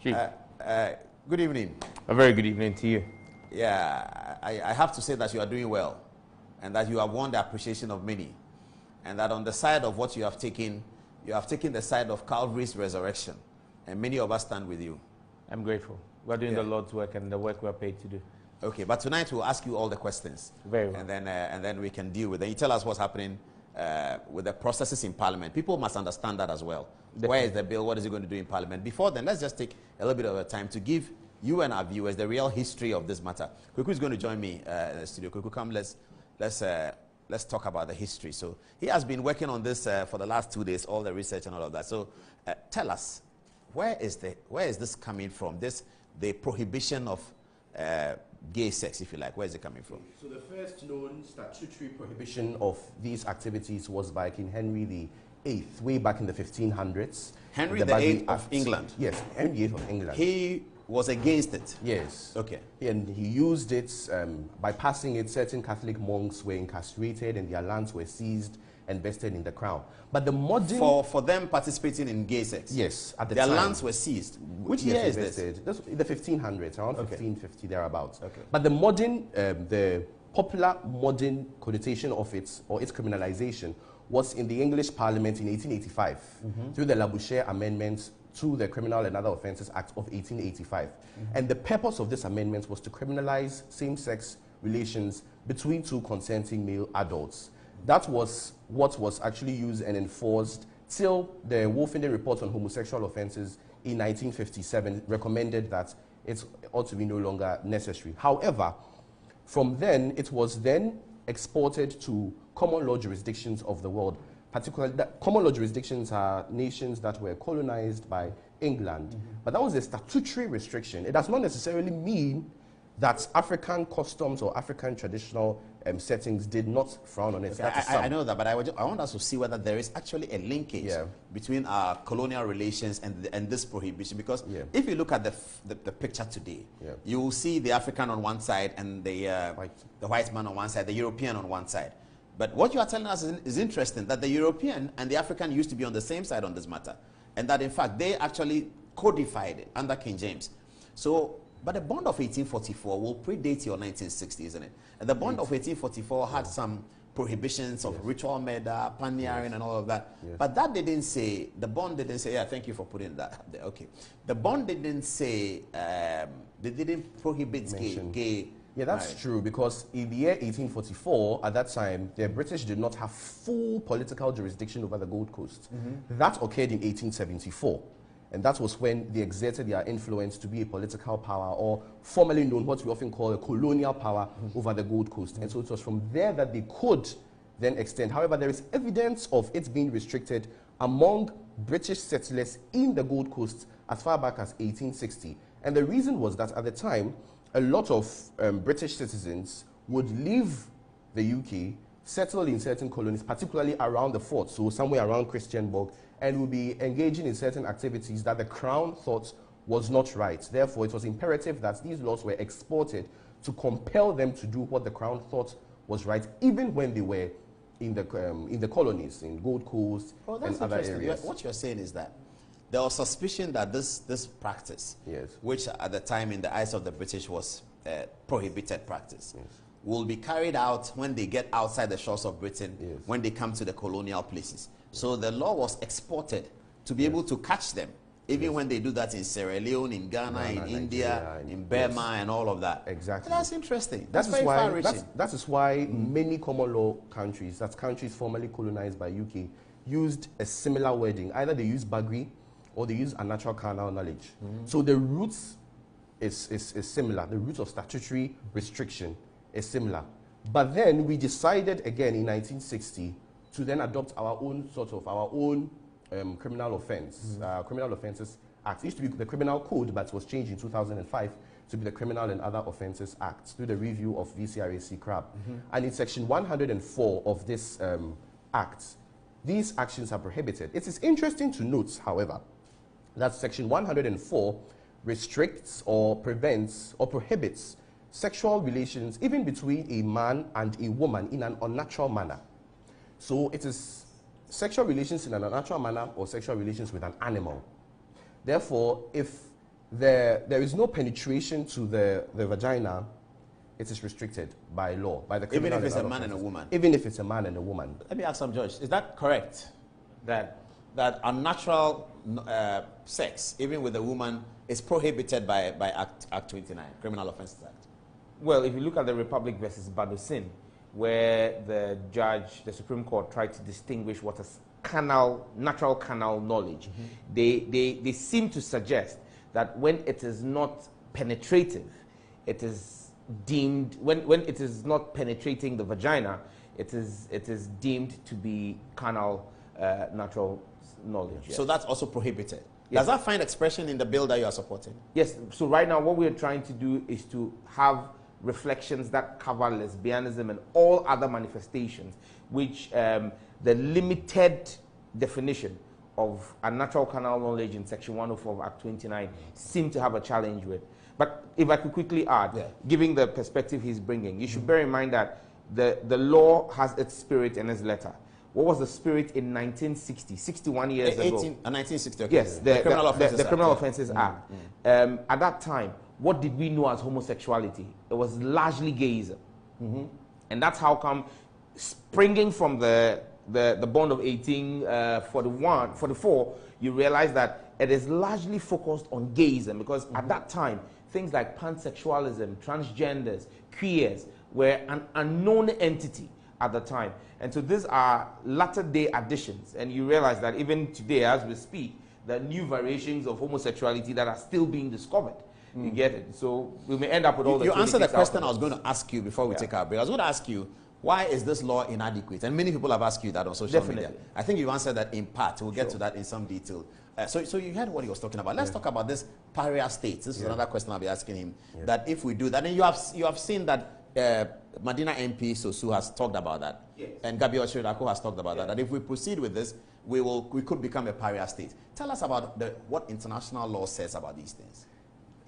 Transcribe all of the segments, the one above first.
Chief. Good evening. A very good evening to you. Yeah, I have to say that you are doing well and that you have won the appreciation of many, and that on the side of what you have taken the side of Calvary's resurrection, and many of us stand with you. I'm grateful. We're doing the Lord's work and the work we're paid to do. Okay, but tonight we'll ask you all the questions. Very well. And then we can deal with it. You tell us what's happening with the processes in Parliament. People must understand that as well. Definitely. Where is the bill? What is it going to do in Parliament? Before then, let's just take a little bit of time to give you and our viewers the real history of this matter. Kuku is going to join me in the studio. Kuku, come, let's talk about the history. So he has been working on this for the last 2 days, all the research and all of that. So tell us, where is this coming from? The prohibition of gay sex, if you like. Where is it coming from? So the first known statutory prohibition of these activities was by King Henry VIII, way back in the 1500s. Henry VIII of England? Yes, Henry VIII of England. He was against it? Yes. Okay. And he used it, by passing it, certain Catholic monks were incarcerated and their lands were seized and vested in the crown. But the modern... For them participating in gay sex? Yes, at the time. Their lands were seized? Which year is this? The 1500s, around 1550, thereabouts. Okay. But the modern, the popular modern connotation of its criminalization was in the English Parliament in 1885 through the Labouchere Amendments to the Criminal and Other Offences Act of 1885. And the purpose of this amendment was to criminalize same-sex relations between two consenting male adults. That was what was actually used and enforced till the Wolfenden Report on Homosexual Offences in 1957 recommended that it ought to be no longer necessary. However, from then, it was then exported to common law jurisdictions of the world. Particularly, common law jurisdictions are nations that were colonized by England. But that was a statutory restriction. It does not necessarily mean that African customs or African traditional settings did not frown on it. Okay, I know that, but I want us to see whether there is actually a linkage between our colonial relations and this prohibition. Because if you look at the picture today, you will see the African on one side and the white man on one side, the European on one side. But what you are telling us is interesting, that the European and the African used to be on the same side on this matter. And that, in fact, they actually codified it under King James. So, but the bond of 1844 will predate your 1960, isn't it? And the bond of 1844 had some prohibitions of ritual murder, pioneering, and all of that. But that didn't say, the bond didn't say, yeah, thank you for putting that there. Okay. The bond didn't say, they didn't prohibit gay. Yeah, that's true, because in the year 1844, at that time, the British did not have full political jurisdiction over the Gold Coast. That occurred in 1874. And that was when they exerted their influence to be a political power, or formerly known, what we often call a colonial power over the Gold Coast. And so it was from there that they could then extend. However, there is evidence of it being restricted among British settlers in the Gold Coast as far back as 1860. And the reason was that at the time, a lot of British citizens would leave the UK, settle in certain colonies, particularly around the fort, so somewhere around Christiansborg, and would be engaging in certain activities that the Crown thought was not right. Therefore, it was imperative that these laws were exported to compel them to do what the Crown thought was right, even when they were in the colonies, in Gold Coast and other areas. What you're saying is that there was suspicion that this practice, which at the time in the eyes of the British was prohibited practice, will be carried out when they get outside the shores of Britain, when they come to the colonial places. So the law was exported to be able to catch them, even when they do that in Sierra Leone, in Ghana, in India, in Burma, and all of that. Exactly. That's interesting. That's very far-reaching. That is why many common law countries, that's countries formerly colonized by UK, used a similar wording. Either they use Bagri or they use unnatural carnal knowledge. So the roots is similar. The roots of statutory restriction is similar. But then we decided again in 1960 to then adopt our own criminal offense, Criminal Offences Act. It used to be the Criminal Code, but it was changed in 2005 to be the Criminal and Other Offences Act through the review of VCRAC CRAB. And in section 104 of this act, these actions are prohibited. It is interesting to note, however, that section 104 restricts or prevents or prohibits sexual relations even between a man and a woman in an unnatural manner. So it is sexual relations in an unnatural manner or sexual relations with an animal. Therefore, if there is no penetration to the vagina, it is restricted by law, by the criminal. Even if it's a man and a woman? Even if it's a man and a woman. Let me ask some judge, is that correct? That unnatural sex, even with a woman, is prohibited by Act 29, Criminal Offences Act? Well, if you look at the Republic versus Badosin, where the Supreme Court tried to distinguish what is natural canal knowledge, they seem to suggest that when it is not penetrative, it is deemed, when it is not penetrating the vagina, it is deemed to be canal natural knowledge. Yes. So that's also prohibited. Yes. Does that find expression in the bill that you are supporting? Yes. So right now what we're trying to do is to have reflections that cover lesbianism and all other manifestations, which the limited definition of unnatural canal knowledge in Section 104 of Act 29 seem to have a challenge with. But if I could quickly add, giving the perspective he's bringing, you should bear in mind that the law has its spirit and its letter. What was the spirit in 1960, 61 years ago? 1960, okay. Yes, the Criminal Offences Act. At that time, what did we know as homosexuality? It was largely gayism. And that's how come, springing from the bond of 1844, you realize that it is largely focused on gayism, because at that time, things like pansexualism, transgenders, queers were an unknown entity at the time. And so these are latter-day additions. And you realize that even today, as we speak, there are new variations of homosexuality that are still being discovered. You get it? So we may end up with all the... You answered the question I was going to ask you before we take our break. I was going to ask you, why is this law inadequate? And many people have asked you that on social media. I think you've answered that in part. We'll get to that in some detail. So you heard what he was talking about. Let's talk about this pariah state. This is another question I'll be asking him. That if we do that, and you have seen that Madina MP Sosu has talked about that, and Gabi Oshiridako has talked about that. That if we proceed with this, we could become a pariah state. Tell us about what international law says about these things.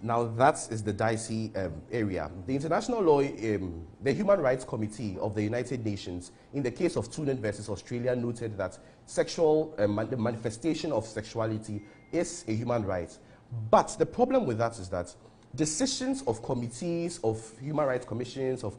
Now that is the dicey area. The international law, the Human Rights Committee of the United Nations, in the case of Tunen versus Australia, noted that the manifestation of sexuality is a human right. But the problem with that is that decisions of committees, of human rights commissions, of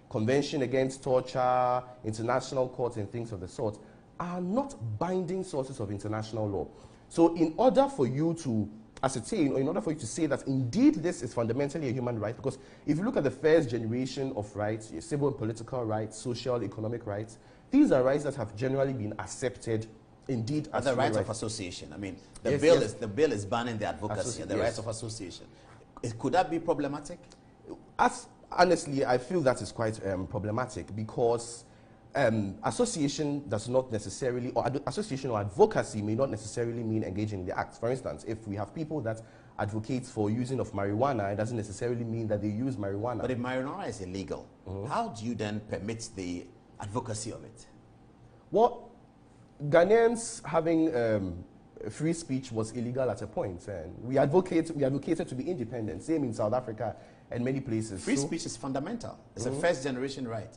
Convention Against Torture, international courts and things of the sort are not binding sources of international law. So in order for you to ascertain, or in order for you to say that indeed this is fundamentally a human right, because if you look at the first generation of rights, civil and political rights, social, economic rights, these are rights that have generally been accepted indeed as the rights of association. I mean, the bill is banning the advocacy and the rights of association. Could that be problematic? Honestly, I feel that is quite problematic, because association does not necessarily, or association or advocacy may not necessarily mean engaging in the act. For instance, if we have people that advocate for using of marijuana, it doesn't necessarily mean that they use marijuana. But if marijuana is illegal, how do you then permit the advocacy of it? Well, Ghanaians having free speech was illegal at a point, and we advocated to be independent. Same in South Africa and many places. Free speech is fundamental. It's a first-generation right.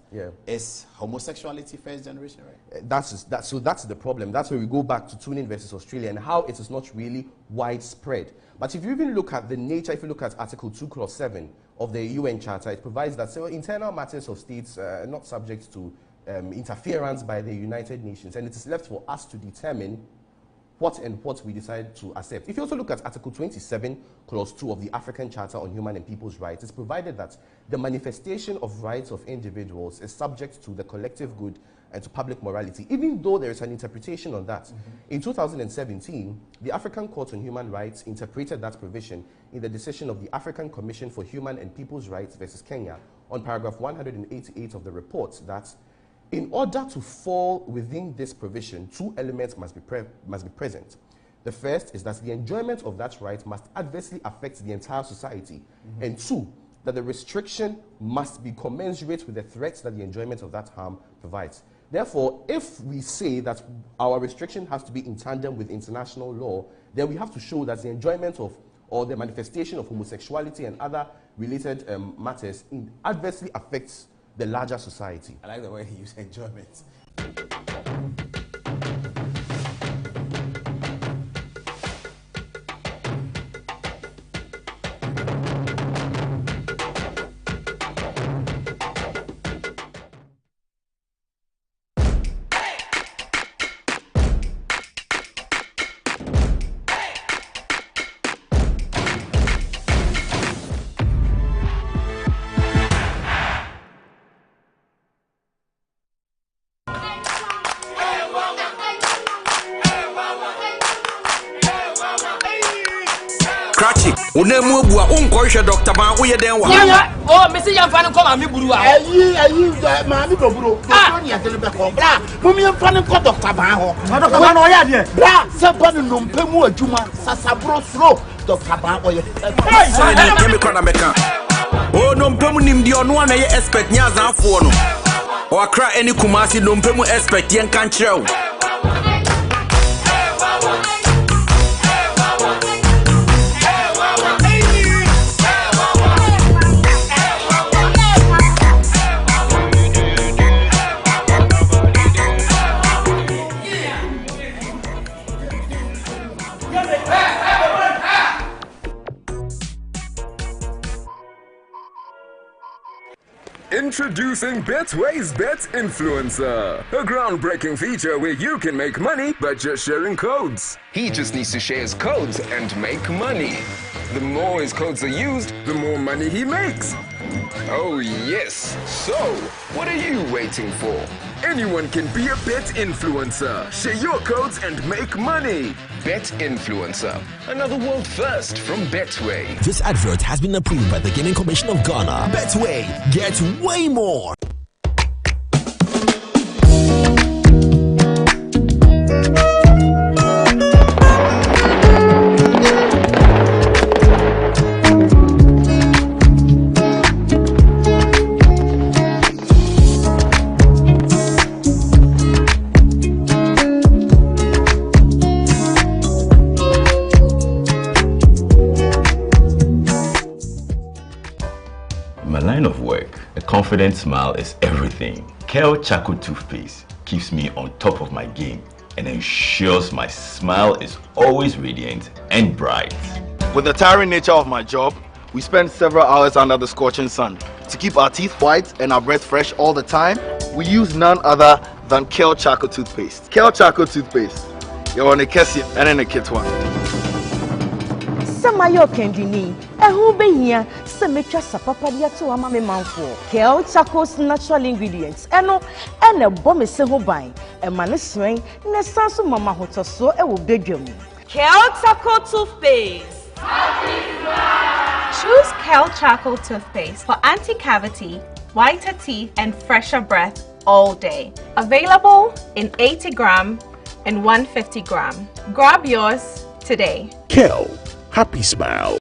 Is homosexuality first-generation right? So that's the problem. That's where we go back to Tunen versus Australia and how it is not really widespread. But if you even look at the nature, if you look at Article 2, Clause 7 of the UN Charter, it provides that internal matters of states are not subject to interference by the United Nations, and it is left for us to determine what we decide to accept. If you also look at Article 27, Clause 2 of the African Charter on Human and People's Rights, it's provided that the manifestation of rights of individuals is subject to the collective good and to public morality, even though there is an interpretation on that. In 2017, the African Court on Human Rights interpreted that provision in the decision of the African Commission for Human and People's Rights versus Kenya on paragraph 188 of the report that in order to fall within this provision, two elements must be present. The first is that the enjoyment of that right must adversely affect the entire society. And two, that the restriction must be commensurate with the threats that the enjoyment of that harm provides. Therefore, if we say that our restriction has to be in tandem with international law, then we have to show that the enjoyment of, or the manifestation of homosexuality and other related matters adversely affects the larger society. I like the way he used enjoyment. Unemu bua unkoisha Dr. Ban uye denwa. Oh, Missy Yamfan come and me burua. Mami Boburo. Tony at the Bra. Mummy and Fan called Dr. Ban. Dr. Ban, oh, yeah, Bra, Saban no Pemu Juma, Sasabro slow. Dr. Ban, oh, oh, no Pemunim the on one I expect Nyaza for no. Or cry any Kumasi no Pemu expect Yan can't show. Introducing Betway's Bet Influencer, a groundbreaking feature where you can make money by just sharing codes. He just needs to share his codes and make money. The more his codes are used, the more money he makes. Oh yes, so what are you waiting for? Anyone can be a bet influencer. Share your codes and make money. Bet Influencer, another world first from Betway. This advert has been approved by the Gaming Commission of Ghana. Betway, get way more. Confident smile is everything. Kale Charcoal Toothpaste keeps me on top of my game and ensures my smile is always radiant and bright. With the tiring nature of my job, we spend several hours under the scorching sun. To keep our teeth white and our breath fresh all the time, we use none other than Kale Charcoal Toothpaste. Kale Charcoal Toothpaste. You're on a Kessie and in a kit one. Samayo kendini ehu be hia se metwa sapapadia to ama me manfo Kale Charcoal's natural ingredients ene bɔ me se ho ban e ma ne sren ne sanso mama hotoso e wo bedwam. Kale Charcoal Toothpaste. Choose Kale Charcoal Toothpaste for anti-cavity, whiter teeth and fresher breath all day. Available in 80-gram and 150-gram. Grab yours today. Kale, happy smile.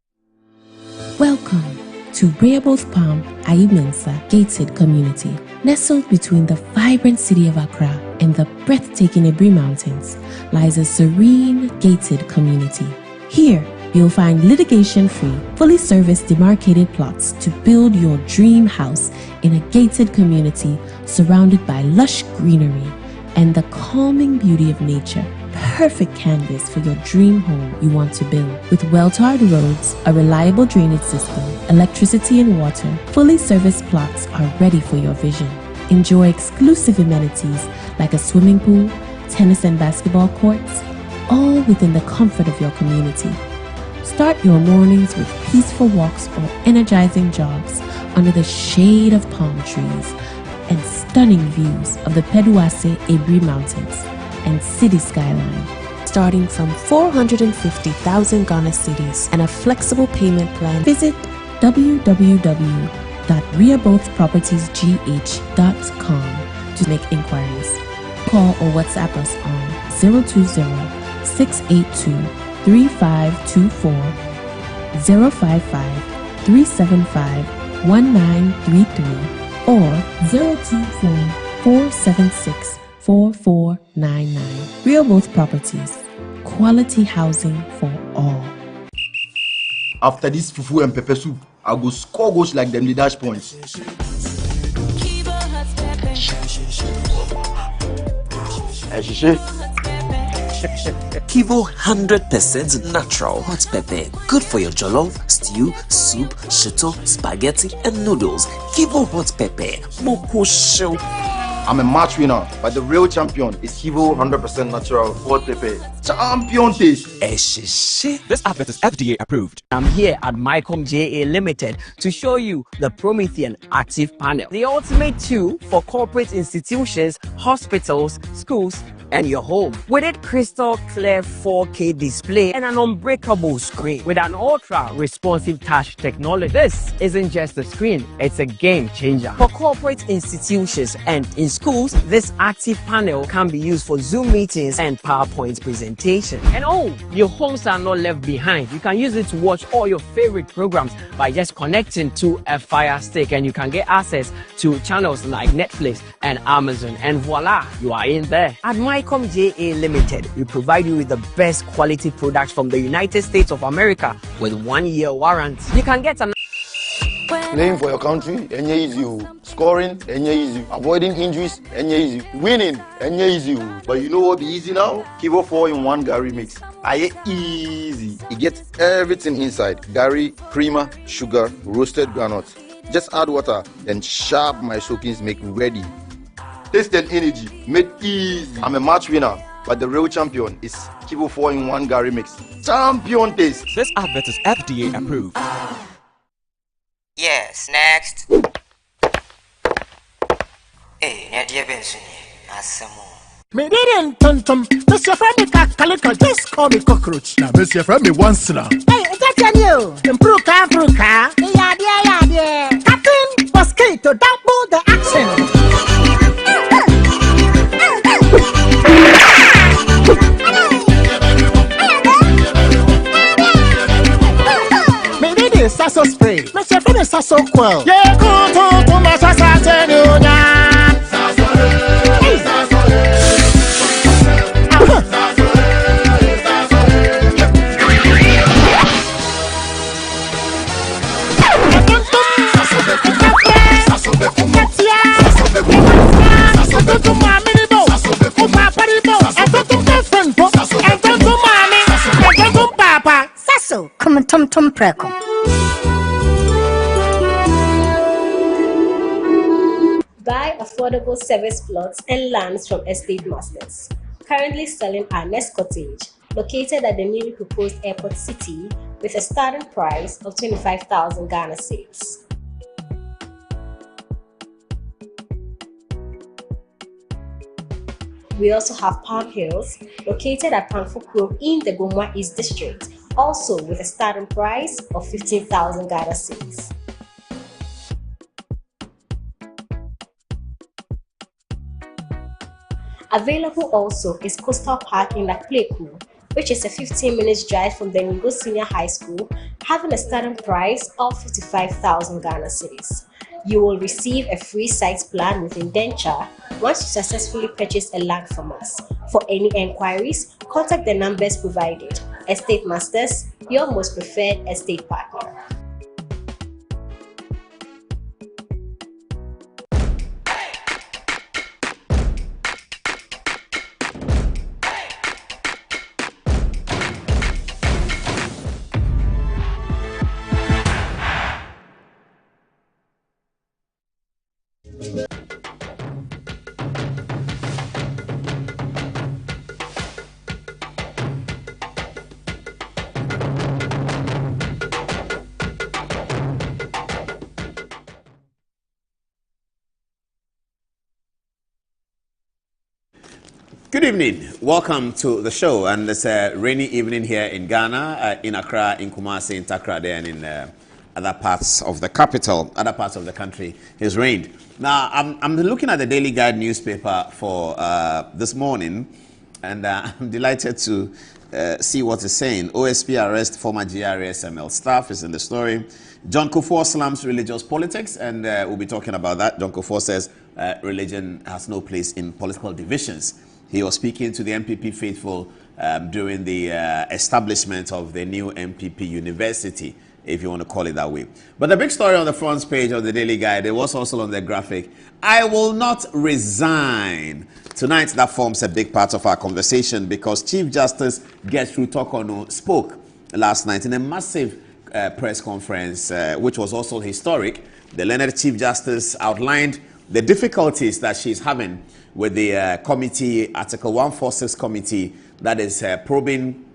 Welcome to Rehoboth Palm Ayimensa Gated Community. Nestled between the vibrant city of Accra and the breathtaking Ebri Mountains lies a serene gated community. Here, you'll find litigation-free, fully serviced demarcated plots to build your dream house in a gated community surrounded by lush greenery and the calming beauty of nature. Perfect canvas for your dream home you want to build. With well-tarred roads, a reliable drainage system, electricity and water, fully serviced plots are ready for your vision. Enjoy exclusive amenities like a swimming pool, tennis and basketball courts, all within the comfort of your community. Start your mornings with peaceful walks or energizing jogs under the shade of palm trees and stunning views of the Peduase Ebri Mountains and city skyline. Starting from 450,000 Ghana cedis and a flexible payment plan, visit www.rehobothpropertiesgh.com to make inquiries. Call or WhatsApp us on 020-682-3524, 055-375-1933, or 024-476-4499. Rehoboth Properties, quality housing for all. After this fufu and pepper soup, I go score goals like them the dash points. Kivo 100% natural hot pepper. Good for your jollof, stew, soup, shito, spaghetti, and noodles. Kivo hot pepper. Moko show. I'm a match winner, but the real champion is Kivo 100% natural hot pepper. Champion taste. This advert is FDA approved. I'm here at Mycom JA Limited to show you the Promethean Active Panel, the ultimate tool for corporate institutions, hospitals, schools, and your home. With it crystal clear 4K display and an unbreakable screen with an ultra responsive touch technology. This isn't just a screen, it's a game changer. For corporate institutions and in schools, this active panel can be used for Zoom meetings and PowerPoint presentations. And oh, your homes are not left behind. You can use it to watch all your favorite programs by just connecting to a Fire Stick, and you can get access to channels like Netflix and Amazon, and voila, you are in there. At Mycom JA Limited, we provide you with the best quality products from the United States of America with 1-year warranty. You can get an Playing for your country, easy. Scoring, easy. Avoiding injuries, easy. Winning, easy. But you know what be easy now? Kivo 4-in-1 Gary mix. Easy. It gets everything inside. Gary, creamer, sugar, roasted granules. Just add water, then sharp my soakings make ready. Taste and energy, made easy. I'm a match winner, but the real champion is Kivo 4-in-1 Gary mix. Champion taste. This advert is FDA approved. Yes, next. Hey, Nadia Benson, Asamo. Me didn't tum. Mr. Friend, Calico, just call me cockroach. Now, Mr. Friend, me once now. Hey, that's you. Improve car. Yeah. Captain, mosquito, double the accent. Me did it, Sasso spray. Mr. Friend, Sasso quell. Yeah, go to my Sasso. Come tum preko. Buy affordable service plots and lands from estate masters. Currently selling our Nest Cottage, located at the newly proposed airport city, with a starting price of 25,000 Ghana cedis. We also have Palm Hills, located at Pamfukuro in the Gomwa East District, also with a starting price of 15,000 Ghana cedis. Available also is Coastal Park in Lakpleku, which is a 15-minute drive from the Nigo Senior High School, having a starting price of 55,000 Ghana cedis. You will receive a free site plan with indenture once you successfully purchase a land from us. For any enquiries, contact the numbers provided. Estate Masters, your most preferred estate partner. Good evening. Welcome to the show. And it's a rainy evening here in Ghana, in Accra, in Kumasi, in Takrade, and in other parts of the capital, other parts of the country. It's rained. Now, I'm looking at the Daily Guide newspaper for this morning, and I'm delighted to see what it's saying. OSP arrest former GRSML staff is in the story. John Kufuor slams religious politics, and we'll be talking about that. John Kufuor says religion has no place in political divisions. He was speaking to the MPP faithful during the establishment of the new MPP University, if you want to call it that way. But the big story on the front page of the Daily Guide, it was also on the graphic, I will not resign. Tonight, that forms a big part of our conversation because Chief Justice Gertrude Tokono spoke last night in a massive press conference, which was also historic. The learned Chief Justice outlined the difficulties that she's having with the committee, Article 146 committee, that is probing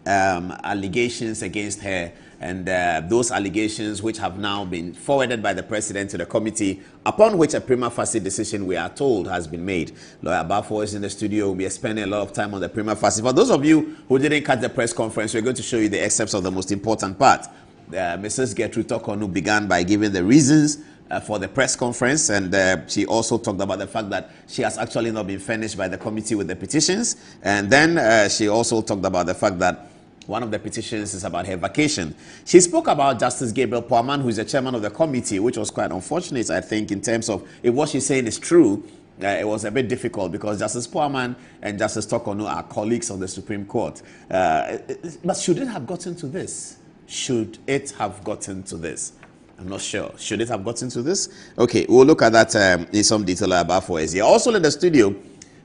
allegations against her and those allegations which have now been forwarded by the president to the committee, upon which a prima facie decision, we are told, has been made. Lawyer Bafo is in the studio. We are spending a lot of time on the prima facie. For those of you who didn't catch the press conference, we're going to show you the excerpts of the most important part. Mrs. Gertrude Tokonu began by giving the reasons for the press conference, and she also talked about the fact that she has actually not been furnished by the committee with the petitions, and then she also talked about the fact that one of the petitions is about her vacation. She spoke about Justice Gabriel Poaman, who is the chairman of the committee, which was quite unfortunate, I think, in terms of if what she's saying is true. It was a bit difficult because Justice Poaman and Justice Tokonu are colleagues of the Supreme Court. But should it have gotten to this? Should it have gotten to this? I'm not sure. Should it have gotten to this? Okay, we'll look at that in some detail about for us here. Also in the studio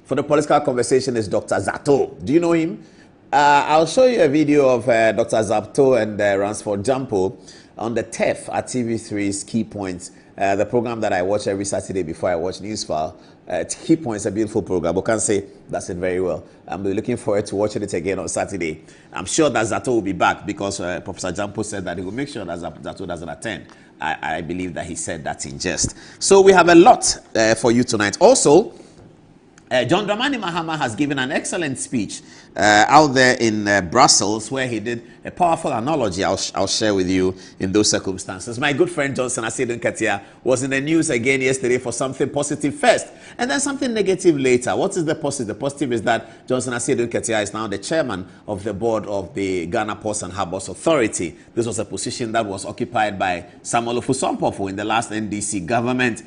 for the political conversation is Dr. Zato. Do you know him? I'll show you a video of Dr. Zato and Ransford Jampo on the TEF at TV3's Key Points, the program that I watch every Saturday before I watch Newsfile. Key Points, a beautiful program. I can say that's it very well. I'm looking forward to watching it again on Saturday. I'm sure that Zato will be back because Professor Jampo said that he will make sure that Zato doesn't attend. I believe that he said that in jest. So we have a lot for you tonight. Also, John Dramani Mahama has given an excellent speech out there in Brussels, where he did a powerful analogy I'll share with you in those circumstances. My good friend Johnson Asedun Katia was in the news again yesterday for something positive first and then something negative later. What is the positive? The positive is that Johnson Asedun Katia is now the chairman of the board of the Ghana Ports and Harbours Authority. This was a position that was occupied by Samuel Ofusompofo in the last NDC government.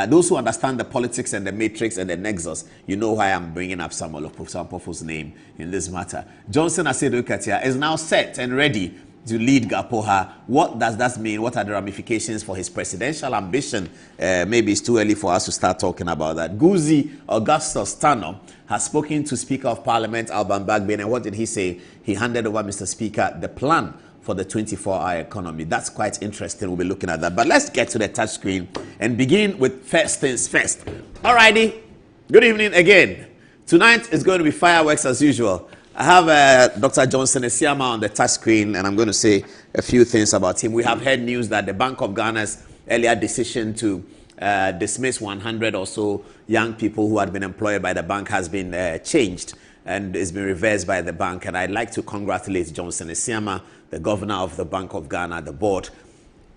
Those who understand the politics and the matrix and the nexus, you know why I'm bringing up Samuel Ofusompofo name in this matter. Johnson Asedun Katia is now set and ready to lead GAPOHA. What does that mean? What are the ramifications for his presidential ambition? Maybe it's too early for us to start talking about that. Guzi Augustus Tano has spoken to Speaker of Parliament Alban Bagbin, and what did he say? He handed over, Mr. Speaker, the plan for the 24-hour economy. That's quite interesting. We'll be looking at that. But let's get to the touch screen and begin with first things first. Alrighty. Good evening again. Tonight is going to be fireworks as usual. I have Dr. Johnson Esiama on the touch screen, and I'm going to say a few things about him. We have heard news that the Bank of Ghana's earlier decision to dismiss 100 or so young people who had been employed by the bank has been changed and it's been reversed by the bank. And I'd like to congratulate Johnson Esiama, the governor of the Bank of Ghana, the board,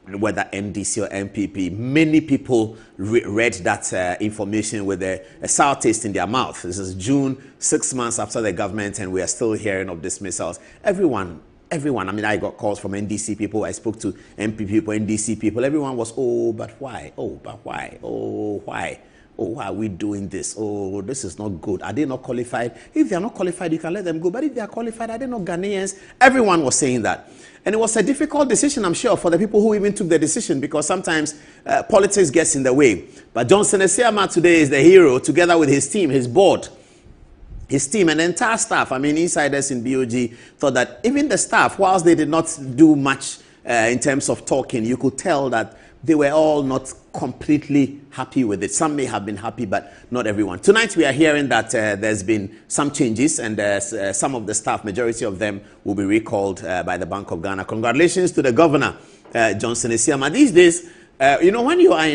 whether NDC or MPP. Many people read that information with a sour taste in their mouth. This is June, 6 months after the government, and we are still hearing of dismissals. Everyone, I mean, I got calls from NDC people, I spoke to MPP people, NDC people. Everyone was, oh, but why? Oh, but why? Oh, why? Oh, why are we doing this? Oh, this is not good. Are they not qualified? If they are not qualified, you can let them go. But if they are qualified, are they not Ghanaians? Everyone was saying that. And it was a difficult decision, I'm sure, for the people who even took the decision, because sometimes politics gets in the way. But Johnson Esiama today is the hero, together with his team, his board, his team, and the entire staff. I mean, insiders in BOG thought that even the staff, whilst they did not do much in terms of talking, you could tell that they were all not completely happy with it. Some may have been happy, but not everyone. Tonight we are hearing that there's been some changes, and some of the staff, majority of them, will be recalled by the Bank of Ghana. Congratulations to the governor, Johnson Esiama. These days, you know, when you are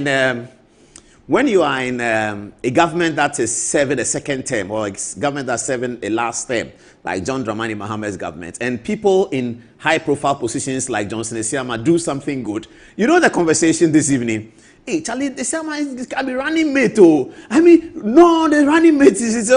in a government that is serving a second term, or a government that's serving a last term, like John Dramani Mahama's government, and people in high-profile positions like Johnson Esiama do something good, you know the conversation this evening, hey, Charlie, Esiama can be running mate, oh. I mean, no, the running mate is,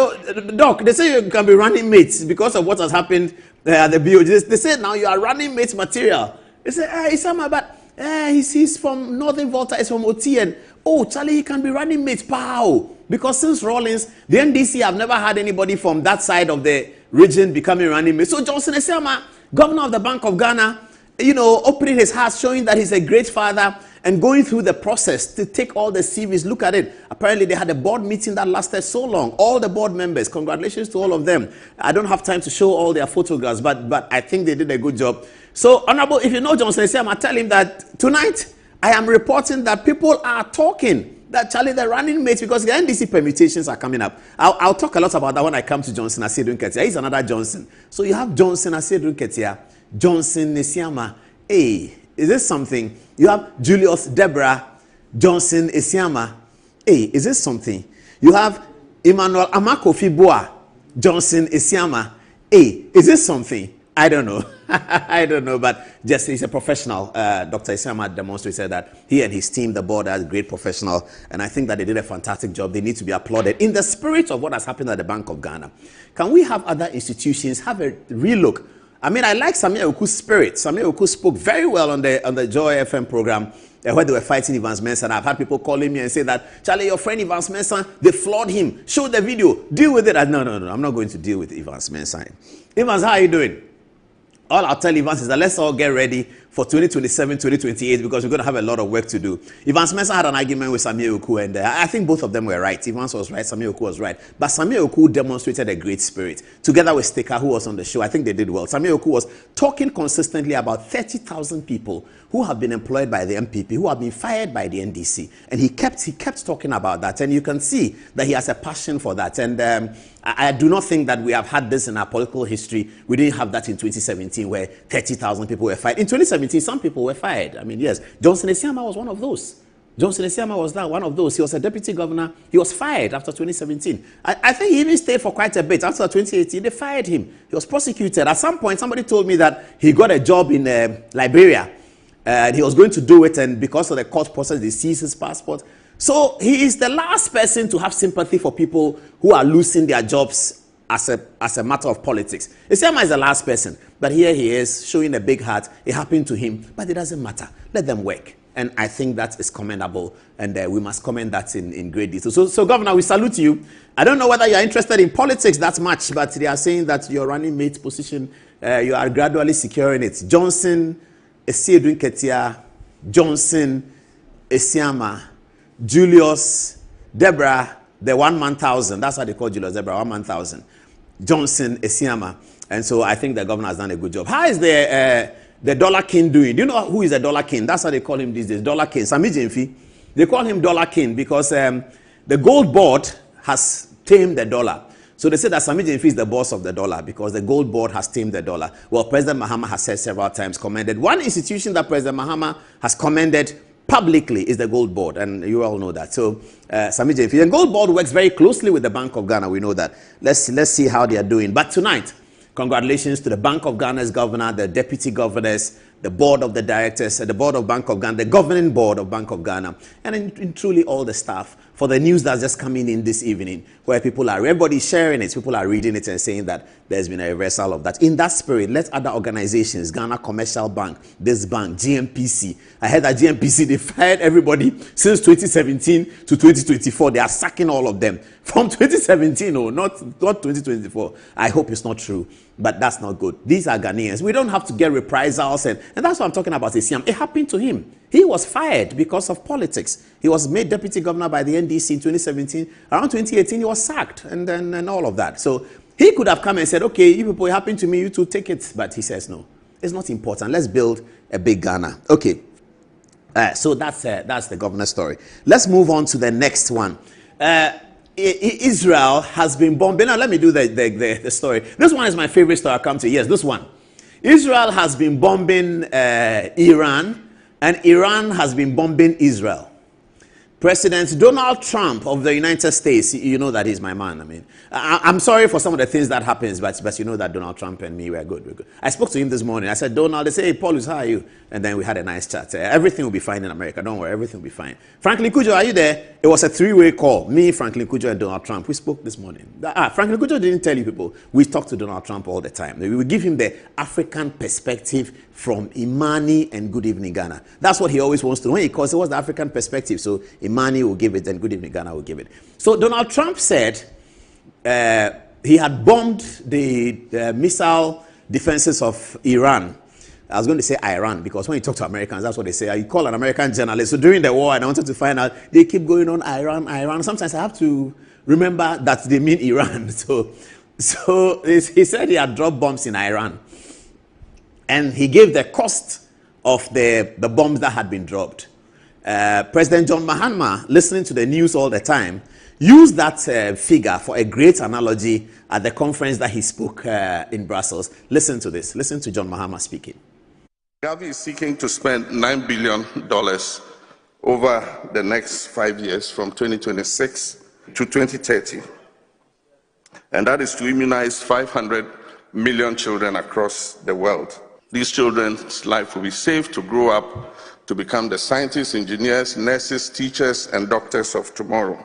Doc, they say you can be running mates because of what has happened at the BOG. They say now you are running mate material. They say, Esiama, but he's from Northern Volta, he's from OTN. Oh, Charlie, he can be running mate, pow. Because since Rawlings, the NDC have never had anybody from that side of the region becoming running mate. So Johnson Esiama, governor of the Bank of Ghana, you know, opening his heart, showing that he's a great father, and going through the process to take all the CVs. Look at it. Apparently, they had a board meeting that lasted so long. All the board members, congratulations to all of them. I don't have time to show all their photographs, but I think they did a good job. So, Honorable, if you know Johnson Esiama, tell him that tonight I am reporting that people are talking that Charlie, the running mates, because the NDC permutations are coming up. I'll talk a lot about that when I come to Johnson Asedun Ketia. He's another Johnson. So you have Johnson Asedun Ketia, Johnson Esiama, Hey, is this something? You have Julius Deborah Johnson Esiama. Hey, is this something? You have Emmanuel Amakofi-Boa Johnson Esiama. Hey, is this something? I don't know. I don't know, but just he's a professional. Dr. Isiama demonstrated that he and his team, the board, are great professional, and I think that they did a fantastic job. They need to be applauded. In the spirit of what has happened at the Bank of Ghana, can we have other institutions have a relook? I mean, I like Samia Oku's spirit. Samia Oku spoke very well on the Joy FM program where they were fighting Evans Mensah. I've had people calling me and say that, Charlie, your friend Evans Mensah, they flawed him. Show the video. Deal with it. No, I'm not going to deal with Evans Mensah. Evans, how are you doing? All I'll tell Evans is that let's all get ready for 2027, 2028 because we're going to have a lot of work to do. Evans Mensah had an argument with Samia Oku, and I think both of them were right. Evans was right, Samia Oku was right. But Samia Oku demonstrated a great spirit. Together with Sticker, who was on the show, I think they did well. Samia Oku was talking consistently about 30,000 people who have been employed by the MPP, who have been fired by the NDC. And he kept talking about that. And you can see that he has a passion for that. And I do not think that we have had this in our political history. We didn't have that in 2017 where 30,000 people were fired. In 2017, some people were fired. I mean, yes, Johnson Esiama was one of those. Johnson Esiama was one of those. He was a deputy governor. He was fired after 2017. I think he even stayed for quite a bit. After 2018, they fired him. He was prosecuted. At some point, somebody told me that he got a job in Liberia. He was going to do it, and because of the court process, they seized his passport. So he is the last person to have sympathy for people who are losing their jobs as a matter of politics. Isiama is the last person, but here he is showing a big heart. It happened to him, but it doesn't matter. Let them work. And I think that is commendable, and we must comment that in great detail. So, Governor, we salute you. I don't know whether you are interested in politics that much, but they are saying that your running mate position, you are gradually securing it. Johnson Esiedun Ketia, Johnson Esiama, Julius Deborah, the 1 man thousand. That's how they call Julius Deborah, 1 man thousand. Johnson Esiama. And so I think the governor has done a good job. How is the Dollar King doing? Do you know who is the Dollar King? That's how they call him these days, Dollar King. Sami Jemfi. They call him Dollar King because the gold board has tamed the dollar. So they say that Sami Jemfi is the boss of the dollar because the gold board has tamed the dollar. Well, President Mahama has said several times, commended. One institution that President Mahama has commended publicly is the gold board, and you all know that. So Sami Jemfi, and gold board works very closely with the Bank of Ghana. We know that. Let's see how they are doing. But tonight, congratulations to the Bank of Ghana's governor, the deputy governors, the board of the directors, the board of Bank of Ghana, the governing board of Bank of Ghana, and truly all the staff for the news that's just coming in this evening, where everybody's sharing it, people are reading it and saying that there's been a reversal of that. In that spirit, let other organizations, Ghana Commercial Bank, this bank, GMPC. I heard that GMPC, they fired everybody since 2017 to 2024. They are sacking all of them. From 2017, not 2024. I hope it's not true, but that's not good. These are Ghanaians. We don't have to get reprisals, and that's what I'm talking about. Isiam. It happened to him. He was fired because of politics. He was made deputy governor by the NDC in 2017. Around 2018, he was sacked, and all of that. So he could have come and said, okay, you people, it happened to me, you two take it. But he says, no, it's not important. Let's build a big Ghana. Okay. So that's the governor's story. Let's move on to the next one. Israel has been bombing. Now, let me do the story. This one is my favorite story. I'll come to. Yes, this one. Israel has been bombing Iran, and Iran has been bombing Israel. President Donald Trump of the United States, you know that he's my man. I mean, I'm sorry for some of the things that happens, but you know that Donald Trump and me, we're good. I spoke to him this morning. I said, Donald, they say, hey, Paulus, how are you? And then we had a nice chat. Everything will be fine in America. Don't worry, everything will be fine. Franklin Kujo, are you there? It was a three-way call. Me, Franklin Kujo, and Donald Trump. We spoke this morning. Franklin Kujo didn't tell you people. We talk to Donald Trump all the time. We will give him the African perspective from Imani and Good Evening Ghana. That's what he always wants to know. When he calls, it was the African perspective. So Imani will give it, and Good Evening Ghana will give it. So Donald Trump said he had bombed the missile defenses of Iran. I was going to say Iran because when you talk to Americans, that's what they say. You call an American journalist. So during the war, and I wanted to find out, they keep going on Iran. Sometimes I have to remember that they mean Iran. So he said he had dropped bombs in Iran. And he gave the cost of the bombs that had been dropped. President John Mahama, listening to the news all the time, used that figure for a great analogy at the conference that he spoke in Brussels. Listen to this. Listen to John Mahama speaking. Gavi is seeking to spend $9 billion over the next 5 years from 2026 to 2030. And that is to immunize 500 million children across the world. These children's life will be safe to grow up to become the scientists, engineers, nurses, teachers, and doctors of tomorrow.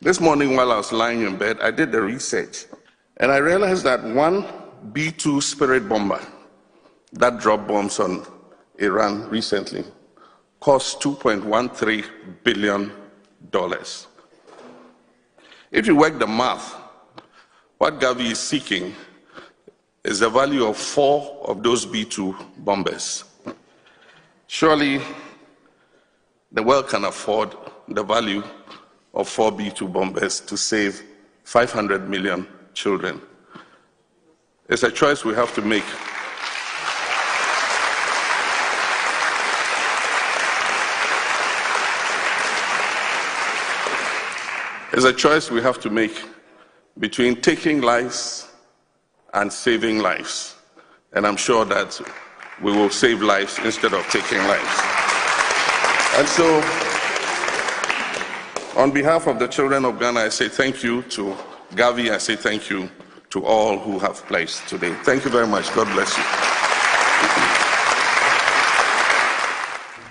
This morning while I was lying in bed, I did the research, and I realized that one B-2 Spirit bomber that dropped bombs on Iran recently cost $2.13 billion. If you work the math, what Gavi is seeking is the value of 4 of those B-2 bombers. Surely the world can afford the value of 4 B-2 bombers to save 500 million children. It's a choice we have to make. It's a choice we have to make between taking lives and saving lives. And I'm sure that we will save lives instead of taking lives. And so, on behalf of the children of Ghana, I say thank you to Gavi. I say thank you to all who have pledged today. Thank you very much. God bless you.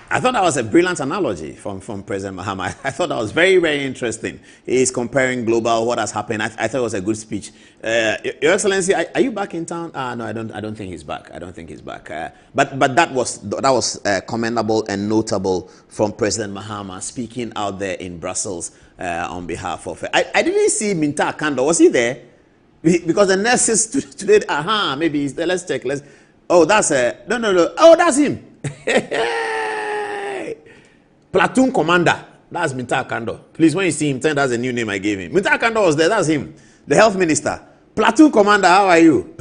I thought that was a brilliant analogy from President Mahama. I thought that was very, very interesting. He's comparing global, what has happened. I thought it was a good speech. Your Excellency, are you back in town? No, I don't think he's back. I don't think he's back. But that was commendable and notable from President Mahama speaking out there in Brussels on behalf of. I didn't see Minta Kando. Was he there? Because the nurses today. Maybe he's there. Let's check. Oh, that's no. Oh, that's him. Platoon commander. That's Minta Kando. Please, when you see him, tell that's a new name I gave him. Minta Kando was there. That's him. The health minister. Platoon commander, how are you?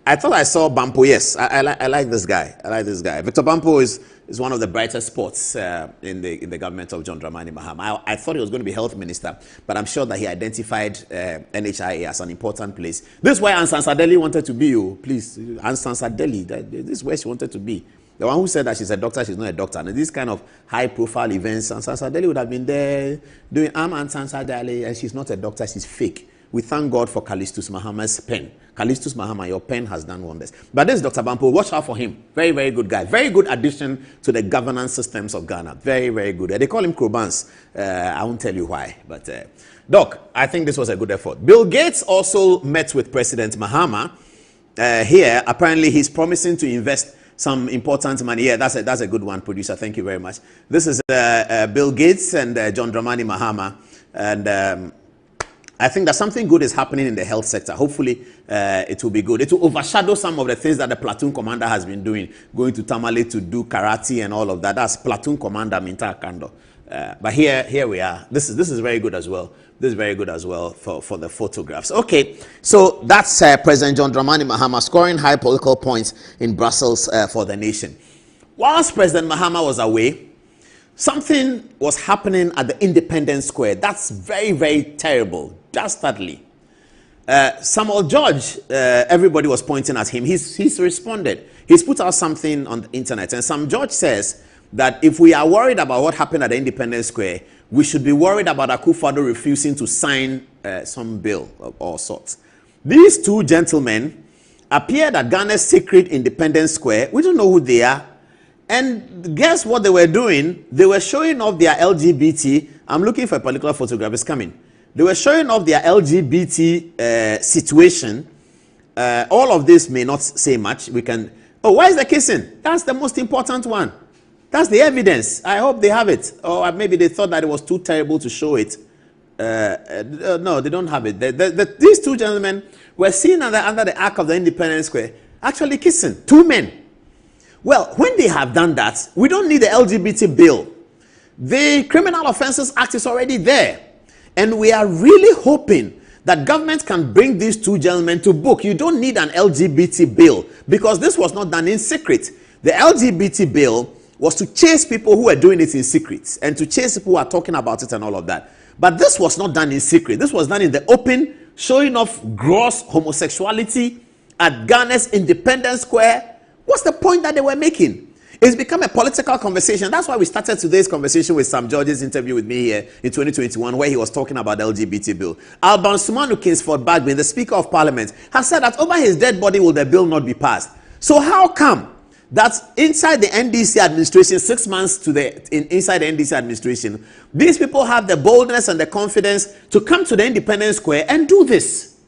I thought I saw Bampo. Yes, I like this guy. I like this guy. Victor Bampo is one of the brightest spots in the government of John Dramani Mahama. I thought he was going to be health minister, but I'm sure that he identified NHIA as an important place. This is where Ansan Sadeli wanted to be. Please, Ansan Sadeli. This is where she wanted to be. The one who said that she's a doctor, she's not a doctor. And this kind of high-profile events, Ansan Sadeli would have been there doing, I'm Ansan Sadeli, and she's not a doctor, she's fake. We thank God for Callistus Mahama's pen. Callistus Mahama, your pen has done wonders. But this is Dr. Bampo. Watch out for him. Very, very good guy. Very good addition to the governance systems of Ghana. Very, very good. They call him Krobans. I won't tell you why. But, Doc, I think this was a good effort. Bill Gates also met with President Mahama. Here, apparently, he's promising to invest some important money. Yeah, that's a good one, producer. Thank you very much. This is Bill Gates and John Dramani Mahama. And I think that something good is happening in the health sector. Hopefully, it will be good. It will overshadow some of the things that the platoon commander has been doing, going to Tamale to do karate and all of that. That's platoon commander Minta Kando. But here we are. This is very good as well. This is very good as well for the photographs. Okay, so that's President John Dramani Mahama scoring high political points in Brussels for the nation. Whilst President Mahama was away, something was happening at the Independence Square. That's very, very terrible, dastardly. Samuel George, everybody was pointing at him. He's responded. He's put out something on the internet, and Sam George says that if we are worried about what happened at the Independence Square, we should be worried about Akufo-Addo refusing to sign some bill of all sorts. These two gentlemen appeared at Ghana's secret Independence Square. We don't know who they are. And guess what they were doing? They were showing off their LGBT. I'm looking for a particular photograph. It's coming. They were showing off their LGBT situation. All of this may not say much. Oh, why is the kissing? That's the most important one. That's the evidence. I hope they have it. Or maybe they thought that it was too terrible to show it. No, they don't have it. These two gentlemen were seen under the arc of the Independence Square, actually kissing. Two men. Well, when they have done that, we don't need the LGBT bill. The Criminal Offences Act is already there. And we are really hoping that government can bring these two gentlemen to book. You don't need an LGBT bill because this was not done in secret. The LGBT bill was to chase people who were doing it in secret and to chase people who are talking about it and all of that. But this was not done in secret. This was done in the open, showing off gross homosexuality at Ghana's Independence Square. What's the point that they were making? It's become a political conversation. That's why we started today's conversation with Sam George's interview with me here in 2021, where he was talking about the LGBT bill. Alban Sumanu Kingsford Bagbin, the Speaker of Parliament, has said that over his dead body will the bill not be passed. So how come that inside the NDC administration, 6 months inside the NDC administration, these people have the boldness and the confidence to come to the Independence Square and do this?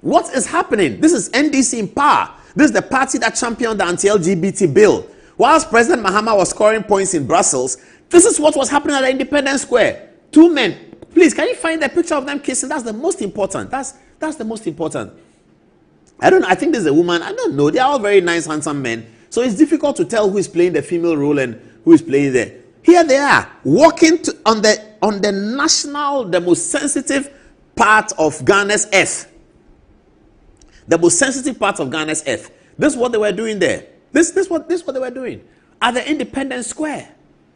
What is happening? This is NDC in power. This is the party that championed the anti-LGBT bill. Whilst President Mahama was scoring points in Brussels, this is what was happening at the Independence Square. 2 men. Please, can you find the picture of them kissing? That's the most important. That's the most important. I think there's a woman. I don't know. They are all very nice, handsome men. So it's difficult to tell who is playing the female role and who is playing the... Here they are, walking on the national, the most sensitive part of Ghana's F. The most sensitive part of Ghana's F. This is what they were doing there. This is what they were doing at the Independence Square.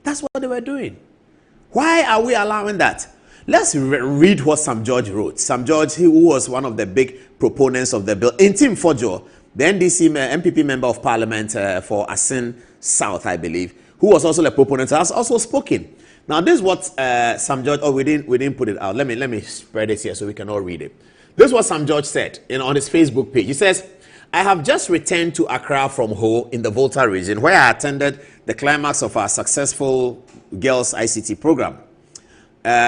That's what they were doing. Why are we allowing that? Let's read what Sam George wrote. Sam George, who was one of the big proponents of the bill. Intim Fojo, the NDC MPP member of Parliament for Asin South, I believe, who was also a proponent, has also spoken. Now, this is what Sam George. Oh, we didn't put it out. Let me spread it here so we can all read it. This is what Sam George said on his Facebook page. He says, I have just returned to Accra from Ho in the Volta region, where I attended the climax of our successful girls ICT program.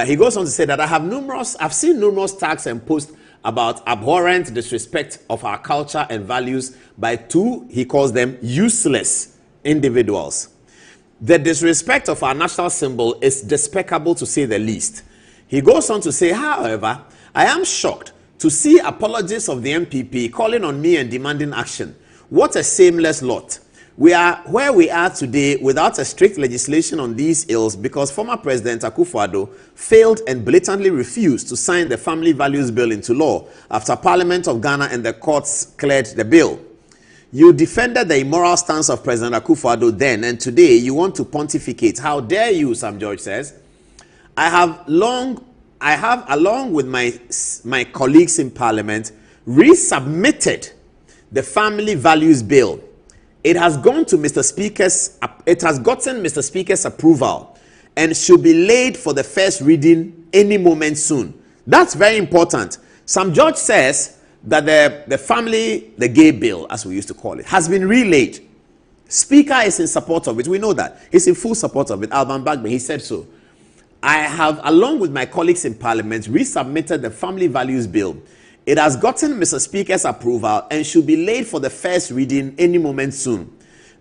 He goes on to say that I've seen numerous tags and posts about abhorrent disrespect of our culture and values by 2, he calls them, useless individuals. The disrespect of our national symbol is despicable, to say the least. He goes on to say, however, I am shocked to see apologies of the MPP calling on me and demanding action. What a shameless lot. We are where we are today without a strict legislation on these ills because former President Akufo-Addo failed and blatantly refused to sign the Family Values Bill into law after Parliament of Ghana and the courts cleared the bill. You defended the immoral stance of President Akufo-Addo then, and today you want to pontificate. How dare you, Sam George says. I have, along with my colleagues in Parliament, resubmitted the Family Values Bill. It has gotten Mr. Speaker's approval and should be laid for the first reading any moment soon. That's very important. Sam George says that the gay bill, as we used to call it, has been relayed. Speaker is in support of it. We know that. He's in full support of it. Alban Bagbin, he said so. I have, along with my colleagues in Parliament, resubmitted the Family Values Bill. It has gotten Mr. Speaker's approval and should be laid for the first reading any moment soon.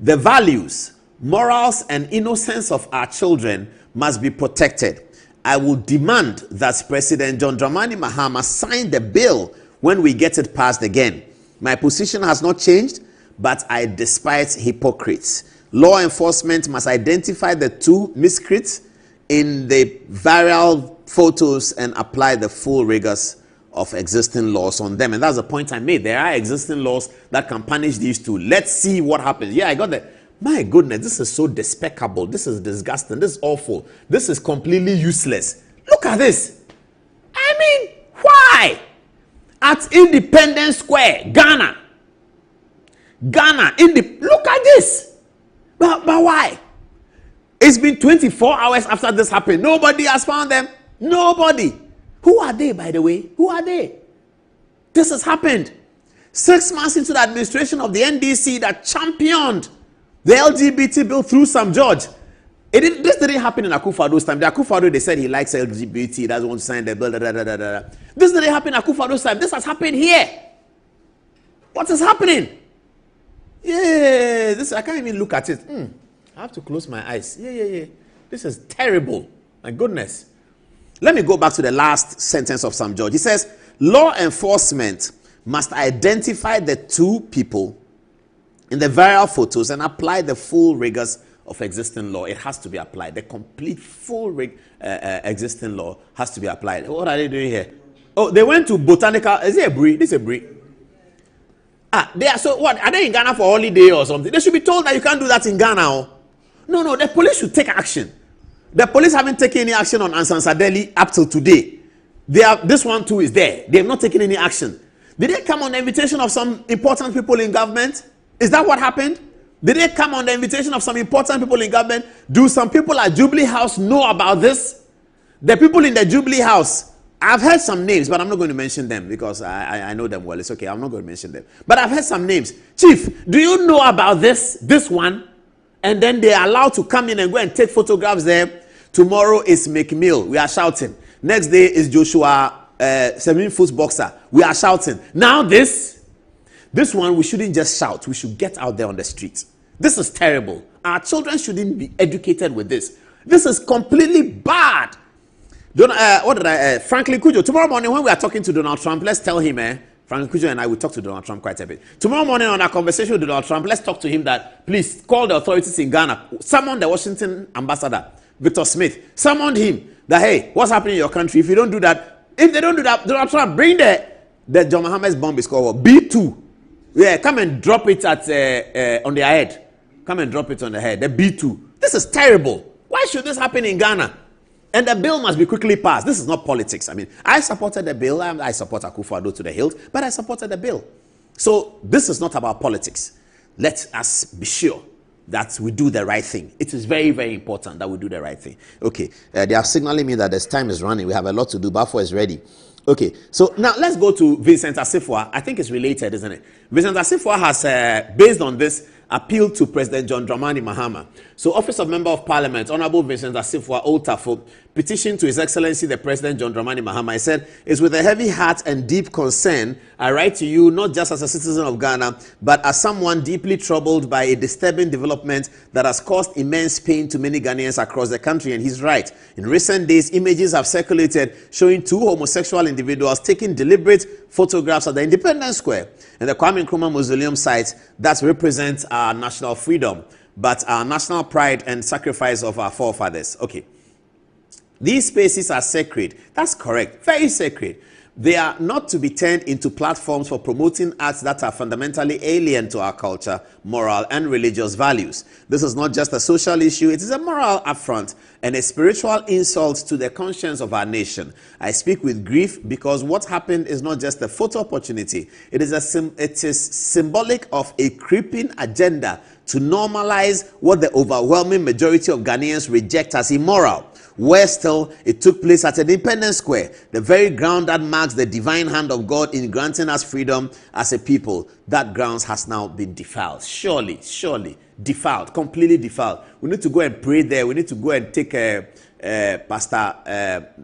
The values, morals, and innocence of our children must be protected. I will demand that President John Dramani Mahama sign the bill when we get it passed again. My position has not changed, but I despise hypocrites. Law enforcement must identify the 2 miscreants in the viral photos and apply the full rigors of existing laws on them. And that's the point I made. There are existing laws that can punish these 2. Let's see what happens. Yeah, I got that. My goodness, this is so despicable. This is disgusting. This is awful. This is completely useless. Look at this. I mean, why? At Independence Square, Ghana. Look at this. But why? It's been 24 hours after this happened. Nobody has found them. Nobody. Who are they, by the way? Who are they? This has happened 6 months into the administration of the NDC that championed the LGBT bill through Sam George. This didn't happen in Akufo-Addo's time. The Akufo-Addo, they said he likes LGBT, he doesn't want to sign the bill. This didn't happen in Akufo-Addo's time. This has happened here. What is happening? Yeah, I can't even look at it. I have to close my eyes. Yeah. This is terrible. My goodness. Let me go back to the last sentence of Sam George. He says, law enforcement must identify the 2 people in the viral photos and apply the full rigors of existing law. It has to be applied. The complete full existing law has to be applied. What are they doing here? Oh, they went to botanical. Is it a breed? This is a breed. They are, so what? Are they in Ghana for holiday or something? They should be told that you can't do that in Ghana. Oh. No, the police should take action. The police haven't taken any action on Ansan Sadeli up till today. This one too is there. They have not taken any action. Did they come on the invitation of some important people in government? Is that what happened? Did they come on the invitation of some important people in government? Do some people at Jubilee House know about this? The people in the Jubilee House, I've heard some names, but I'm not going to mention them because I know them well. It's okay, I'm not going to mention them. But I've heard some names. Chief, do you know about this one? And then they are allowed to come in and go and take photographs there. Tomorrow is McMill. We are shouting. Next day is Joshua, 7-foot boxer. We are shouting. Now this one, we shouldn't just shout. We should get out there on the streets. This is terrible. Our children shouldn't be educated with this. This is completely bad. Franklin Kujo, tomorrow morning when we are talking to Donald Trump, let's tell him, Franklin Kujo and I will talk to Donald Trump quite a bit. Tomorrow morning on our conversation with Donald Trump, let's talk to him that, please, call the authorities in Ghana. Summon the Washington ambassador, Victor Smith. Summon him that, hey, what's happening in your country? If you don't do that, if they don't do that, Donald Trump, bring the John Mohammed's bomb is called B2. Yeah, come and drop it at on their head. Come and drop it on the head. The B2. This is terrible. Why should this happen in Ghana? And the bill must be quickly passed. This is not politics. I mean, I supported the bill. I support Akufo-Addo to the hilt, but I supported the bill. So this is not about politics. Let us be sure that we do the right thing. It is very, very important that we do the right thing. Okay, they are signaling me that this time is running. We have a lot to do. Bafo is ready. Okay, so now let's go to Vincent Asifua. I think it's related, isn't it? Vincent Asifua has, based on this, appealed to President John Dramani Mahama. So, Office of Member of Parliament, Honorable Vincent Asifua Oltafo, petitioned to His Excellency the President John Dramani Mahama. He said, "It's with a heavy heart and deep concern I write to you, not just as a citizen of Ghana, but as someone deeply troubled by a disturbing development that has caused immense pain to many Ghanaians across the country." And he's right. In recent days, images have circulated showing two homosexual individuals taking deliberate photographs at the Independence Square and the Kwame Nkrumah Mausoleum site that represents our national freedom, but our national pride and sacrifice of our forefathers. Okay. These spaces are sacred. That's correct. Very sacred. They are not to be turned into platforms for promoting acts that are fundamentally alien to our culture, moral, and religious values. This is not just a social issue, it is a moral affront and a spiritual insult to the conscience of our nation. I speak with grief because what happened is not just a photo opportunity, it is symbolic of a creeping agenda to normalize what the overwhelming majority of Ghanaians reject as immoral. Where still it took place at Independence Square, the very ground that marks the divine hand of God in granting us freedom as a people. That grounds has now been defiled. Surely, defiled, completely defiled. We need to go and pray there. We need to go and take Pastor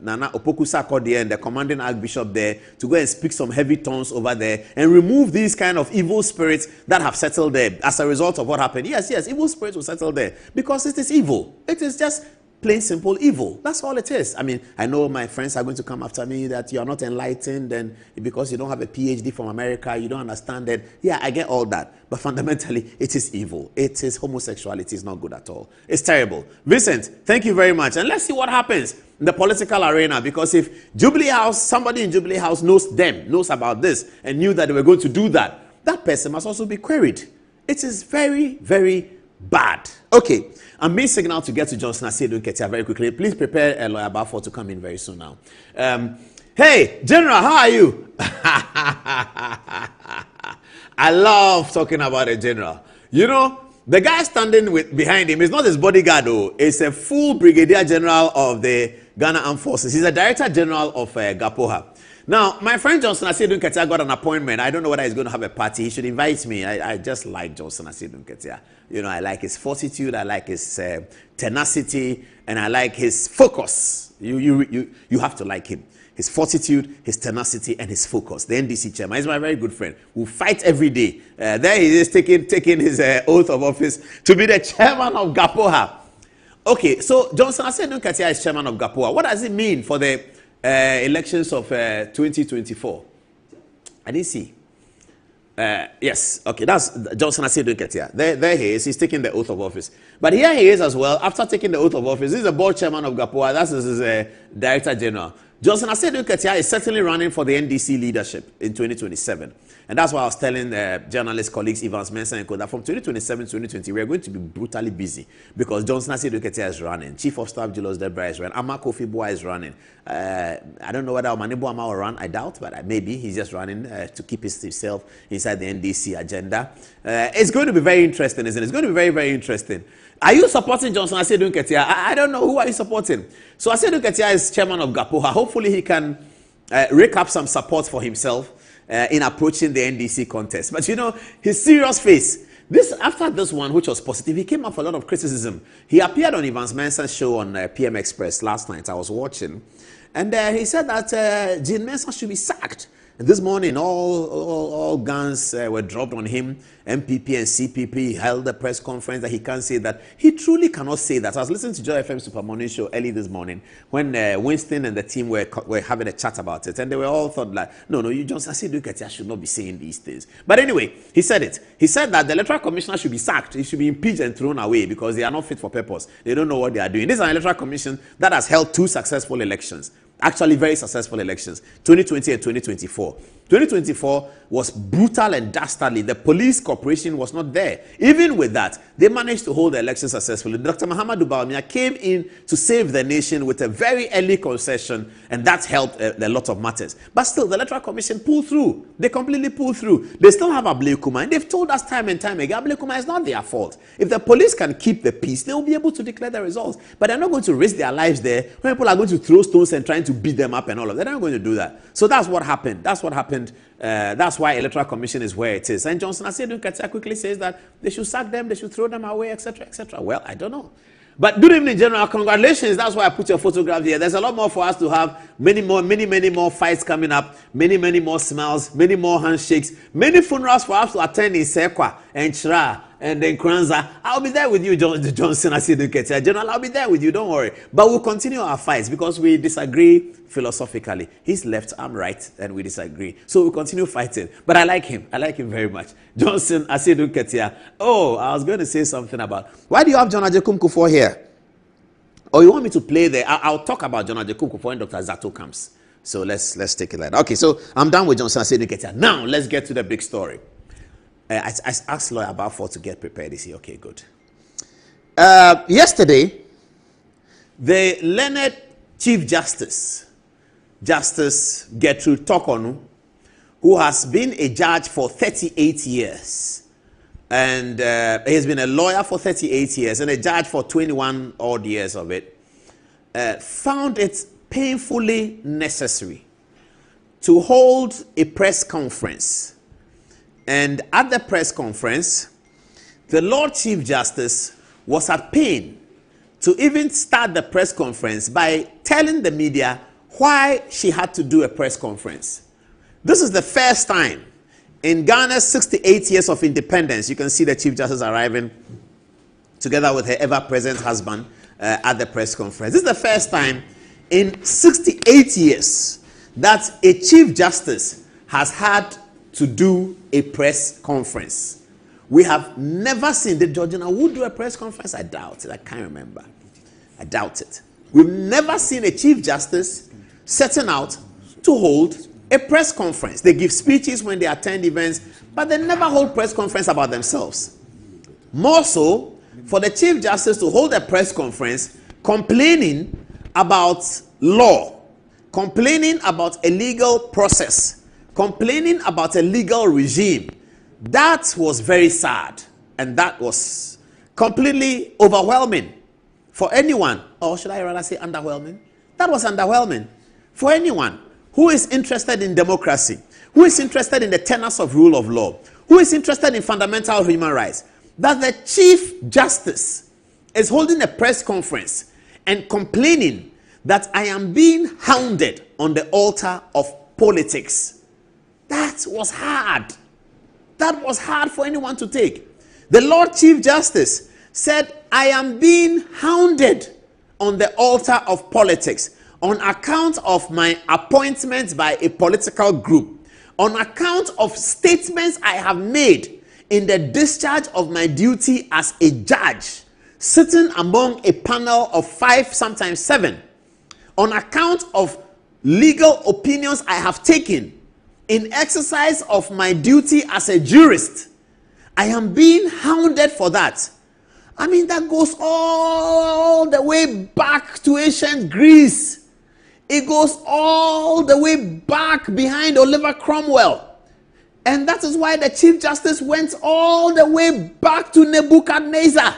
Nana Opoku-Sarkodie there and the commanding archbishop there to go and speak some heavy tongues over there and remove these kind of evil spirits that have settled there as a result of what happened. Yes, evil spirits will settle there because it is evil. It is just plain simple evil. That's all it is. I mean, I know my friends are going to come after me that you are not enlightened and because you don't have a PhD from America, you don't understand it. Yeah, I get all that. But fundamentally, it is evil. It is homosexuality. It's not good at all. It's terrible. Vincent, thank you very much. And let's see what happens in the political arena, because if Jubilee House, somebody in Jubilee House knows about this and knew that they were going to do that, that person must also be queried. It is very, very bad. Okay, I'm being signaled to get to Johnson Asiedu Nketia very quickly. Please prepare Lawyer Bafo to come in very soon now. Hey, General, how are you? I love talking about a general. You know, the guy standing behind him is not his bodyguard, though. It's a full brigadier general of the Ghana Armed Forces. He's a director general of GAPOHA. Now, my friend Johnson Asiedu Nketia got an appointment. I don't know whether he's going to have a party. He should invite me. I just like Johnson Asiedu Nketia. You know, I like his fortitude, I like his tenacity, and I like his focus. You have to like him. His fortitude, his tenacity, and his focus. The NDC chairman. He's my very good friend. We fight every day. There he is taking his oath of office to be the chairman of GAPOHA. Okay, so Johnson Asiedu Nketia is chairman of GAPOHA. What does it mean for the elections of 2024? I didn't see. Yes, okay, that's Johnson Asiedu Nketia. There he is. He's taking the oath of office. But here he is as well. After taking the oath of office, this is the board chairman of GAPOHA. That's his director general. Johnson Asedu Ketia is certainly running for the NDC leadership in 2027. And that's why I was telling journalist colleagues Evans Mensah and Co that from 2027 to 2020, we are going to be brutally busy because Johnson Asedu Ketia is running. Chief of Staff Julius Debra is running. Ama Kofi Boa is running. I don't know whether Omanibo Ama will run. I doubt, but maybe he's just running to keep himself inside the NDC agenda. It's going to be very interesting, isn't it? It's going to be very, very interesting. Are you supporting Johnson Asedu Ketia? I don't know. Who are you supporting? So Asedu Ketia is chairman of GAPOHA. Hopefully he can rake up some support for himself in approaching the NDC contest. But you know, his serious face, after this one, which was positive, he came up with a lot of criticism. He appeared on Evans Mensah's show on PM Express last night. I was watching. And he said that Jean Mensah should be sacked. And this morning, all guns were dropped on him. MPP and CPP held a press conference that he can't say that. He truly cannot say that. I was listening to Joy FM Super Morning Show early this morning when Winston and the team were having a chat about it. And they were all thought like, no, you Johnson Asedu Ketia should not be saying these things. But anyway, he said it. He said that the electoral commissioner should be sacked. He should be impeached and thrown away because they are not fit for purpose. They don't know what they are doing. This is an electoral commission that has held 2 successful elections. Actually, very successful elections, 2020 and 2024. 2024 was brutal and dastardly. The police cooperation was not there. Even with that, they managed to hold the election successfully. Dr. Mahamadou Bawumia came in to save the nation with a very early concession, and that helped a lot of matters. But still, the Electoral Commission pulled through. They completely pulled through. They still have Ablekuma, and they've told us time and time again, Ablekuma is not their fault. If the police can keep the peace, they will be able to declare the results. But they're not going to risk their lives there when people are going to throw stones and trying to beat them up and all of that. They're not going to do that. So that's what happened. That's what happened. That's why Electoral Commission is where it is. And Johnson Asedu Ketia quickly says that they should sack them, they should throw them away, etc., etc. Well, I don't know. But good evening, General. Congratulations. That's why I put your photograph here. There's a lot more for us to have. Many more fights coming up. Many more smiles. Many more handshakes. Many funerals for us to attend in Sekwa and Chra and then Kranza. I'll be there with you, Johnson Asedu Ketia. General, I'll be there with you. Don't worry. But we'll continue our fights because we disagree philosophically. He's left, I'm right, and we disagree. So we'll continue fighting. But I like him. I like him very much. Johnson Asedu Ketia. Oh, I was going to say something about, why do you have John Ajekum Kufuor here? Or you want me to play there? I'll talk about John Ajekum Kufuor when Dr. Zato comes. So let's take it like that. Okay, so I'm done with Johnson Asedu Ketia. Now, let's get to the big story. I asked Lawyer Balfour to get prepared. He said, okay, good. Yesterday, the learned Chief Justice Gertrude Tokonu, who has been a judge for 38 years, and he has been a lawyer for 38 years and a judge for 21 odd years of it, found it painfully necessary to hold a press conference. And at the press conference, the Lord Chief Justice was at pain to even start the press conference by telling the media why she had to do a press conference. This is the first time in Ghana's 68 years of independence. You can see the Chief Justice arriving together with her ever-present husband at the press conference. This is the first time in 68 years that a Chief Justice has had to do a press conference. We have never seen. Did Georgina Wood do a press conference? I doubt it. I can't remember. I doubt it. We've never seen a Chief Justice setting out to hold a press conference. They give speeches when they attend events, but they never hold press conference about themselves. More so, for the Chief Justice to hold a press conference complaining about law, complaining about a legal process, complaining about a legal regime, that was very sad. And that was completely overwhelming for anyone. Or should I rather say underwhelming? That was underwhelming for anyone who is interested in democracy, who is interested in the tenets of rule of law, who is interested in fundamental human rights. That the Chief Justice is holding a press conference and complaining that I am being hounded on the altar of politics. That was hard. That was hard for anyone to take. The Lord Chief Justice said, I am being hounded on the altar of politics on account of my appointment by a political group, on account of statements I have made in the discharge of my duty as a judge, sitting among a panel of 5, sometimes 7, on account of legal opinions I have taken in exercise of my duty as a jurist, I am being hounded for that. I mean, that goes all the way back to ancient Greece. It goes all the way back behind Oliver Cromwell. And that is why the Chief Justice went all the way back to Nebuchadnezzar.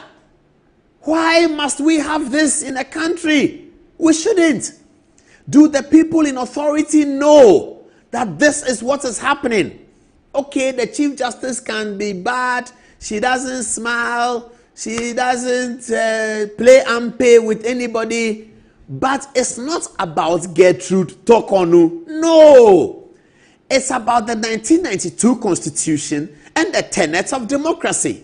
Why must we have this in a country? We shouldn't. Do the people in authority know that this is what is happening? Okay, the Chief Justice can be bad. She doesn't smile. She doesn't play ampe with anybody. But it's not about Gertrude Tokonu. No. It's about the 1992 Constitution and the tenets of democracy.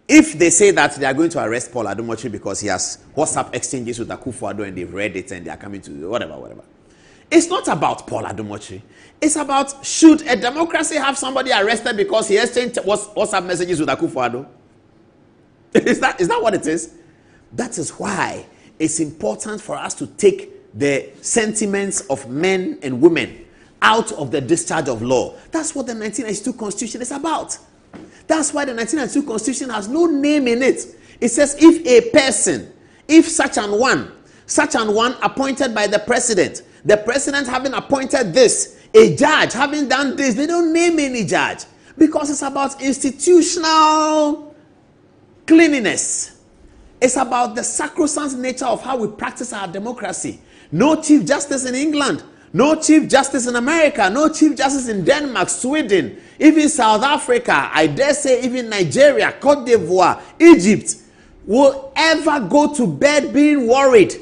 If they say that they are going to arrest Paul Adomochi because he has WhatsApp exchanges with Akufo-Addo and they've read it and they are coming to whatever. It's not about Paul Adomochi. It's about, should a democracy have somebody arrested because he exchanged WhatsApp messages with Akufo-Addo? Is that what it is? That is why it's important for us to take the sentiments of men and women out of the discharge of law. That's what the 1992 Constitution is about. That's why the 1992 Constitution has no name in it. It says if a person, if such an one appointed by the president having appointed this, a judge having done this, they don't name any judge because it's about institutional cleanliness. It's about the sacrosanct nature of how we practice our democracy. No Chief Justice in England, no Chief Justice in America, no Chief Justice in Denmark, Sweden, even South Africa, I dare say even Nigeria, Cote d'Ivoire, Egypt, will ever go to bed being worried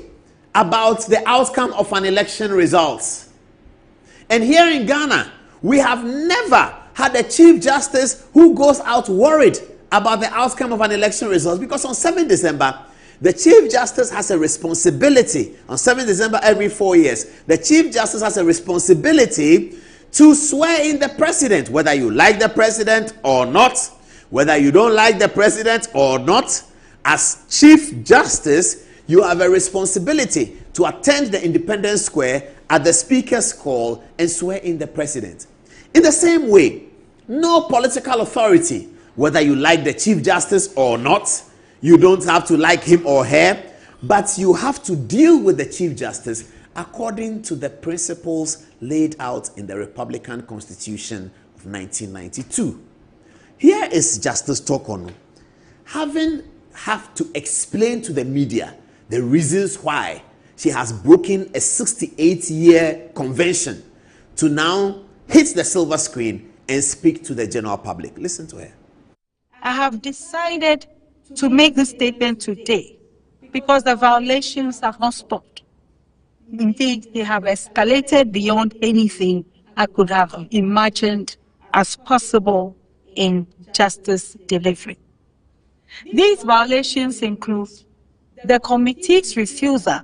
about the outcome of an election results. And here in Ghana, we have never had a Chief Justice who goes out worried about the outcome of an election result, because on 7 December, the Chief Justice has a responsibility. On 7 December every 4 years, the Chief Justice has a responsibility to swear in the president, whether you like the president or not, whether you don't like the president or not. As Chief Justice, you have a responsibility to attend the Independence Square at the Speaker's call and swear in the president. In the same way, no political authority, whether you like the Chief Justice or not, you don't have to like him or her, but you have to deal with the Chief Justice according to the principles laid out in the Republican Constitution of 1992. Here is Justice Tokonu having to explain to the media the reasons why she has broken a 68-year convention to now hit the silver screen and speak to the general public. Listen to her. I have decided to make this statement today because the violations have not stopped. Indeed, they have escalated beyond anything I could have imagined as possible in justice delivery. These violations include the committee's refusal,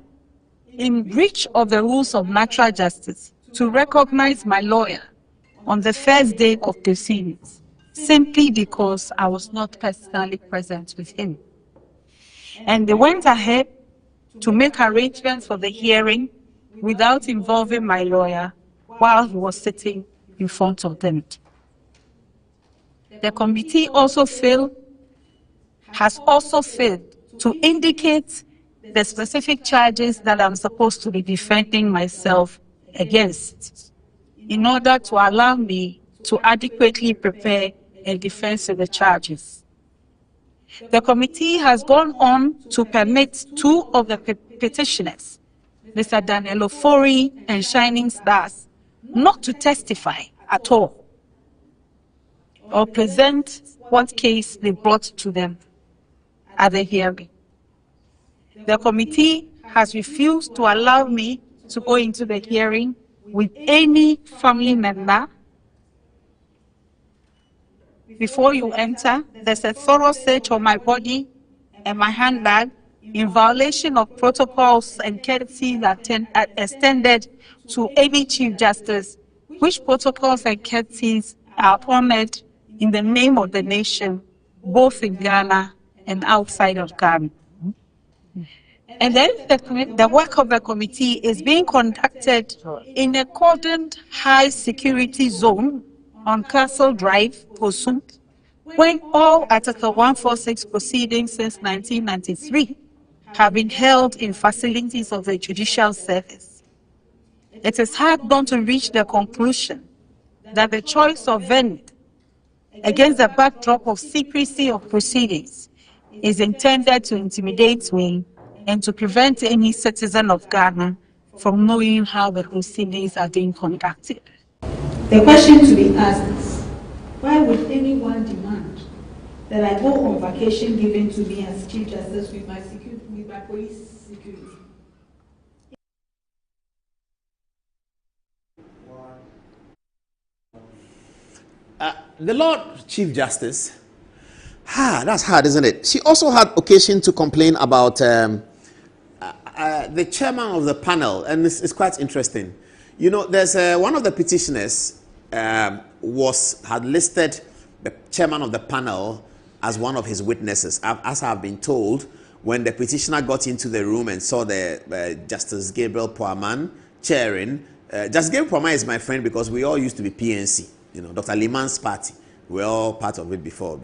in breach of the rules of natural justice, to recognize my lawyer on the first day of proceedings, simply because I was not personally present with him. And they went ahead to make arrangements for the hearing without involving my lawyer while he was sitting in front of them. The committee has also failed to indicate the specific charges that I'm supposed to be defending myself against in order to allow me to adequately prepare a defense of the charges. The committee has gone on to permit two of the petitioners, Mr. Daniel Ofori and Shining Stars, not to testify at all or present what case they brought to them at the hearing. The committee has refused to allow me to go into the hearing with any family member. Before you enter, there's a thorough search of my body and my handbag in violation of protocols and courtesies extended to any Chief Justice, which protocols and courtesies are honored in the name of the nation, both in Ghana and outside of Ghana. And then the work of the committee is being conducted in a cordoned high security zone on Castle Drive, Posum, when all Article 146 proceedings since 1993 have been held in facilities of the Judicial Service. It is hard not to reach the conclusion that the choice of venue against the backdrop of secrecy of proceedings is intended to intimidate me and to prevent any citizen of Ghana from knowing how the proceedings are being conducted. The question to be asked is, why would anyone demand that I go on vacation given to me as Chief Justice with my police security? The Lord Chief Justice, that's hard, isn't it? She also had occasion to complain about the chairman of the panel, and it's quite interesting. You know, there's one of the petitioners had listed the chairman of the panel as one of his witnesses. As I've been told, when the petitioner got into the room and saw the Justice Gabriel Poaman chairing, Justice Gabriel Poaman is my friend because we all used to be PNC. You know, Dr. Liman's party. We're all part of it before.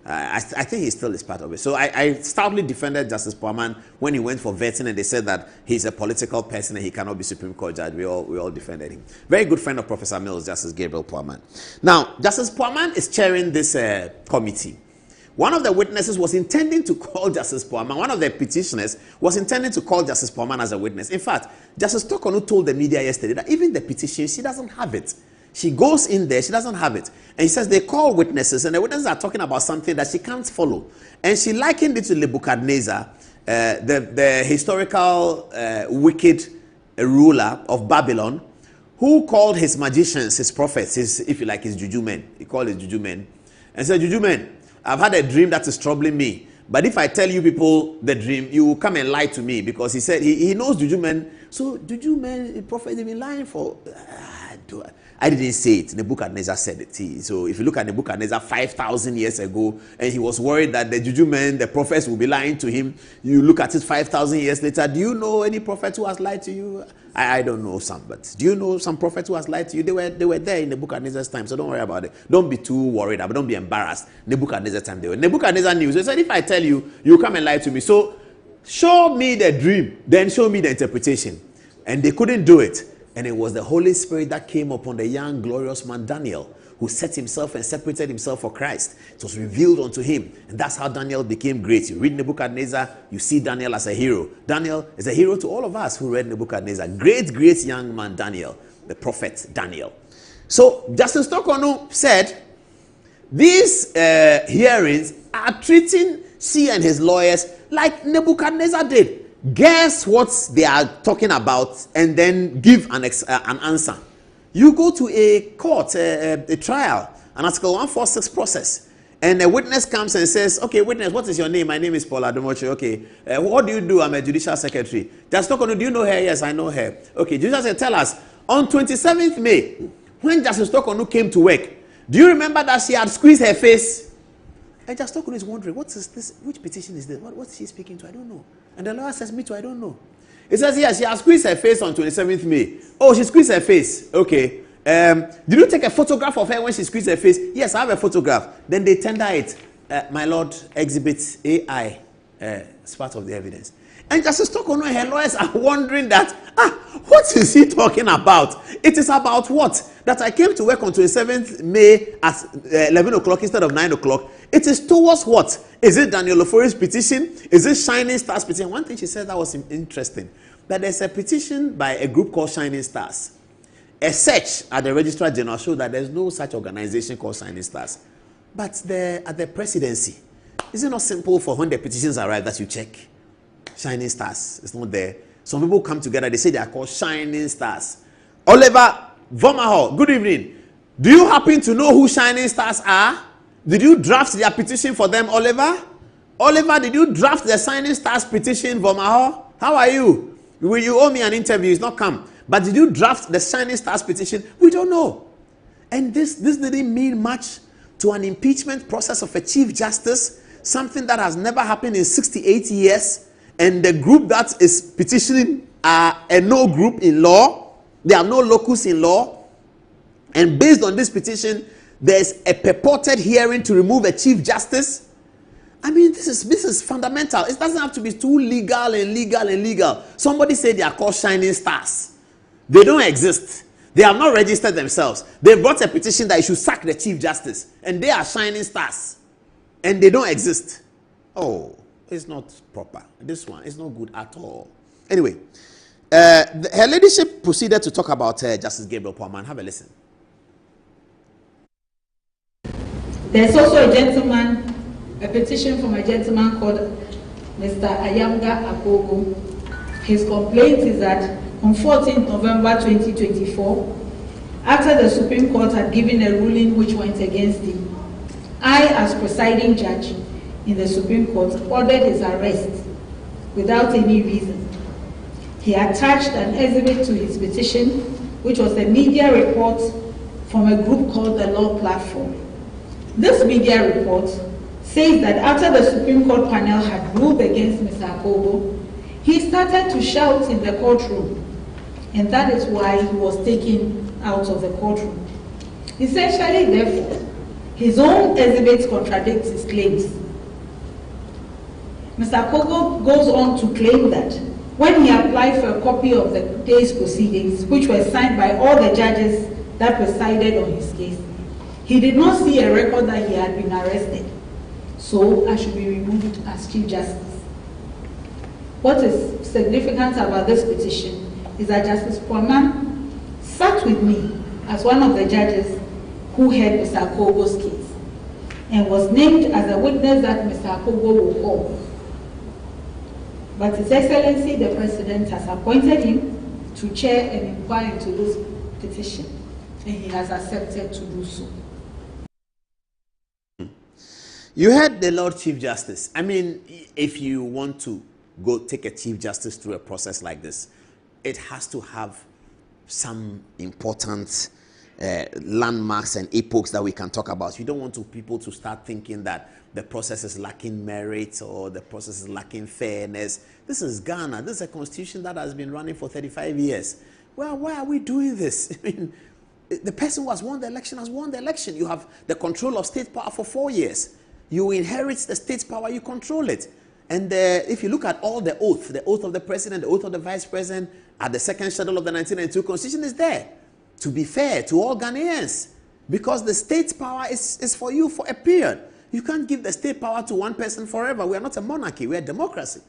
I think he still is part of it. So I stoutly defended Justice Poaman when he went for vetting and they said that he's a political person and he cannot be Supreme Court judge. We all defended him. Very good friend of Professor Mills, Justice Gabriel Poaman. Now, Justice Poaman is chairing this committee. One of the witnesses was intending to call Justice Poaman. One of the petitioners was intending to call Justice Poaman as a witness. In fact, Justice Tokonu told the media yesterday that even the petition, she doesn't have it. She goes in there, she doesn't have it. And he says they call witnesses, and the witnesses are talking about something that she can't follow. And she likened it to Nebuchadnezzar, the historical wicked ruler of Babylon, who called his magicians, his prophets, if you like, his juju men. He called his juju men. And said, juju men, I've had a dream that is troubling me. But if I tell you people the dream, you will come and lie to me. Because he said, he knows juju men. So juju men, prophets, they've been lying for... I didn't say it. Nebuchadnezzar said it. So if you look at Nebuchadnezzar 5,000 years ago, and he was worried that the juju men, the prophets, will be lying to him. You look at it 5,000 years later. Do you know any prophet who has lied to you? I don't know some, but do you know some prophet who has lied to you? They were there in Nebuchadnezzar's time, so don't worry about it. Don't be too worried about it. Don't be embarrassed. Nebuchadnezzar's time, they were. Nebuchadnezzar knew. So he said, if I tell you, you come and lie to me. So show me the dream, then show me the interpretation. And they couldn't do it. And it was the Holy Spirit that came upon the young, glorious man Daniel, who set himself and separated himself for Christ. It was revealed unto him. And that's how Daniel became great. You read Nebuchadnezzar, you see Daniel as a hero. Daniel is a hero to all of us who read Nebuchadnezzar. Great, great young man Daniel, the prophet Daniel. So Justice Tokonu said, these hearings are treating she and his lawyers like Nebuchadnezzar did. Guess what they are talking about and then give an answer. You go to a court, a trial, an Article 146 process, and a witness comes and says, okay, witness, what is your name? My name is Paul Adomoche. Okay, what do you do? I'm a judicial secretary. Justice Tokonu, do you know her? Yes, I know her. Okay, judicial secretary, tell us, on 27th May, when Justice Tokonu came to work, do you remember that she had squeezed her face? And Justice Tokonu is wondering, what is this? Which petition is this? What is she speaking to? I don't know. And the lawyer says, me too, I don't know. It says, yes, she has squeezed her face on 27th May. Oh, she squeezed her face. Okay. Did you take a photograph of her when she squeezed her face? Yes, I have a photograph. Then they tender it. My lord, exhibit AI as part of the evidence. And Justice Tokonu and her lawyers are wondering that, what is he talking about? It is about what? That I came to work on 27th May at 11 o'clock instead of 9 o'clock. It is towards what? Is it Daniel Ofori's petition? Is it Shining Stars petition? One thing she said that was interesting, that there's a petition by a group called Shining Stars. A search at the Registrar General showed that there's no such organization called Shining Stars. But at the presidency, is it not simple for when the petitions arrive that you check? Shining Stars, it's not there. Some people come together, they say they are called Shining Stars. Oliver Vomaho, good evening. Do you happen to know who Shining Stars are? Did you draft their petition for them, Oliver? Oliver, did you draft the Shining Stars petition, Vomaho? How are you? Will you owe me an interview? It's not come. But did you draft the Shining Stars petition? We don't know. And this didn't mean much to an impeachment process of a Chief Justice, something that has never happened in 68 years. and the group that is petitioning are a no group in law. There are no locus in law. And based on this petition, there's a purported hearing to remove a chief justice. I mean, this is fundamental. It doesn't have to be too legal. Somebody said they are called shining stars. They don't exist. They have not registered themselves. They brought a petition that you should sack the chief justice. And they are shining stars. And they don't exist. Oh, it's not proper. This one is not good at all. Anyway, her ladyship proceeded to talk about Justice Gabriel Poaman. Have a listen. There's also a petition from a gentleman called Mr. Ayamga Akogo. His complaint is that on 14th November 2024, after the Supreme Court had given a ruling which went against him, I, as presiding judge in the Supreme Court, ordered his arrest without any reason. He attached an exhibit to his petition, which was a media report from a group called the Law Platform. This media report says that after the Supreme Court panel had ruled against Mr. Akogo, he started to shout in the courtroom, and that is why he was taken out of the courtroom. Essentially, therefore, his own exhibit contradicts his claims. Mr. Akogo goes on to claim that when he applied for a copy of the day's proceedings, which were signed by all the judges that presided on his case, he did not see a record that he had been arrested. So I should be removed as Chief Justice. What is significant about this petition is that Justice Poaman sat with me as one of the judges who heard Mr. Akogo's case and was named as a witness that Mr. Akogo will call. But His Excellency the President has appointed him to chair and inquire into this petition, and he has accepted to do so. You heard the Lord Chief Justice. I mean, if you want to go take a Chief Justice through a process like this, it has to have some important landmarks and epochs that we can talk about. You don't want people to start thinking that the process is lacking merit or the process is lacking fairness. This is Ghana. This is a constitution that has been running for 35 years. Well, why are we doing this? I mean, the person who has won the election has won the election. You have the control of state power for 4 years. You inherit the state power, you control it. And if you look at all the oath of the president, the oath of the vice president, at the second schedule of the 1992 constitution is there to be fair to all Ghanaians, because the state power is for you for a period. You can't give the state power to one person forever. We are not a monarchy, we are a democracy.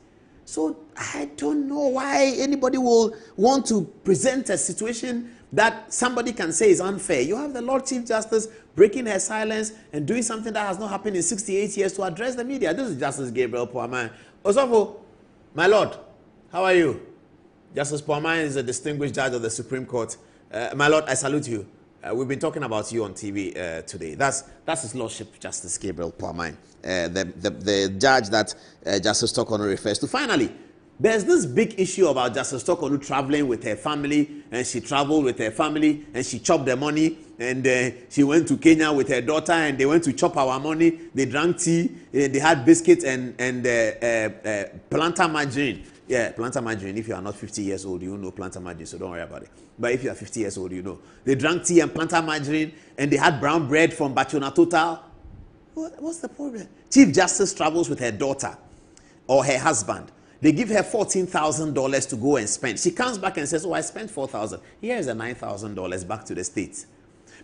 So I don't know why anybody will want to present a situation that somebody can say is unfair. You have the Lord Chief Justice breaking her silence and doing something that has not happened in 68 years to address the media. This is Justice Gabriel Poaman. Osofo, my Lord, how are you? Justice Poaman is a distinguished judge of the Supreme Court. My Lord, I salute you. We've been talking about you on TV today. That's His Lordship, Justice Gabriel Poaman, the judge that Justice Tokonu refers to. Finally, there's this big issue about Justice Tokonu traveling with her family, and she traveled with her family, and she chopped the money, and she went to Kenya with her daughter, and they went to chop our money. They drank tea, they had biscuits and plantain margarine. Yeah, plantain margarine. If you are not 50 years old, you know plantain margarine, so don't worry about it. But if you are 50 years old, you know. They drank tea and plantain margarine, and they had brown bread from Bachona Total. What's the problem? Chief Justice travels with her daughter or her husband. They give her $14,000 to go and spend. She comes back and says, oh, I spent $4,000. Here is the $9,000 back to the States.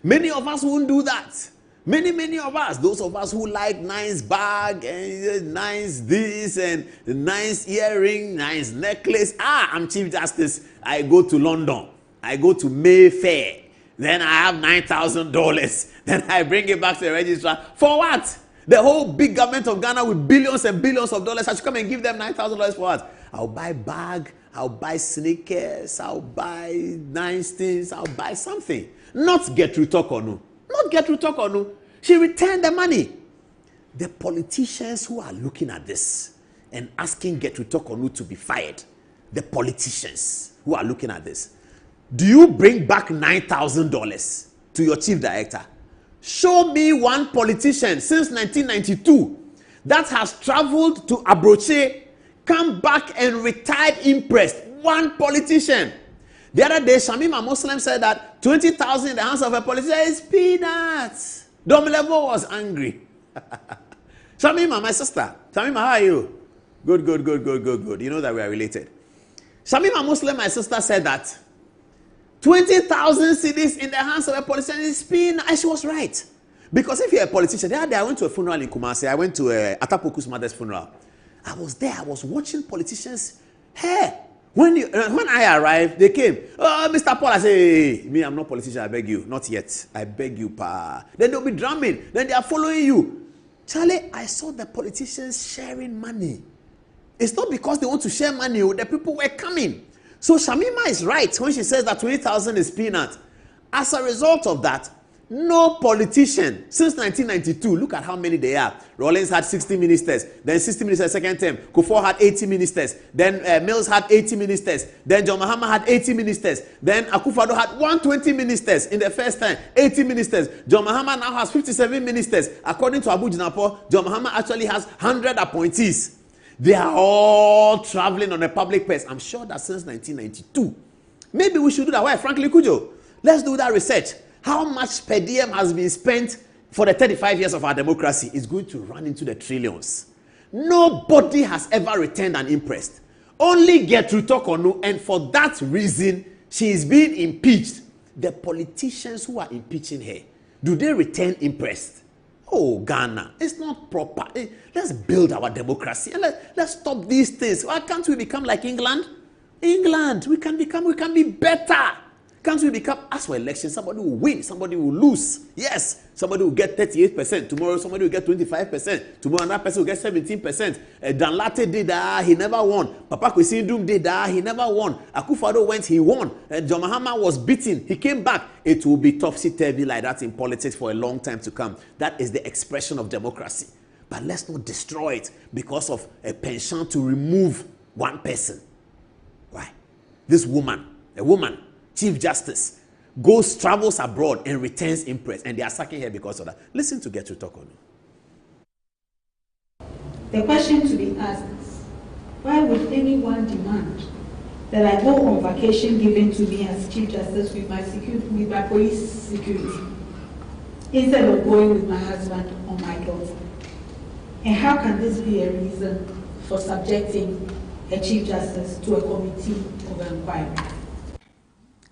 Many of us won't do that. Many of us, those of us who like nice bag and nice this and nice earring, nice necklace. I'm Chief Justice. I go to London. I go to Mayfair. Then I have $9,000. Then I bring it back to the registrar. For what? The whole big government of Ghana with billions and billions of dollars. I should come and give them $9,000 for what? I'll buy bag. I'll buy sneakers. I'll buy nice things. I'll buy something. Not Gertrude Tokonu. Not Gertrude Tokonu. She returned the money. The politicians who are looking at this and asking Gertrude Tokonu to be fired, the politicians who are looking at this, do you bring back $9,000 to your chief director? Show me one politician since 1992 that has traveled to Abroche, come back and retired impressed. One politician. The other day, Shamima Muslim said that 20,000 in the hands of a politician is peanuts. Domelevo was angry. Shamima, my sister. Shamima, how are you? Good. You know that we are related. Shamima Muslim, my sister, said that 20,000 cedis in the hands of a politician is peanuts. And she was right. Because if you're a politician, the other day I went to a funeral in Kumasi. I went to Atapoku's mother's funeral. I was there. I was watching politicians. Hey, when I arrived, they came. Oh, Mr. Paul, I say, hey, me, I'm not a politician. I beg you. Not yet. I beg you, pa. Then they'll be drumming. Then they are following you. Charlie, I saw the politicians sharing money. It's not because they want to share money. The people were coming. So Shamima is right when she says that 20,000 is peanut. As a result of that, no politician since 1992, look at how many they are. Rawlings had 60 ministers, then 60 ministers second term. Kufuor had 80 ministers, then Mills had 80 ministers, then John Mahama had 80 ministers, then Akufo-Addo had 120 ministers in the first time, 80 ministers. John Mahama now has 57 ministers. According to Abu Jinapo, John Mahama actually has 100 appointees. They are all traveling on a public purse. I'm sure that since 1992. Maybe we should do that. Why? Frankly, Kujo, let's do that research. How much per diem has been spent for the 35 years of our democracy is going to run into the trillions. Nobody has ever returned an impressed. Only Gertrude Tokonu, and for that reason, she is being impeached. The politicians who are impeaching her, do they return impressed? Oh, Ghana, it's not proper. Let's build our democracy and let's stop these things. Why can't we become like England? England, we can be better. Can't we become, as for elections, somebody will win, somebody will lose. Yes, somebody will get 38%. Tomorrow, somebody will get 25%. Tomorrow, another person will get 17%. Dan Latte did that, he never won. Papa Kwesi Ndum did that, he never won. Akufo-Addo went, he won. John Mahama was beaten, he came back. It will be topsy-turvy like that in politics for a long time to come. That is the expression of democracy. But let's not destroy it because of a penchant to remove one person. Why? This woman, a woman, Chief Justice, travels abroad and returns impressed, and they are sacking her because of that. Listen to Gertrude Tokonu. The question to be asked is, why would anyone demand that I go on vacation given to me as Chief Justice with my police security, instead of going with my husband or my daughter? And how can this be a reason for subjecting a Chief Justice to a committee of inquiry?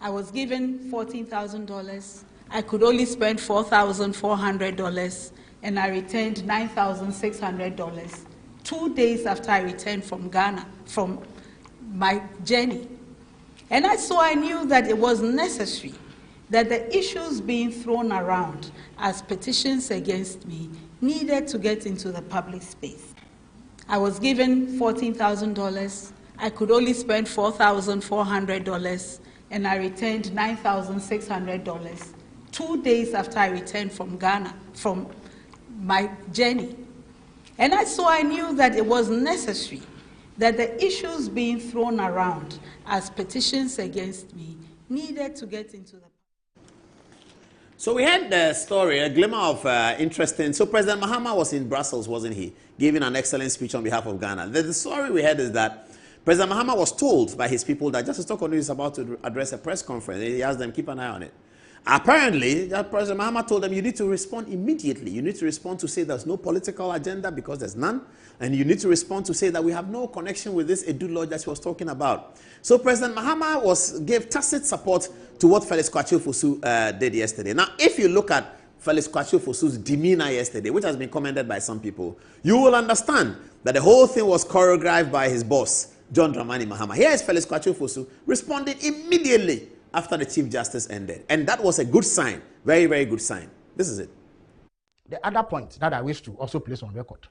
I was given $14,000. I could only spend $4,400, and I returned $9,600 2 days after I returned from Ghana, from my journey. And so I knew that it was necessary that the issues being thrown around as petitions against me needed to get into the public space. I was given $14,000. I could only spend $4,400, and I returned $9,600 2 days after I returned from Ghana, from my journey. And so I knew that it was necessary that the issues being thrown around as petitions against me needed to get into the... So we had the story, a glimmer of interesting. So President Mahama was in Brussels, wasn't he? Giving an excellent speech on behalf of Ghana. The story we had is that President Mahama was told by his people that Justice Tokonu is about to address a press conference. He asked them, keep an eye on it. Apparently, President Mahama told them, you need to respond immediately. You need to respond to say there's no political agenda because there's none. And you need to respond to say that we have no connection with this Edu Lodge that he was talking about. So President Mahama gave tacit support to what Felix Kwakye-Ofosu did yesterday. Now, if you look at Felix Kwakye-Ofosu's demeanor yesterday, which has been commended by some people, you will understand that the whole thing was choreographed by his boss, John Dramani Mahama. Here is Felix Kwakye-Ofosu responding immediately after the Chief Justice ended. And that was a good sign. Very, very good sign. This is it. The other point that I wish to also place on record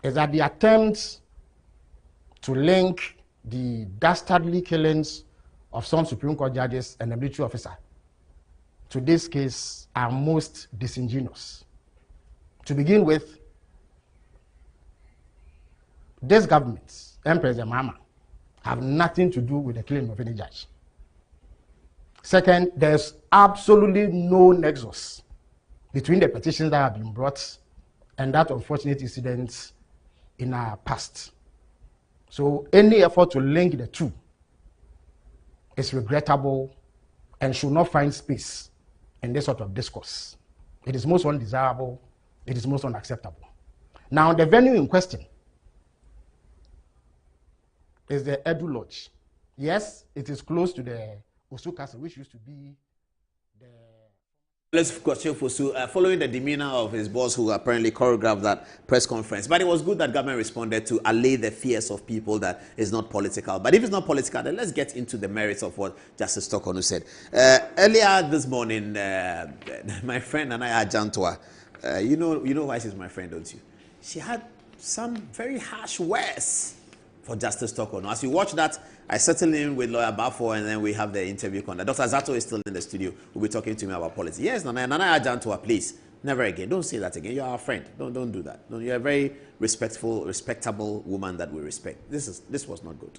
is that the attempts to link the dastardly killings of some Supreme Court judges and a military officer to this case are most disingenuous. To begin with, this government and President Mahama have nothing to do with the killing of any judge. Second, there's absolutely no nexus between the petitions that have been brought and that unfortunate incident in our past. So any effort to link the two is regrettable and should not find space in this sort of discourse. It is most undesirable, it is most unacceptable. Now, the venue in question is the Edu Lodge. Yes, it is close to the Osu Castle, which used to be the... Let's question for following the demeanor of his boss who apparently choreographed that press conference. But it was good that government responded to allay the fears of people that it's not political. But if it's not political, then let's get into the merits of what Justice Tokonu said. Earlier this morning, my friend Anaya Jantua, you know why she's my friend, don't you? She had some very harsh words for Justice Tokonu. As you watch that, I settled in with Lawyer Bafo, and then we have the interview conduct. Dr. Zato is still in the studio. Will be talking to me about politics. Yes, Nana Ajantua, please, never again. Don't say that again. You're our friend. Don't do that. You're a very respectable woman that we respect. This was not good.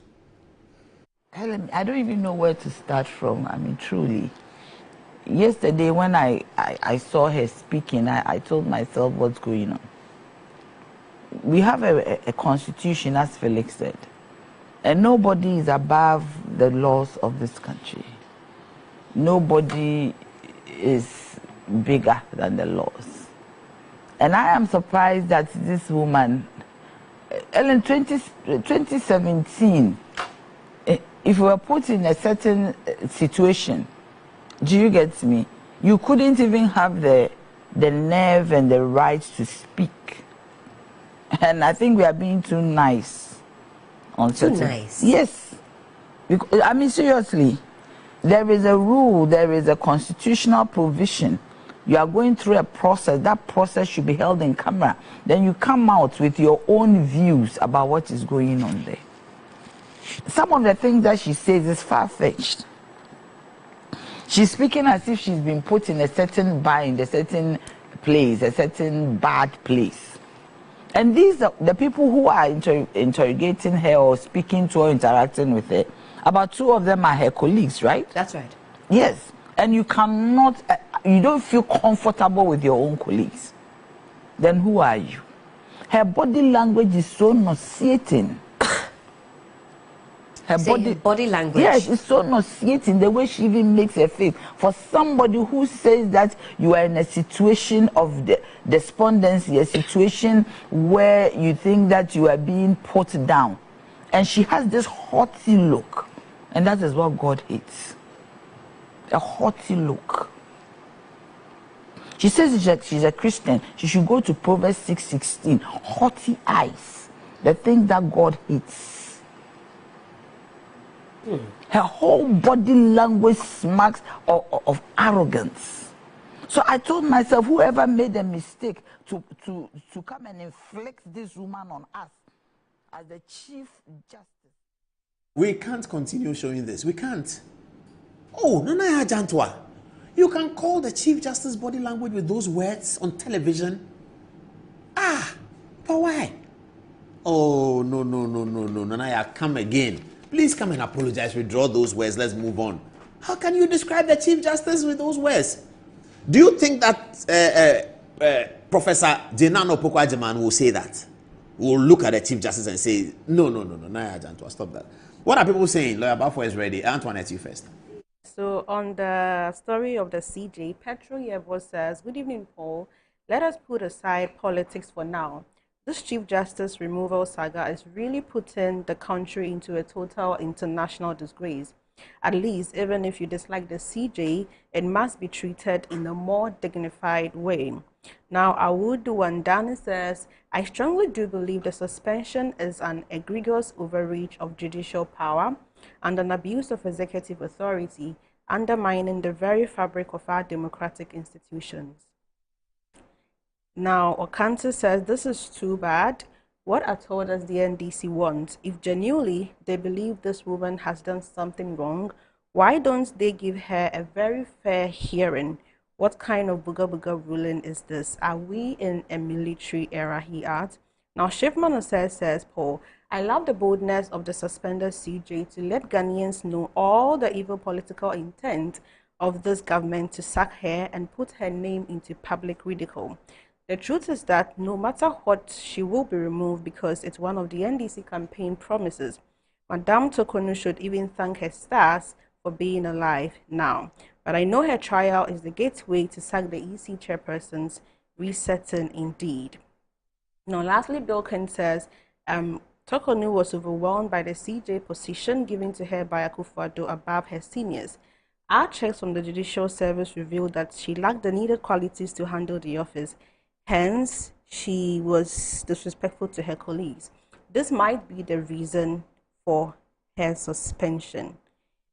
Helen, I don't even know where to start from. I mean, truly. Yesterday, when I saw her speaking, I told myself what's going on. We have a constitution, as Felix said, and nobody is above the laws of this country. Nobody is bigger than the laws. And I am surprised that this woman, in 2017, if we were put in a certain situation, do you get me? You couldn't even have the nerve and the right to speak. And I think we are being too nice on certain. Too nice? Yes. Because, I mean, seriously, there is a rule, there is a constitutional provision. You are going through a process. That process should be held in camera. Then you come out with your own views about what is going on there. Some of the things that she says is far-fetched. She's speaking as if she's been put in a certain bind, a certain place, a certain bad place. And these are the people who are interrogating her or speaking to her, interacting with her. About 2 of them are her colleagues, right? That's right. Yes. And you cannot, you don't feel comfortable with your own colleagues. Then who are you? Her body language is so nauseating. Her body language. Yes, it's so nauseating, the way she even makes her face. For somebody who says that you are in a situation of despondency, a situation where you think that you are being put down. And she has this haughty look. And that is what God hates. A haughty look. She says she's a Christian. She should go to Proverbs 6:16. Haughty eyes. The thing that God hates. Her whole body language smacks of arrogance. So I told myself, whoever made a mistake to come and inflict this woman on us as the Chief Justice. We can't continue showing this. We can't. Oh, Nana Ajantwa, you can call the Chief Justice body language with those words on television? But why? Oh, no. Nana, come again. Please come and apologize, withdraw those words, let's move on. How can you describe the Chief Justice with those words? Do you think that Professor Jenano Pokwajaman will say that? Will look at the Chief Justice and say, no, Naya Ajantwa, stop that. What are people saying? Lawyer Bafo is ready. Antoinette, you first. So on the story of the CJ, Petro Yebo says, good evening, Paul. Let us put aside politics for now. This Chief Justice removal saga is really putting the country into a total international disgrace. At least, even if you dislike the CJ, it must be treated in a more dignified way. Now, Awudu Wandani says, I strongly do believe the suspension is an egregious overreach of judicial power and an abuse of executive authority, undermining the very fabric of our democratic institutions. Now, Okante says, this is too bad. What at all does the NDC want? If genuinely they believe this woman has done something wrong, why don't they give her a very fair hearing? What kind of booga ruling is this? Are we in a military era, he adds. Now, Shifman says, Paul, I love the boldness of the suspended CJ to let Ghanaians know all the evil political intent of this government to sack her and put her name into public ridicule. The truth is that no matter what, she will be removed because it's one of the NDC campaign promises. Madame Tokonu should even thank her stars for being alive now. But I know her trial is the gateway to sack the EC chairperson's resetting indeed. Now, lastly, Bilkin says Tokonu was overwhelmed by the CJ position given to her by Akufo-Addo above her seniors. Our checks from the Judicial Service revealed that she lacked the needed qualities to handle the office. Hence, she was disrespectful to her colleagues. This might be the reason for her suspension.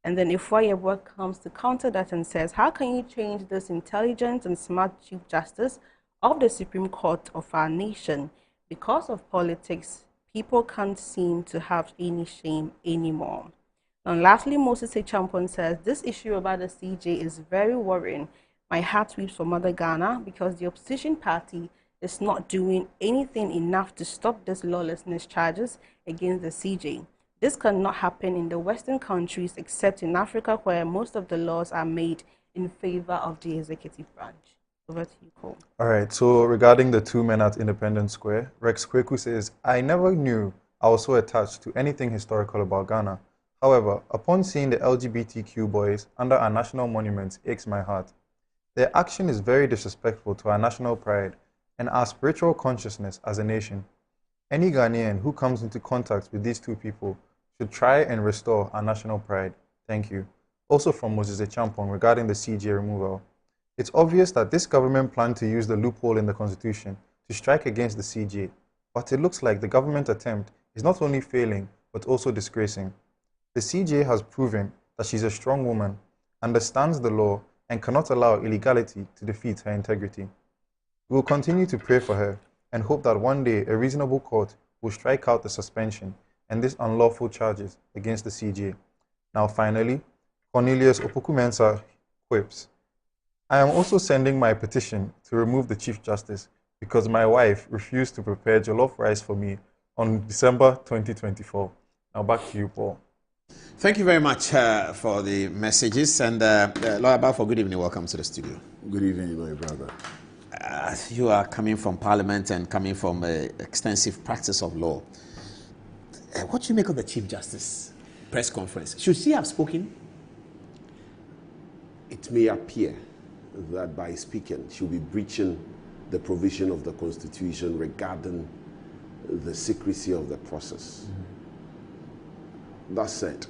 And then Ifwayebwa comes to counter that and says, how can you change this intelligent and smart Chief Justice of the Supreme Court of our nation? Because of politics, people can't seem to have any shame anymore. And lastly, Moses Echampon says, this issue about the CJ is very worrying. My heart weeps for Mother Ghana because the opposition party is not doing anything enough to stop these lawlessness charges against the CJ. This cannot happen in the Western countries except in Africa, where most of the laws are made in favor of the executive branch. Over to you, Cole. All right, so regarding the two men at Independence Square, Rex Kweku says, I never knew I was so attached to anything historical about Ghana. However, upon seeing the LGBTQ boys under our national monuments aches my heart. Their action is very disrespectful to our national pride and our spiritual consciousness as a nation. Any Ghanaian who comes into contact with these two people should try and restore our national pride. Thank you. Also from Moses Echampon regarding the CJ removal. It's obvious that this government planned to use the loophole in the Constitution to strike against the CJ, but it looks like the government attempt is not only failing, but also disgracing. The CJ has proven that she's a strong woman, understands the law, and cannot allow illegality to defeat her integrity. We will continue to pray for her and hope that one day a reasonable court will strike out the suspension and these unlawful charges against the CJ. Now finally, Cornelius Opoku-Mensah quips, I am also sending my petition to remove the Chief Justice because my wife refused to prepare jollof rice for me on December 2024. Now back to you, Paul. Thank you very much for the messages. And Lawyer Balfour, good evening. Welcome to the studio. Good evening, my brother. You are coming from Parliament and coming from an extensive practice of law. What do you make of the Chief Justice press conference? Should she have spoken? It may appear that by speaking, she'll be breaching the provision of the Constitution regarding the secrecy of the process. That said,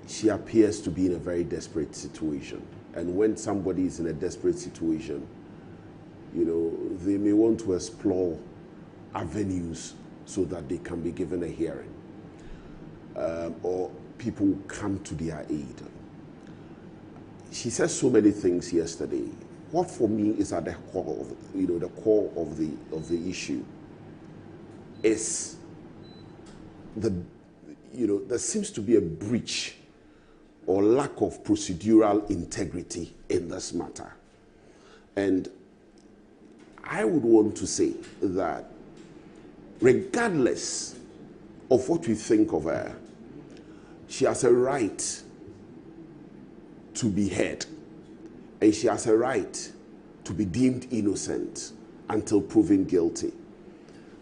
she appears to be in a very desperate situation. And when somebody is in a desperate situation, you know, they may want to explore avenues so that they can be given a hearing, or people come to their aid. She said so many things yesterday. What for me is at the core of, the core of the issue is there seems to be a breach or lack of procedural integrity in this matter. And I would want to say that regardless of what we think of her, she has a right to be heard, and she has a right to be deemed innocent until proven guilty.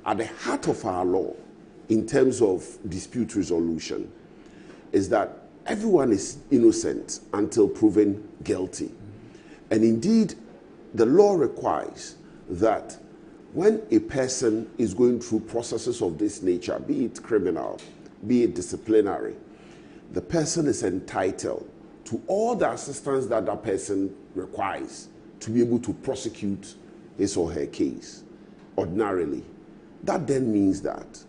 At the heart of our law, in terms of dispute resolution, is that everyone is innocent until proven guilty. And indeed, the law requires that when a person is going through processes of this nature, be it criminal, be it disciplinary, the person is entitled to all the assistance that that person requires to be able to prosecute his or her case ordinarily. That then means that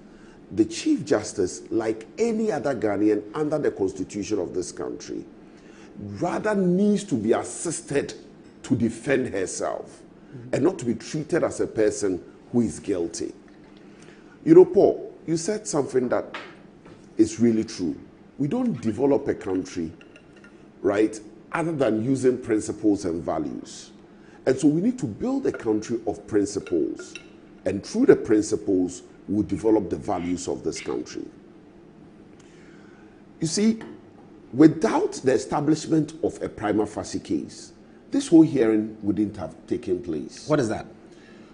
the Chief Justice, like any other Ghanaian under the Constitution of this country, rather needs to be assisted to defend herself and not to be treated as a person who is guilty. You know, Paul, you said something that is really true. We don't develop a country, right, other than using principles and values. And so we need to build a country of principles. And through the principles, we'll develop the values of this country. You see, without the establishment of a prima facie case, this whole hearing wouldn't have taken place. What is that?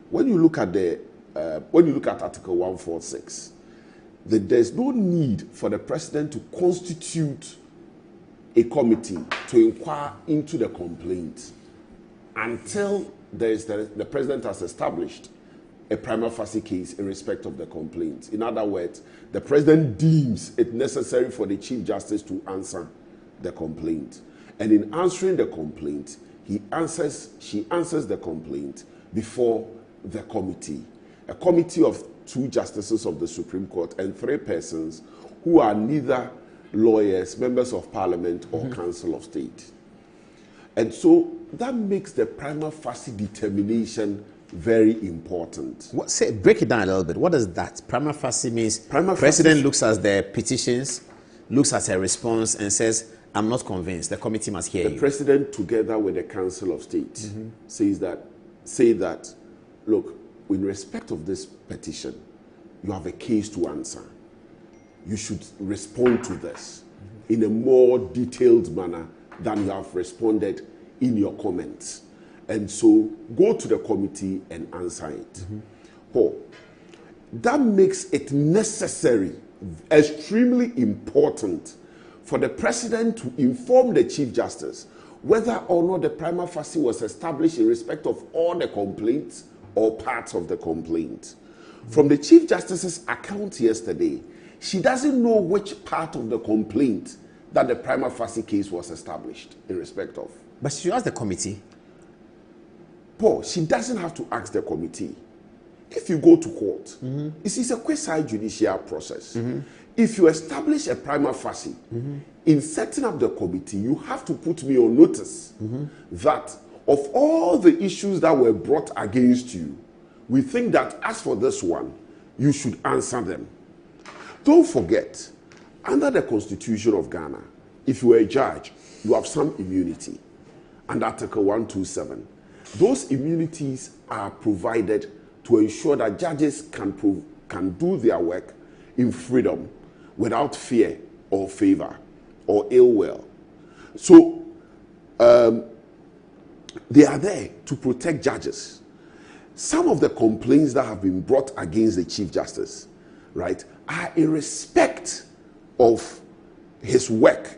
When you look at Article 146, there's no need for the president to constitute a committee to inquire into the complaint until the president has established a prima facie case in respect of the complaint. In other words, the president deems it necessary for the Chief Justice to answer the complaint. And in answering the complaint, she answers the complaint before the committee. A committee of 2 justices of the Supreme Court and 3 persons who are neither lawyers, members of parliament, or council of state. And so that makes the prima facie determination very important. Break it down a little bit. What does that? Prima facie means president looks at the petitions, looks at a response and says, I'm not convinced. The committee must hear you. The president, together with the council of state, say that, look, in respect of this petition, you have a case to answer. You should respond to this in a more detailed manner than you have responded in your comments. And so go to the committee and answer it. That makes it necessary, extremely important, for the president to inform the Chief Justice whether or not the prima facie was established in respect of all the complaints or parts of the complaint. From the Chief Justice's account yesterday, she doesn't know which part of the complaint that the prima facie case was established in respect of. But she asked the committee. Paul, she doesn't have to ask the committee. If you go to court, it's a quasi-judicial process. If you establish a prima facie, in setting up the committee, you have to put me on notice that of all the issues that were brought against you, we think that as for this one, you should answer them. Don't forget, under the Constitution of Ghana, if you are a judge, you have some immunity. Under Article 127, those immunities are provided to ensure that judges can do their work in freedom without fear or favor or ill will. So they are there to protect judges. Some of the complaints that have been brought against the Chief Justice, right, are in respect of his work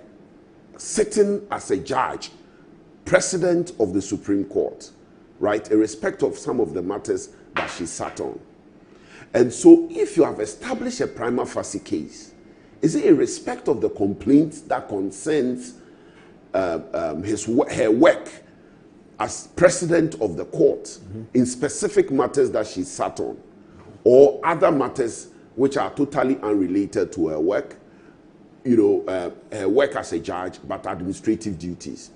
sitting as a judge, president of the Supreme Court, right, in respect of some of the matters that she sat on. And so if you have established a prima facie case, is it in respect of the complaint that concerns her work as president of the court in specific matters that she sat on, or other matters which are totally unrelated to her work, her work as a judge, but administrative duties?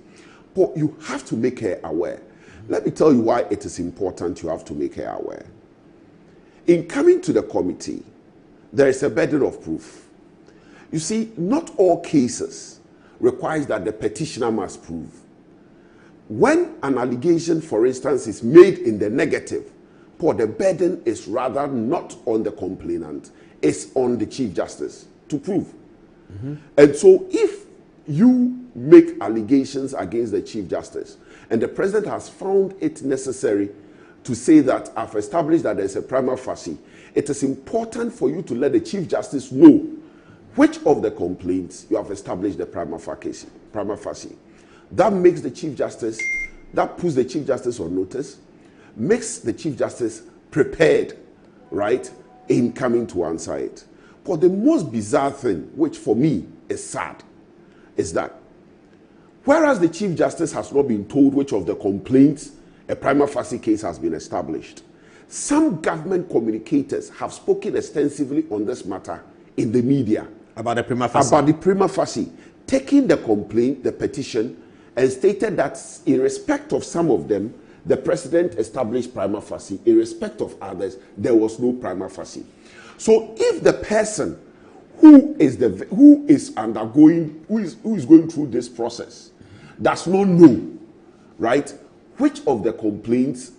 But you have to make her aware. Let me tell you why it is important you have to make her aware. In coming to the committee, there is a burden of proof. You see, not all cases requires that the petitioner must prove. When an allegation, for instance, is made in the negative, the burden is rather not on the complainant, it's on the Chief Justice to prove. And so if you make allegations against the Chief Justice and the President has found it necessary to say that I've established that there's a prima facie, it is important for you to let the Chief Justice know which of the complaints you have established the prima facie. That makes the Chief Justice, that puts the Chief Justice on notice, makes the Chief Justice prepared, right, in coming to answer it. But the most bizarre thing, which for me is sad, is that whereas the Chief Justice has not been told which of the complaints a prima facie case has been established, some government communicators have spoken extensively on this matter in the media. About the prima facie? About the prima facie, taking the complaint, the petition, and stated that in respect of some of them, the President established prima facie. In respect of others, there was no prima facie. So if the person who is going through this process does not know, right, which of the complaints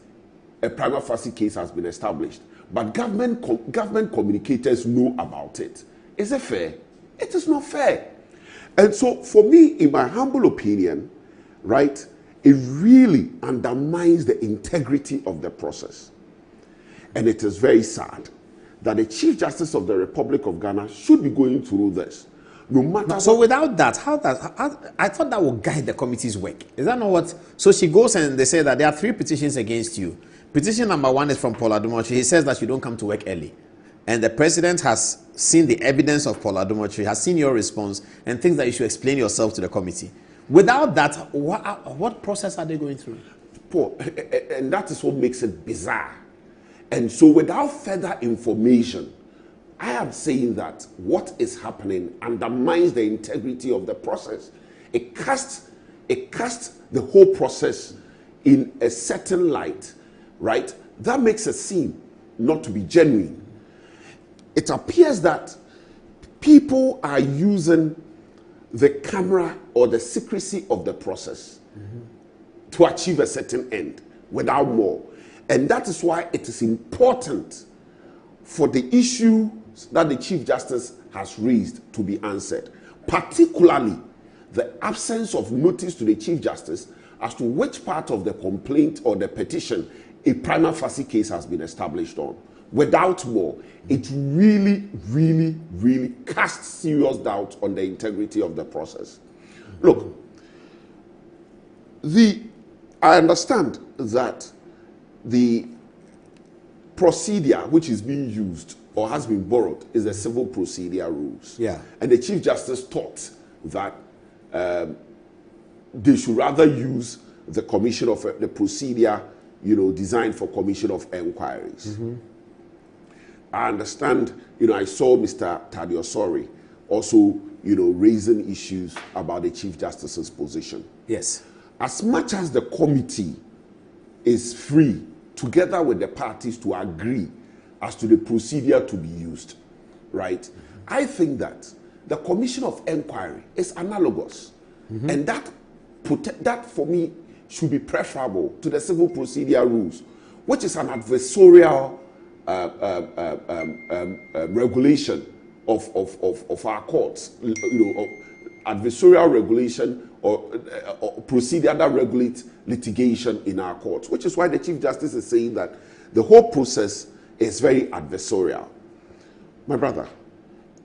a prima facie case has been established, but government communicators know about it, is it fair? It is not fair. And so for me, in my humble opinion, right, it really undermines the integrity of the process. And it is very sad that the Chief Justice of the Republic of Ghana should be going through this. No matter so without that, how I thought that would guide the committee's work. Is that not what? So she goes and they say that there are 3 petitions against you. Petition number 1 is from Paul Adumochi. He says that you don't come to work early. And the president has seen the evidence of Paul Adumochi, has seen your response, and thinks that you should explain yourself to the committee. Without that, what process are they going through? Paul, and that is what makes it bizarre. And so without further information, I am saying that what is happening undermines the integrity of the process. It casts the whole process in a certain light, right? That makes it seem not to be genuine. It appears that people are using the camera or the secrecy of the process to achieve a certain end without more. And that is why it is important for the issue that the Chief Justice has raised to be answered, particularly the absence of notice to the Chief Justice as to which part of the complaint or the petition a prima facie case has been established on. Without more, it really, really, really casts serious doubt on the integrity of the process. Look, I understand that the procedure which is being used or has been borrowed is the civil procedure rules. Yeah. And the Chief Justice thought that they should rather use the commission of the procedure, designed for commission of inquiries. I understand, I saw Mr. Tadiosori also, raising issues about the Chief Justice's position. Yes. As much as the committee is free, together with the parties, to agree as to the procedure to be used, right? I think that the commission of inquiry is analogous. And that for me should be preferable to the civil procedure rules, which is an adversarial regulation of our courts, adversarial regulation or procedure that regulates litigation in our courts, which is why the Chief Justice is saying that the whole process is very adversarial. My brother,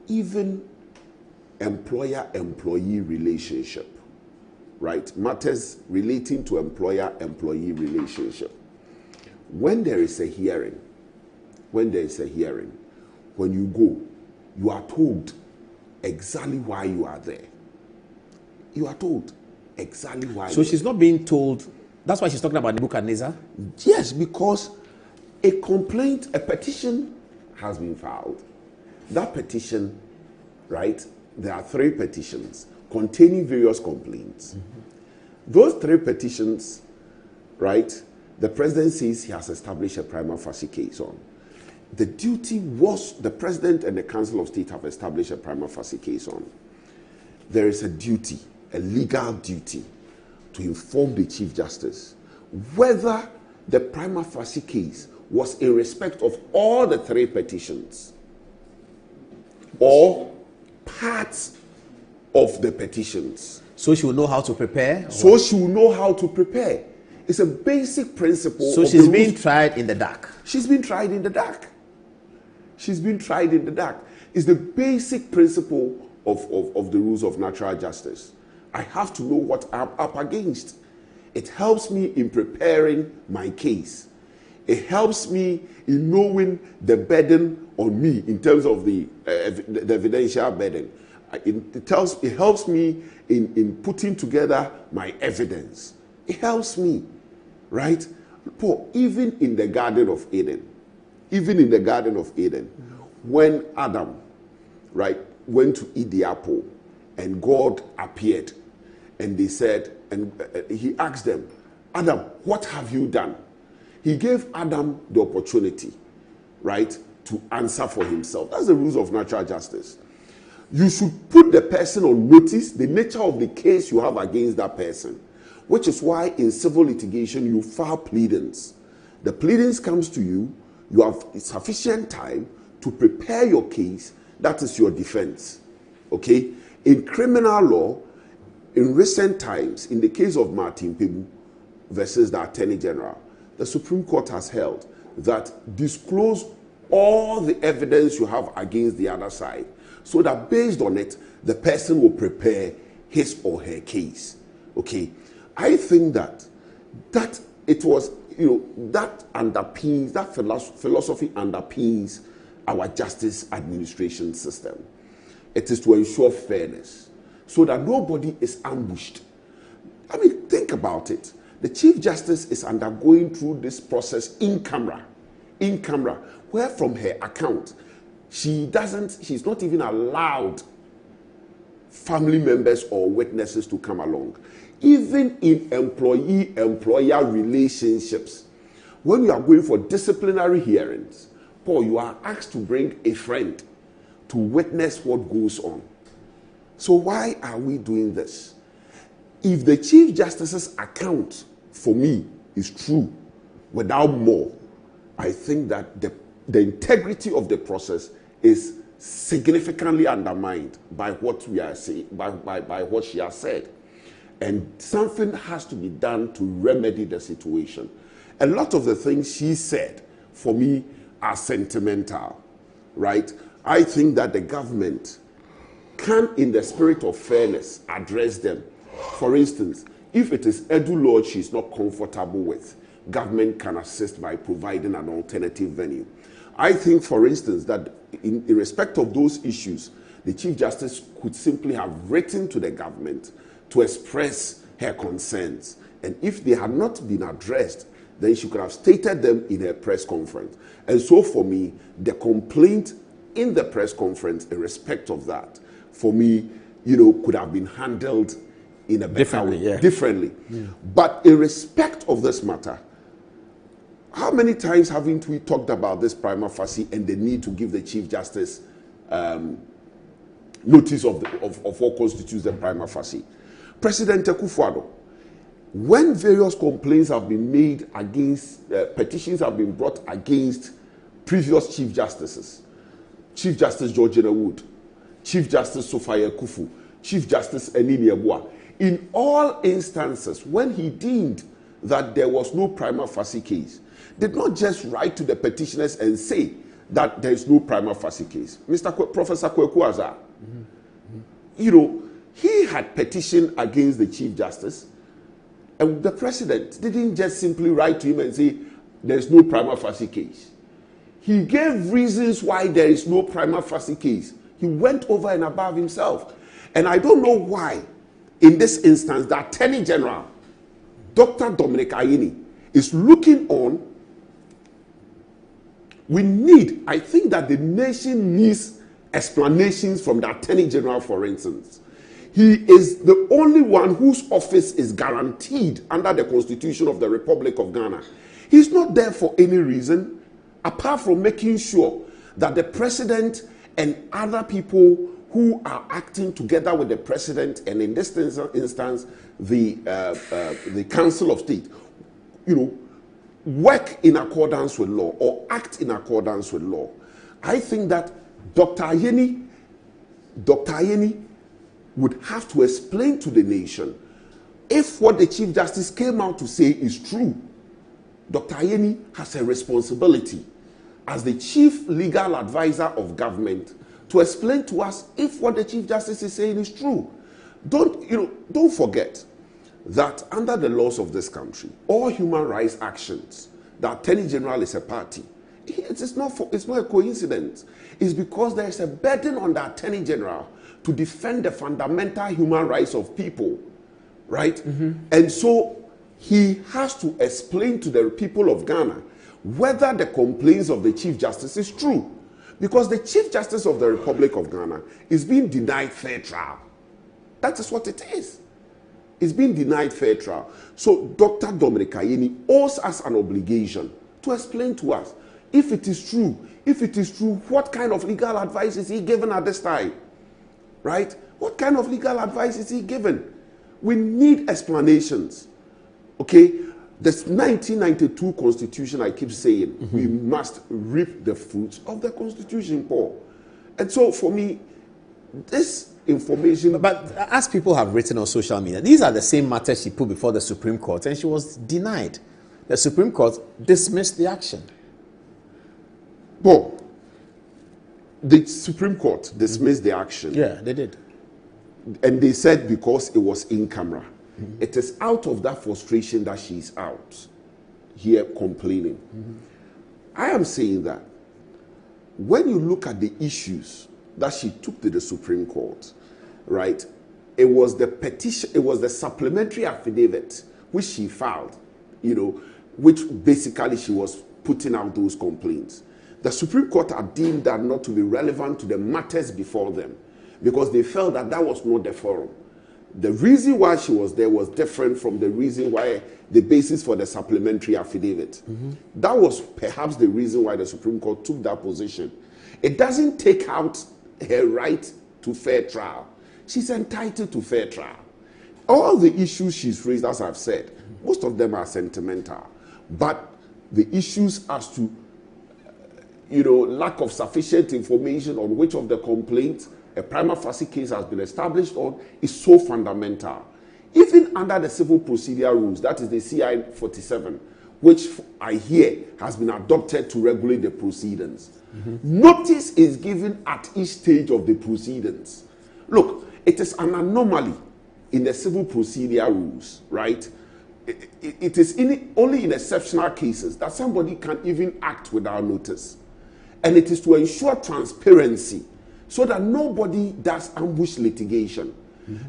even employer-employee relationship, right, matters relating to employer-employee relationship. When there is a hearing, when you go, you are told exactly why you are there. You are told exactly why. So she's not being told. That's why she's talking about Nebuchadnezzar? Yes, because a petition has been filed. That petition, right, there are 3 petitions containing various complaints. Those 3 petitions, right, the president says he has established a prima facie case on. The duty was the president and the Council of State have established a prima facie case on. There is a duty, a legal duty, to inform the Chief Justice whether the prima facie case was in respect of all the 3 petitions or parts of the petitions. So she will know how to prepare? So she will know how to prepare. It's a basic principle. So she's being tried in the dark? She's been tried in the dark. She's been tried in the dark. It's the basic principle of the rules of natural justice. I have to know what I'm up against. It helps me in preparing my case. It helps me in knowing the burden on me in terms of the evidential burden. It helps me in putting together my evidence. It helps me, right? Paul, even in the Garden of Eden, when Adam, right, went to eat the apple and God appeared and they said, and he asked them, Adam, what have you done? He gave Adam the opportunity, right, to answer for himself. That's the rules of natural justice. You should put the person on notice, the nature of the case you have against that person, which is why in civil litigation you file pleadings. The pleadings comes to you, you have sufficient time to prepare your case. That is your defense. Okay? In criminal law, in recent times, in the case of Martin Pebu, versus the Attorney General, the Supreme Court has held that disclose all the evidence you have against the other side, so that based on it, the person will prepare his or her case. Okay, I think that it was, that underpins, that philosophy underpins our justice administration system. It is to ensure fairness, so that nobody is ambushed. I mean, think about it. The Chief Justice is undergoing through this process in camera, where from her account, she's not even allowed family members or witnesses to come along. Even in employee-employer relationships, when you are going for disciplinary hearings, Paul, you are asked to bring a friend to witness what goes on. So why are we doing this? If the Chief Justice's account, for me, is true, without more, I think that the integrity of the process is significantly undermined by what we are saying, by what she has said. And something has to be done to remedy the situation. A lot of the things she said, for me, are sentimental, right? I think that the government can, in the spirit of fairness, address them. For instance, if it is Edu Lodge she's not comfortable with, government can assist by providing an alternative venue. I think, for instance, that in respect of those issues, the Chief Justice could simply have written to the government to express her concerns. And if they had not been addressed, then she could have stated them in her press conference. And so for me, the complaint in the press conference in respect of that, for me, could have been handled in a better way. Differently. Yeah. But in respect of this matter, how many times haven't we talked about this prima facie and the need to give the Chief Justice notice of what constitutes the prima facie? President Akufo-Addo, when various complaints have been made against, petitions have been brought against previous Chief Justices, Chief Justice Georgina Wood, Chief Justice Sophia Kufu, Chief Justice Enini Ebua, in all instances, when he deemed that there was no prima facie case, did not just write to the petitioners and say that there is no prima facie case. Professor Kweku Azar, he had petitioned against the Chief Justice, and the President didn't just simply write to him and say there is no prima facie case. He gave reasons why there is no prima facie case. He went over and above himself. And I don't know why, in this instance, the Attorney General, Dr. Dominic Ayeni, is looking on. I think that the nation needs explanations from the Attorney General, for instance. He is the only one whose office is guaranteed under the Constitution of the Republic of Ghana. He's not there for any reason apart from making sure that the President and other people who are acting together with the President, and in this instance, the Council of State, work in accordance with law or act in accordance with law. I think that Dr. Ayeni would have to explain to the nation if what the Chief Justice came out to say is true. Dr. Ayeni has a responsibility as the Chief Legal Advisor of government to explain to us if what the Chief Justice is saying is true. Don't forget that under the laws of this country, all human rights actions, the Attorney General is a party. It's not a coincidence. It's because there is a burden on the Attorney General to defend the fundamental human rights of people, right? Mm-hmm. And so he has to explain to the people of Ghana whether the complaints of the Chief Justice is true. Because the Chief Justice of the Republic of Ghana is being denied fair trial. That is what it is. It's being denied fair trial. So Dr. Dominic Ayeni owes us an obligation to explain to us if it is true. If it is true, what kind of legal advice is he given at this time? Right? What kind of legal advice is he given? We need explanations. Okay? This 1992 Constitution, I keep saying, we must reap the fruits of the Constitution, Paul. And so for me, this information. But as people have written on social media, these are the same matters she put before the Supreme Court, and she was denied. The Supreme Court dismissed the action. Well, the Supreme Court dismissed the action. Yeah, they did. And they said because it was in camera. It is out of that frustration that she's out here complaining. I am saying that when you look at the issues that she took to the Supreme Court, right, it was the petition, it was the supplementary affidavit which she filed, you know, which basically she was putting out those complaints. The Supreme Court had deemed that not to be relevant to the matters before them because they felt that that was not the forum. The reason why she was there was different from the reason why the basis for the supplementary affidavit. That was perhaps the reason why the Supreme Court took that position. It doesn't take out her right to fair trial. She's entitled to fair trial. All the issues she's raised, as I've said, most of them are sentimental. But the issues as to, you know, lack of sufficient information on which of the complaints a prima facie case has been established on is so fundamental. Even under the civil procedure rules, that is the CI 47, which I hear has been adopted to regulate the proceedings. Notice is given at each stage of the proceedings. Look, it is an anomaly in the civil procedure rules, right? It is only in exceptional cases that somebody can even act without notice. And it is to ensure transparency so that nobody does ambush litigation.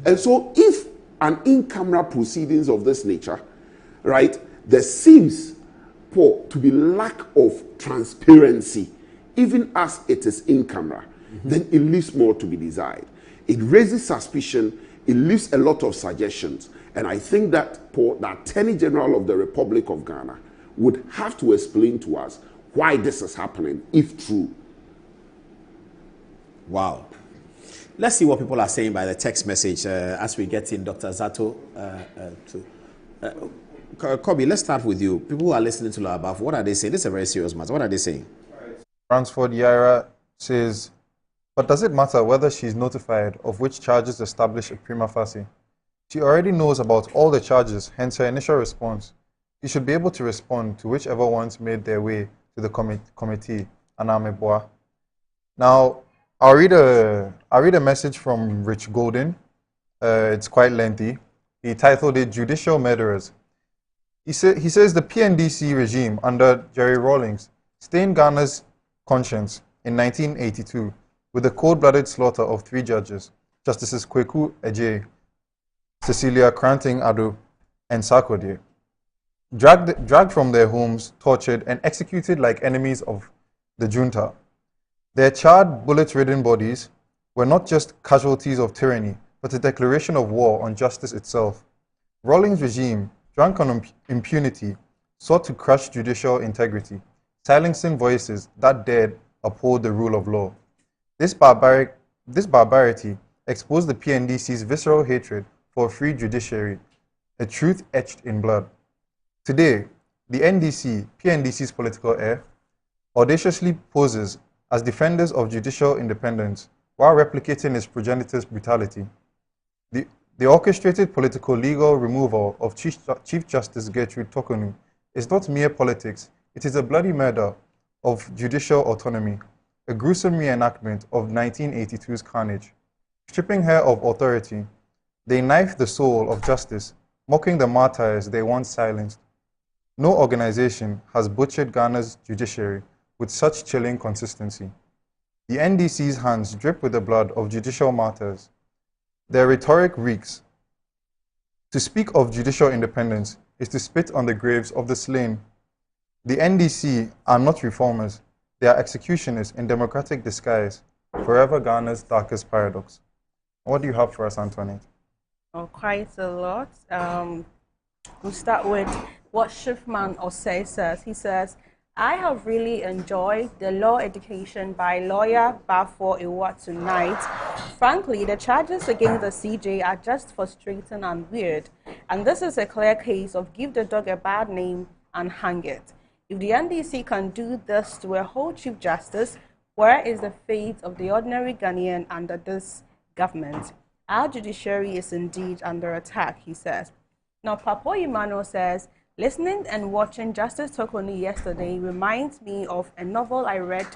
And so if an in-camera proceedings of this nature, right, there seems to be lack of transparency, even as it is in-camera, then it leaves more to be desired. It raises suspicion, it leaves a lot of suggestions. And I think that the Attorney General of the Republic of Ghana would have to explain to us why this is happening, if true. Wow. Let's see what people are saying by the text message as we get in Dr. Zato. Kobe, let's start with you. People who are listening to Law Above, what are they saying? This is a very serious matter. What are they saying? Ransford Yaira says, but does it matter whether she's notified of which charges establish a prima facie? She already knows about all the charges, hence her initial response. She should be able to respond to whichever ones made their way to the committee. Anameboa. Now, I'll read a message from Rich Golden. It's quite lengthy. He titled it Judicial Murderers. He says the PNDC regime under Jerry Rawlings stained Ghana's conscience in 1982 with the cold-blooded slaughter of 3 judges, Justices Kweku Ejay, Cecilia Cranting Ado, and Sarkodie, dragged from their homes, tortured, and executed like enemies of the junta. Their charred, bullet-ridden bodies were not just casualties of tyranny, but a declaration of war on justice itself. Rawlings' regime, drunk on impunity, sought to crush judicial integrity, silencing voices that dared uphold the rule of law. This barbarity exposed the PNDC's visceral hatred for a free judiciary, a truth etched in blood. Today, the NDC, PNDC's political heir, audaciously poses as defenders of judicial independence while replicating its progenitor's brutality. The orchestrated political legal removal of Chief Justice Gertrude Tokonu is not mere politics, it is a bloody murder of judicial autonomy, a gruesome reenactment of 1982's carnage. Stripping her of authority, they knife the soul of justice, mocking the martyrs they once silenced. No organization has butchered Ghana's judiciary with such chilling consistency. The NDC's hands drip with the blood of judicial martyrs. Their rhetoric reeks. To speak of judicial independence is to spit on the graves of the slain. The NDC are not reformers. They are executionists in democratic disguise, forever Ghana's darkest paradox. What do you have for us, Antoinette? Oh, quite a lot. We'll start with what Schiffman Osei says. He says, I have really enjoyed the law education by lawyer Bafo Iwa tonight. Frankly, the charges against the CJ are just frustrating and weird. And this is a clear case of give the dog a bad name and hang it. If the NDC can do this to a whole Chief Justice, where is the fate of the ordinary Ghanaian under this government. Our judiciary is indeed under attack, he says. Now, Papo Emmanuel says, listening and watching Justice Tokoni yesterday reminds me of a novel I read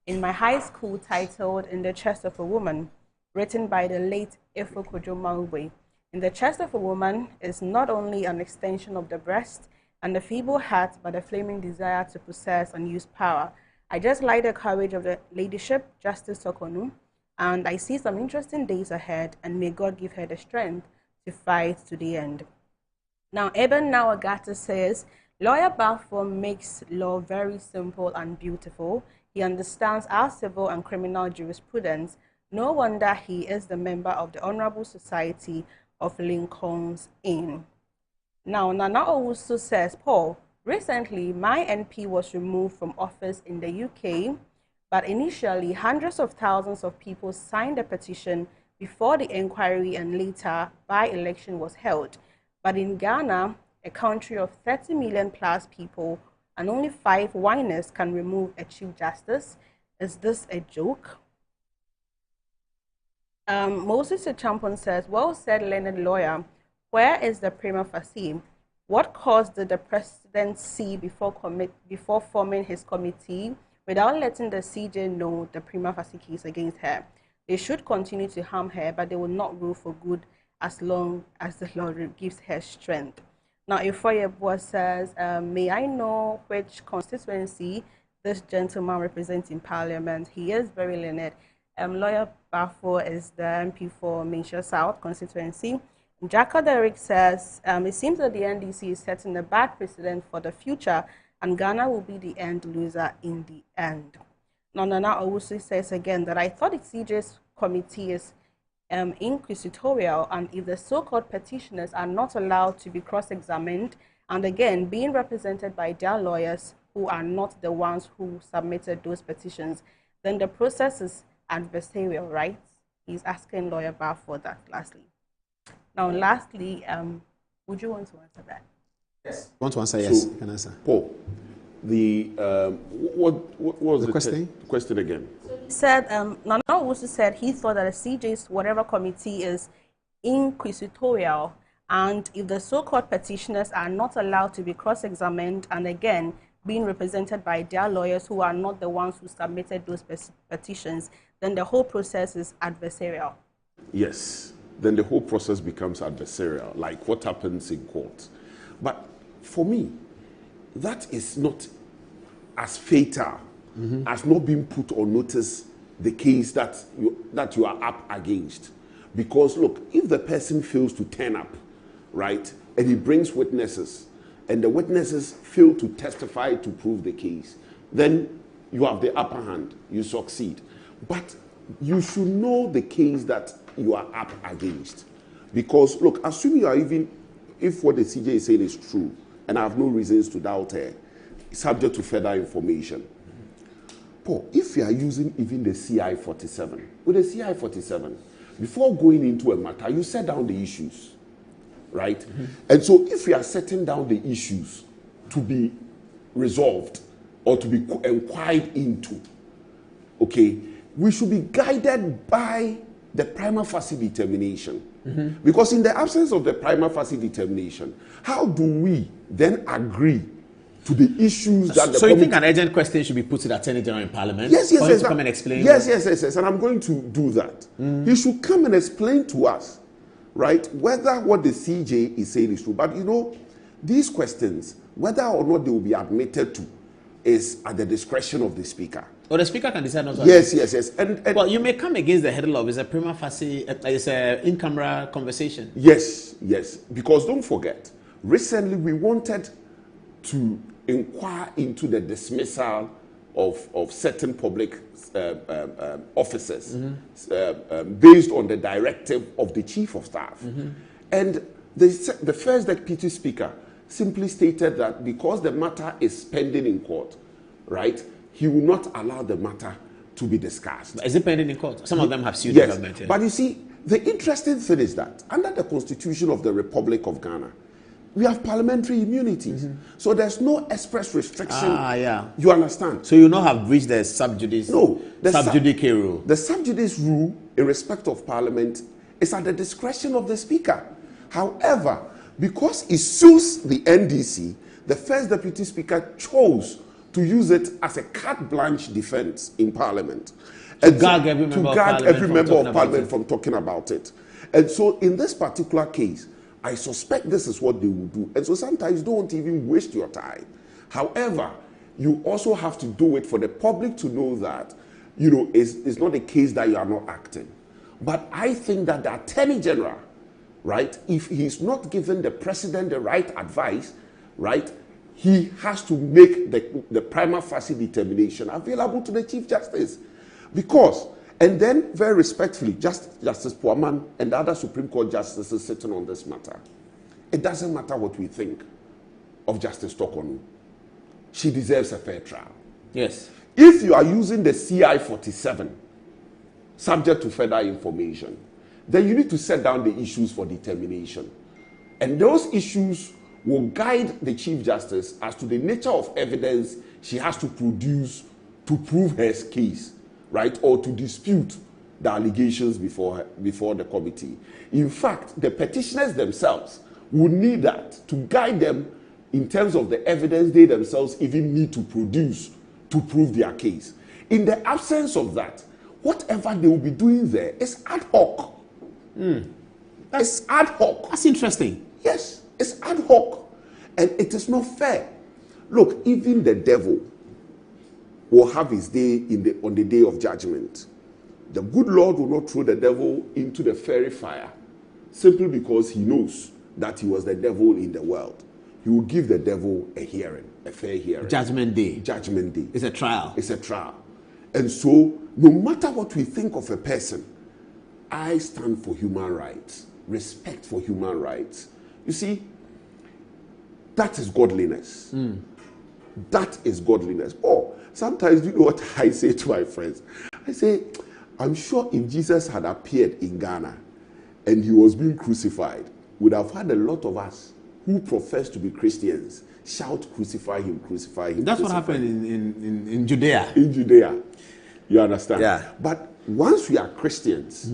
in my high school titled In the Chest of a Woman, written by the late Efo Kojo Mangwe. In the Chest of a Woman is not only an extension of the breast and the feeble heart, but a flaming desire to possess and use power. I just like the courage of the ladyship, Justice Tokonu, and I see some interesting days ahead, and may God give her the strength to fight to the end. Now, Eben Nawagata says, Lawyer Balfour makes law very simple and beautiful. He understands our civil and criminal jurisprudence. No wonder he is the member of the Honorable Society of Lincoln's Inn. Now, Nana Owusu says, Paul, recently my NP was removed from office in the UK, but initially hundreds of thousands of people signed a petition before the inquiry and later by-election was held. But in Ghana, a country of 30 million plus people, and only 5 whiners can remove a Chief Justice. Is this a joke? Moses Champon says, well said, learned lawyer. Where is the prima facie? What cause did the president see before forming his committee without letting the CJ know the prima facie case against her? They should continue to harm her, but they will not rule for good as long as the Lord gives her strength. Now, Ifoyebua says, may I know which constituency this gentleman represents in Parliament? He is very learned. Lawyer Balfour is the MP for Mainshore South constituency. Jacko Derrick says, it seems that the NDC is setting a bad precedent for the future, and Ghana will be the end loser in the end. Now, Nana Owusu says again that I thought the CJ's committee is inquisitorial, and if the so-called petitioners are not allowed to be cross-examined, and again, being represented by their lawyers who are not the ones who submitted those petitions, then the process is adversarial, right? He's asking Lawyer Balfour that lastly. Now, lastly, would you want to answer that? Yes. Want to answer? Yes, so, you can answer. Paul, what was the question? Question again. He said, Nana Owusu said he thought that the CJ's whatever committee is inquisitorial, and if the so-called petitioners are not allowed to be cross-examined, and again, being represented by their lawyers who are not the ones who submitted those petitions, then the whole process is adversarial. Yes, then the whole process becomes adversarial, like what happens in court. But for me, that is not as fatal as not being put on notice the case that you are up against. Because look, if the person fails to turn up, right, and he brings witnesses, and the witnesses fail to testify to prove the case, then you have the upper hand, you succeed. But you should know the case that you are up against. Because look, assuming you are even, if what the CJ is saying is true, and I have no reasons to doubt her, subject to further information. Paul, if you are using even the CI-47, with the CI-47, before going into a matter, you set down the issues, right? And so if you are setting down the issues to be resolved or to be inquired into, okay, we should be guided by the prima facie determination. Because in the absence of the prima facie determination, how do we then agree to the issues that So you think an urgent question should be put to the Attorney General in Parliament? Yes, for him to come and explain? Yes, and I'm going to do that. He should come and explain to us, right, whether what the CJ is saying is true. But you know, these questions, whether or not they will be admitted to, is at the discretion of the Speaker. Or the Speaker can decide not to. Yes. And well, you may come against the headline of it's a prima facie, it's an in-camera conversation. Yes, because don't forget, recently we wanted to inquire into the dismissal of certain public officers based on the directive of the Chief of Staff. And the first Deputy Speaker simply stated that because the matter is pending in court, right, he will not allow the matter to be discussed. But is it pending in court? Some of them have sued the government. But you see, the interesting thing is that under the Constitution of the Republic of Ghana, We have parliamentary immunities. So there's no express restriction. Yeah. You understand? So you not have breached the sub judice, sub judice rule. The sub judice rule in respect of parliament is at the discretion of the speaker. However, because it suits the NDC, the first deputy speaker chose to use it as a carte blanche defense in parliament. To gag every member of parliament from talking about it. And so in this particular case, I suspect this is what they will do. And so sometimes don't even waste your time. However, you also have to do it for the public to know that, it's not a case that you are not acting. But I think that the Attorney General, right, if he's not giving the president the right advice, right, he has to make the prima facie determination available to the Chief Justice. Because, and then very respectfully, Justice Puaman and the other Supreme Court justices sitting on this matter, it doesn't matter what we think of Justice Tokonu. She deserves a fair trial. Yes. If you are using the CI-47, subject to further information, then you need to set down the issues for determination. And those issues will guide the Chief Justice as to the nature of evidence she has to produce to prove her case, right, or to dispute the allegations before the committee. In fact, the petitioners themselves will need that to guide them in terms of the evidence they themselves even need to produce to prove their case. In the absence of that, whatever they will be doing there is ad hoc. It's ad hoc. That's interesting. Yes, it's ad hoc. And it is not fair. Look, even the devil will have his day on the day of judgment. The good Lord will not throw the devil into the fiery fire simply because he knows that he was the devil in the world. He will give the devil a hearing, a fair hearing. Judgment day. Judgment day. It's a trial. It's a trial. And so, no matter what we think of a person, I stand for human rights, respect for human rights. You see, that is godliness. That is godliness. Oh, sometimes, you know what I say to my friends? I say, I'm sure if Jesus had appeared in Ghana and he was being crucified, would have had a lot of us who profess to be Christians shout, crucify him, crucify him. That's crucify what happened in Judea. In Judea. You understand? Yeah. But once we are Christians,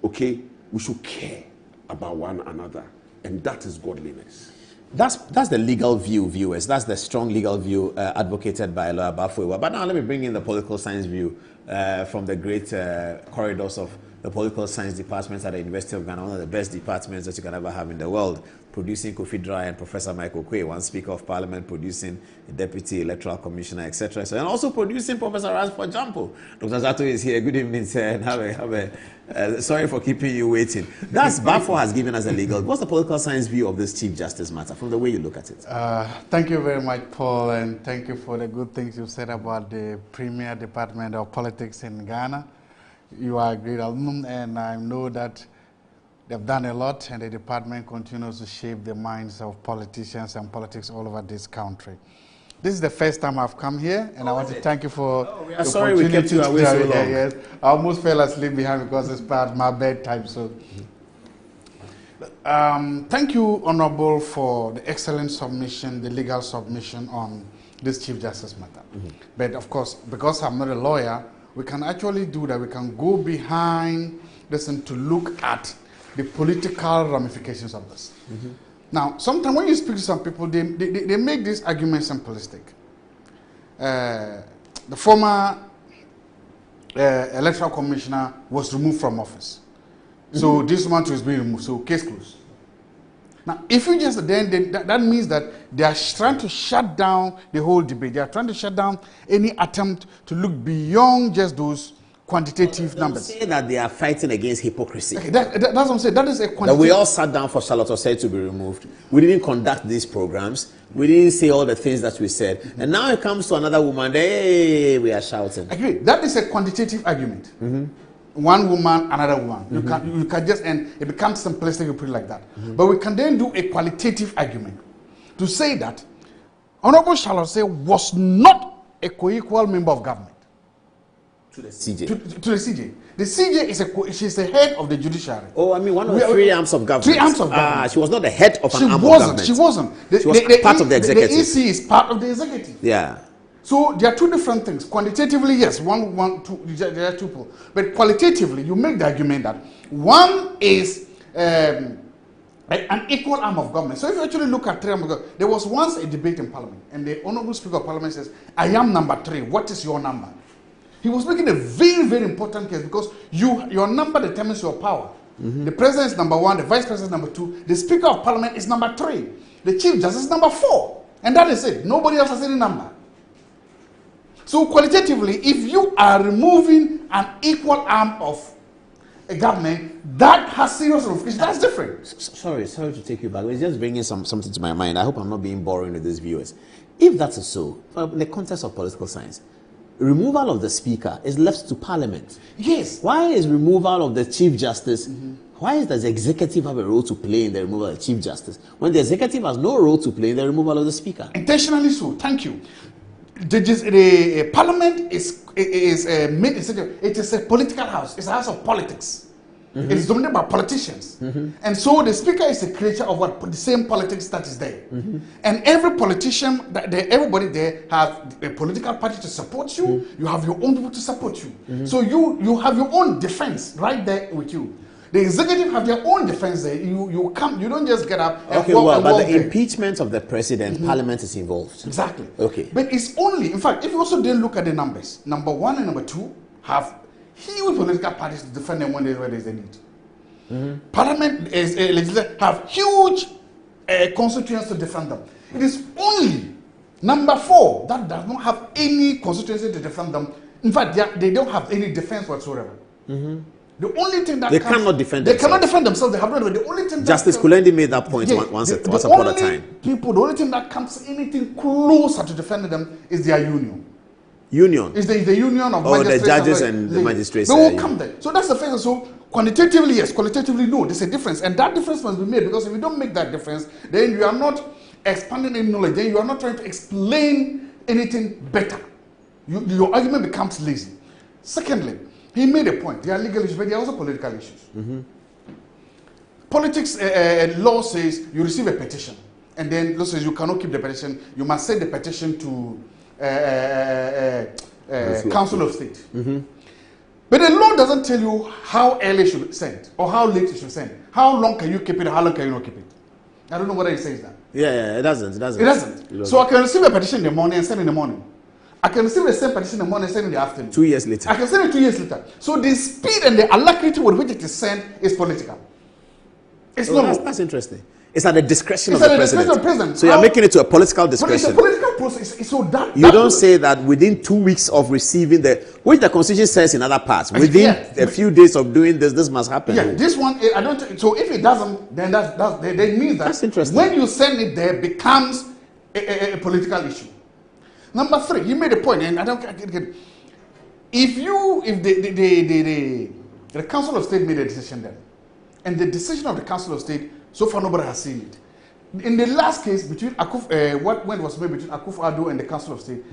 okay, we should care about one another. And that is godliness. That's the legal view, viewers. That's the strong legal view advocated by Lawyer Bafwewa. But now let me bring in the political science view from the great corridors of the political science departments at the University of Ghana, one of the best departments that you can ever have in the world, producing Kofi Dry and Professor Michael Quay, one Speaker of Parliament, producing a Deputy Electoral Commissioner, etc. So, and also producing Professor Ransford Jampo. Dr. Zato is here. Good evening, sir. And sorry for keeping you waiting. That's Bafo has given us a legal. What's the political science view of this Chief Justice matter from the way you look at it? Thank you very much, Paul, and thank you for the good things you said about the Premier Department of Politics in Ghana. You are a great alum, and I know that they've done a lot, and the department continues to shape the minds of politicians and politics all over this country. This is the first time I've come here, and I want to thank you for we are sorry we kept you away so long. Yes. I almost fell asleep behind because it's past my bedtime. So, thank you, Honorable, for the excellent submission, the legal submission on this Chief Justice matter. But of course, because I'm not a lawyer, we can actually do that. We can go behind this and to look at the political ramifications of this. Now, sometimes when you speak to some people, they make this argument simplistic. The former electoral commissioner was removed from office. So this one too is being removed, so case closed. Now, if you just that means that they are trying to shut down the whole debate. They are trying to shut down any attempt to look beyond just those quantitative numbers. Say that they are fighting against hypocrisy. Okay, that's what I'm saying. That is a quantitative. That we all sat down for Charlotte Osei to be removed. We didn't conduct these programs. We didn't say all the things that we said. And now it comes to another woman. Hey, we are shouting. I agree. That is a quantitative argument. One woman, another woman. You can just, and it becomes simplistic, you put it like that. But we can then do a qualitative argument to say that Honorable Charlotte Osei was not a co-equal member of government. To the CJ. To the CJ. The CJ she's the head of the judiciary. Oh, I mean, one of the three arms of government. Three arms of government. She was not the head of an arm of government. She wasn't. She was part of the executive. The EC is part of the executive. Yeah. So there are two different things. Quantitatively, yes, two, there are two people. But qualitatively, you make the argument that one is an equal arm of government. So if you actually look at three arms of government, there was once a debate in Parliament, and the Honourable Speaker of Parliament says, I am number 3. What is your number? He was making a very, very important case because your number determines your power. The president is number 1, the vice president is number 2, the Speaker of Parliament is number 3, the Chief Justice is number 4. And that is it. Nobody else has any number. So qualitatively, if you are removing an equal arm of a government, that has serious ramifications. That's different. Sorry to take you back. It's just bringing something to my mind. I hope I'm not being boring with these viewers. If that is so, in the context of political science, removal of the speaker is left to Parliament. Yes. Why is removal of the Chief Justice? Why does the executive have a role to play in the removal of the Chief Justice when the executive has no role to play in the removal of the speaker? Intentionally so. Thank you. The Parliament is made. It is a political house. It's a house of politics. It is dominated by politicians. And so the speaker is a creature of the same politics that is there. And every politician, everybody there has a political party to support you. You have your own people to support you. So you have your own defense right there with you. The executive have their own defense there. You don't just get up and walk. But the impeachment of the president, Parliament is involved. Exactly. Okay. But it's only, in fact, if you also then look at the numbers, number 1 and number 2 have huge political parties to defend them when there's a need. Parliament is legislature have huge constituents to defend them. It is only number 4 that does not have any constituency to defend them. In fact, they don't have any defense whatsoever. The only thing that they cannot defend they themselves. cannot defend themselves. They have not. The only thing Justice Kulendi made that point once upon a time. The only thing that comes anything closer to defending them is their union. Is the union of magistrates the judges and the magistrates. They will come there. So that's the thing. So quantitatively, yes. Qualitatively, no. There's a difference, and that difference must be made because if you don't make that difference, then you are not expanding any knowledge. Then you are not trying to explain anything better. Your argument becomes lazy. Secondly, he made a point. There are legal issues, but there are also political issues. Politics law says you receive a petition, and then law says you cannot keep the petition. You must send the petition to Council of State. But the law doesn't tell you how early you should send or how late you should send. How long can you keep it? How long can you not keep it? I don't know whether it says that. Yeah, it doesn't. It doesn't. So I can receive a petition in the morning and send in the morning. I can receive the same petition in the morning and send in the afternoon. 2 years later. I can send it 2 years later. So the speed and the alacrity with which it is sent is political. It's not. That's interesting. It's at the discretion of the president. So you're making it to a political discretion. It's a political process. So that you don't say that within 2 weeks of receiving which the Constitution says in other parts, within a few days of doing this must happen. Yeah, this one I don't. So if it doesn't, then that means that that's interesting. When you send it there, becomes a political issue. Number 3, you made a point, and I don't get it. If the Council of State made a decision then, and the decision of the Council of State, so far nobody has seen it. In the last case between when it was made between Akufo-Addo and the Council of State,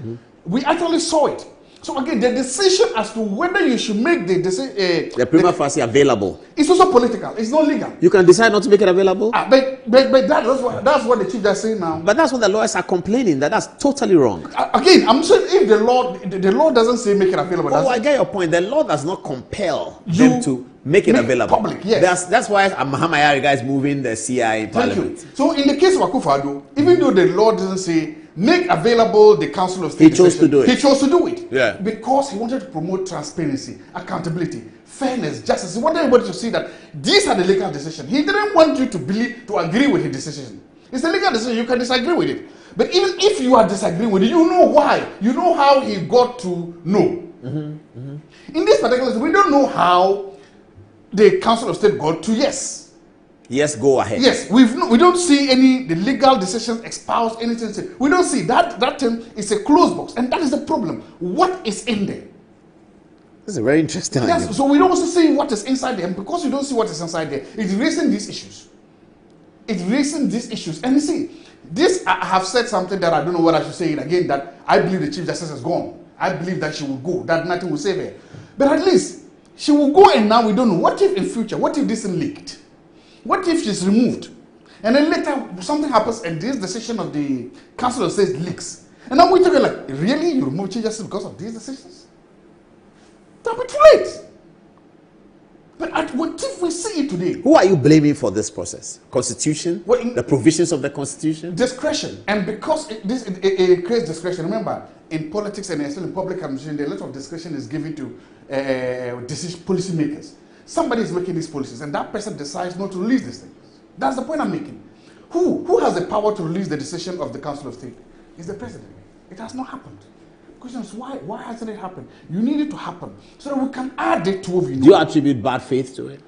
we actually saw it. So again, the decision as to whether you should make the decision, the prima facie available, it's also political. It's not legal. You can decide not to make it available. But that's what the Chief Justice is saying now. But that's what the lawyers are complaining that's totally wrong. Again, I'm saying if the law doesn't say make it available. I get your point. The law does not compel them to make it available. Public, yes. That's why Mahama Yariga is moving the CI in Parliament. Thank you. So in the case of Akufo-Addo, even though the law doesn't say make available the Council of State, he chose to do it. He chose to do it. Yeah. Because he wanted to promote transparency, accountability, fairness, justice. He wanted everybody to see that these are the legal decisions. He didn't want you to agree with his decision. It's a legal decision. You can disagree with it. But even if you are disagreeing with it, you know why. You know how he got to know. In this particular case, we don't know how the Council of State got to yes. Yes, go ahead. Yes, we don't see the legal decisions espoused, anything. We don't see that term is a closed box, and that is the problem. What is in there? This is a very interesting idea. Yes, so we don't also see what is inside there, and because you don't see what is inside there, it's raising these issues. It's raising these issues, and you see, I have said something that I don't know what I should say it again. That I believe the Chief Justice is gone. I believe that she will go, that nothing will save her. But at least she will go, and now we don't know. What if in future, what if this is leaked? What if she's removed? And then later something happens and this decision of the Council of State leaks. And now we're talking like, really? You remove Chief Justice because of these decisions? That would be too late. But what if we see it today? Who are you blaming for this process? Constitution? The provisions of the Constitution? Discretion. And because it creates discretion. Remember, in politics and especially in public administration, a lot of discretion is given to policy makers. Somebody is making these policies, and that person decides not to release these things. That's the point I'm making. Who has the power to release the decision of the Council of State? It's the president. It has not happened. The question is why? Why hasn't it happened? You need it to happen so that we can add it to what we know. Do you attribute bad faith to it?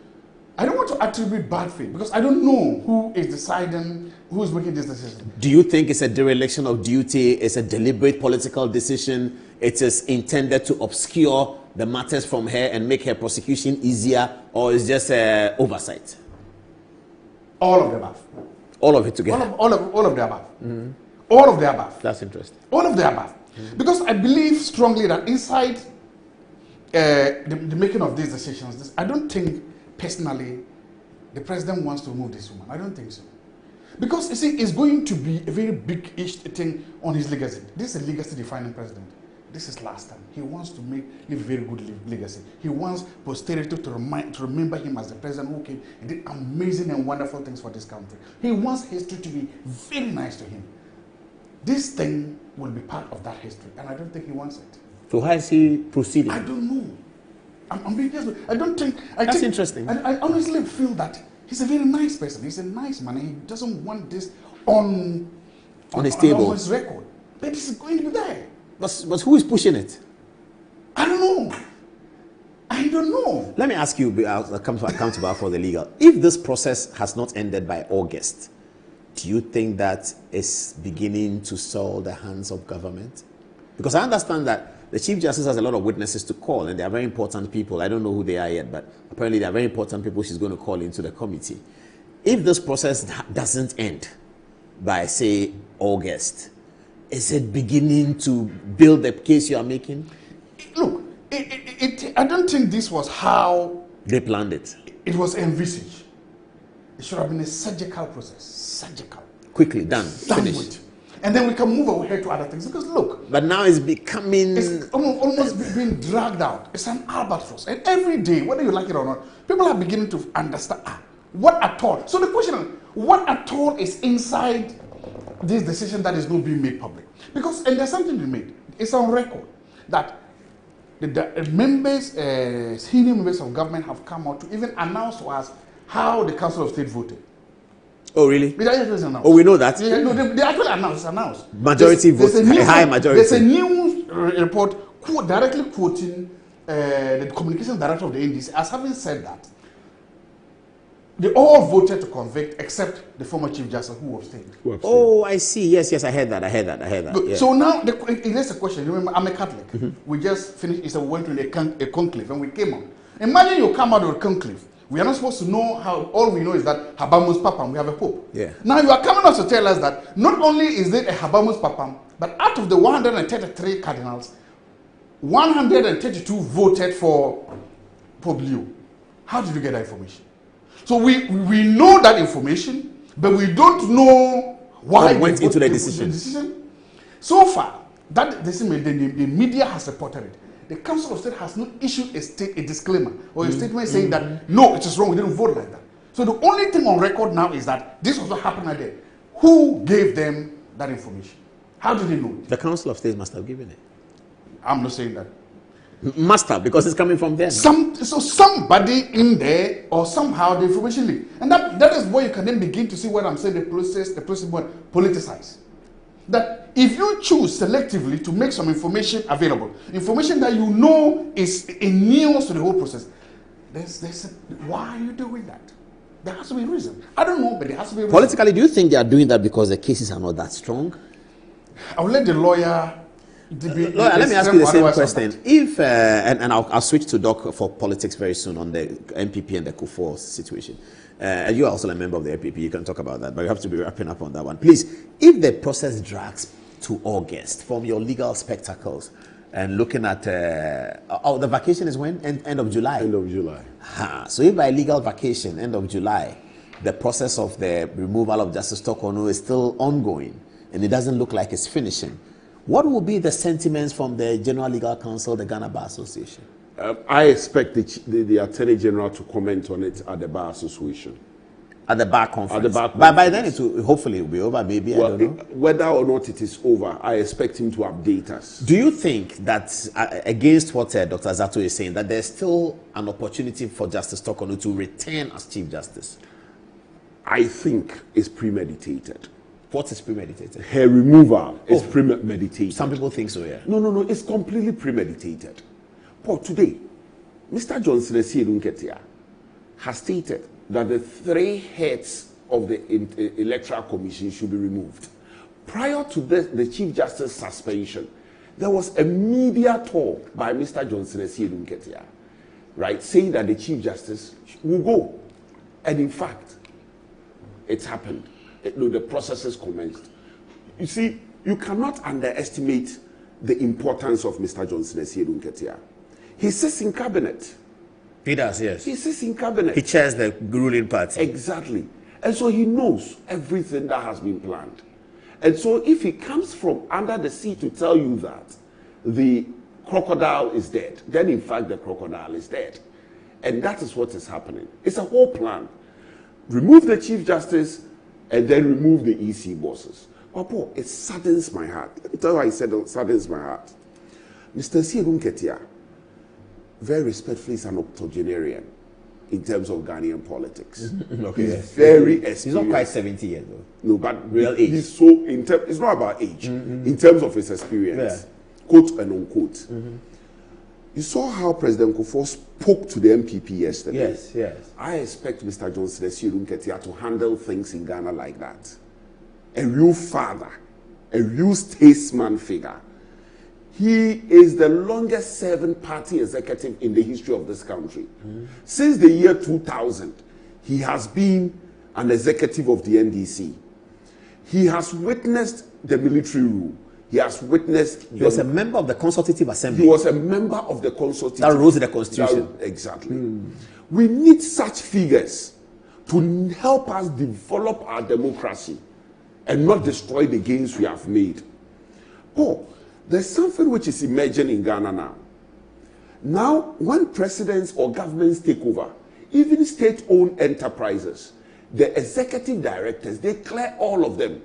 I don't want to attribute bad faith because I don't know who is deciding, who is making this decision. Do you think it's a dereliction of duty? It's a deliberate political decision? It is intended to obscure the matters from her and make her prosecution easier, or is just oversight? All of the above. All of it together. All of the above. Mm-hmm. All of the above. That's interesting. All of the above. Mm-hmm. Because I believe strongly that inside the making of these decisions, I don't think personally the president wants to remove this woman. I don't think so. Because you see, it's going to be a very big-ish thing on his legacy. This is a legacy-defining president. This is last time. He wants to leave a very good legacy. He wants posterity to remember him as the president who came and did amazing and wonderful things for this country. He wants history to be very nice to him. This thing will be part of that history, and I don't think he wants it. So how is he proceeding? I don't know. I'm being honest. I don't think. That's interesting. I honestly feel that he's a very nice person. He's a nice man. And he doesn't want this on his table, on his record. But it's going to be there. But who is pushing it? I don't know. I don't know. Let me ask you, I'll come to for the legal. If this process has not ended by August, do you think that is beginning to soil the hands of government? Because I understand that the Chief Justice has a lot of witnesses to call, and they are very important people. I don't know who they are yet, but apparently they are very important people she's going to call into the committee. If this process doesn't end by, say, August, is it beginning to build the case you are making? Look, I don't think this was how they planned it. It was envisaged. It should have been a surgical process. Surgical. Quickly, done. Finished. And then we can move ahead to other things. Because look. But now it's becoming. It's almost being dragged out. It's an albatross. And every day, whether you like it or not, people are beginning to understand what at all. So the question is, what at all is inside this decision that is not being made public? Because, and there's something to be made. It's on record that the members, senior members of government have come out to even announce to us how the Council of State voted. Oh, really? Oh, we know that? Yeah, no, they actually announced. Majority votes, a high majority. There's a news report directly quoting the communications director of the NDC as having said that they all voted to convict except the former Chief Justice who abstained. Oh, I see. Yes, I heard that. Good. Yeah. So now, there's a question. Remember, I'm a Catholic. Mm-hmm. We just finished, we went to a conclave and we came out. Imagine you come out of a conclave. We are not supposed to know how, all we know is that Habamus Papam, we have a pope. Yeah. Now you are coming out to tell us that not only is there a Habamus Papam, but out of the 133 cardinals, 132 voted for Pope Leo. How did you get that information? So we know that information, but we don't know why went into the decision. So far, that decision, the media has reported it. The Council of State has not issued a disclaimer or a statement saying that, no, it is wrong, we didn't vote like that. So the only thing on record now is that this was what happened at there. Who gave them that information? How did they know it? The Council of State must have given it. I'm not saying that. Must have, because it's coming from them. So somebody in there, or somehow the information leaked. And that is where you can then begin to see what I'm saying, the process politicized. That if you choose selectively to make some information available, information that you know is in news to the whole process, why are you doing that? There has to be a reason. I don't know, but there has to be a reason. Politically, do you think they are doing that because the cases are not that strong? I'll let the lawyer... let me ask you the same question. If and I'll switch to Doc for politics very soon on the MPP and the Kufuor situation. And you are also a member of the MPP. You can talk about that, but you have to be wrapping up on that one. Please, if the process drags to August, from your legal spectacles, and looking at the vacation is when? End of July. End of July. So if by legal vacation, end of July, the process of the removal of Justice Tokono is still ongoing, and it doesn't look like it's finishing, what will be the sentiments from the General Legal Council, the Ghana Bar Association? I expect the Attorney General to comment on it at the Bar Association. At the Bar Conference? At the Bar Conference. By then, hopefully it will be over, maybe, well, I don't know. Whether or not it is over, I expect him to update us. Do you think that, against what Dr. Zato is saying, that there's still an opportunity for Justice Tokono to return as Chief Justice? I think it's premeditated. What is premeditated? Her removal is premeditated. Some people think so, yeah. No, it's completely premeditated. But today, Mr. Johnson Esiedu-Nketia has stated that the 3 heads of the Electoral Commission should be removed. Prior to the Chief Justice suspension, there was a media talk by Mr. Johnson Esiedu-Nketia, right, saying that the Chief Justice will go. And in fact, it's happened. The process has commenced. You see, you cannot underestimate the importance of Mr. Johnson Esiedu-Nketia. He sits in cabinet. He does, yes. He sits in cabinet. He chairs the ruling party. Exactly. And so he knows everything that has been planned. And so if he comes from under the sea to tell you that the crocodile is dead, then in fact the crocodile is dead. And that is what is happening. It's a whole plan. Remove the Chief Justice and then remove the EC bosses. But Paul, it saddens my heart. Let me tell you why I said it saddens my heart. Mr. Esiedu-Nketia, very respectfully, is an octogenarian in terms of Ghanaian politics. Okay. He's very experienced. He's not quite 70 years though. No, but real age. He's so it's not about age. In terms of his experience, quote and unquote. You saw how President Kufuor spoke to the MPP yesterday. Yes. I expect Mr. Johnson Esiedu-Nketia to handle things in Ghana like that. A real father, a real statesman figure. He is the longest serving party executive in the history of this country. Since the year 2000, he has been an executive of the NDC. He has witnessed the military rule. He has witnessed... He was a member of the Consultative Assembly. He was a member of the Consultative... That rose in the Constitution. Exactly. We need such figures to help us develop our democracy and not destroy the gains we have made. Paul, there's something which is emerging in Ghana now. Now, when presidents or governments take over, even state-owned enterprises, the executive directors, they clear all of them,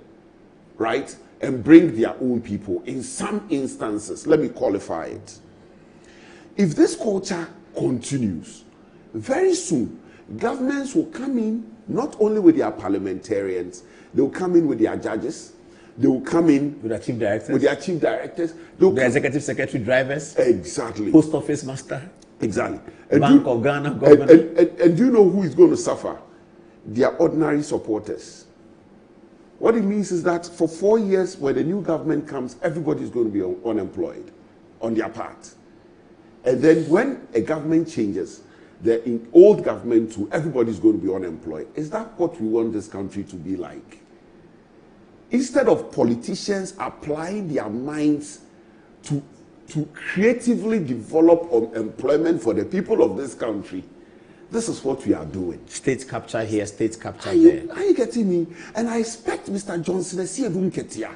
right? And bring their own people. In some instances, let me qualify it. If this culture continues, very soon, governments will come in not only with their parliamentarians, they will come in with their judges, they will come in with their chief directors, the executive secretary drivers, exactly, post office master, exactly, Bank of Ghana governor. And do you know who is going to suffer? Their ordinary supporters. What it means is that for 4 years, when the new government comes, everybody is going to be unemployed on their part. And then when a government changes, the old government too, everybody is going to be unemployed. Is that what we want this country to be like? Instead of politicians applying their minds to creatively develop employment for the people of this country, this is what we are doing. State capture here, state capture there. Are you getting me? And I expect Mr. Johnson Esiedu-Nketia,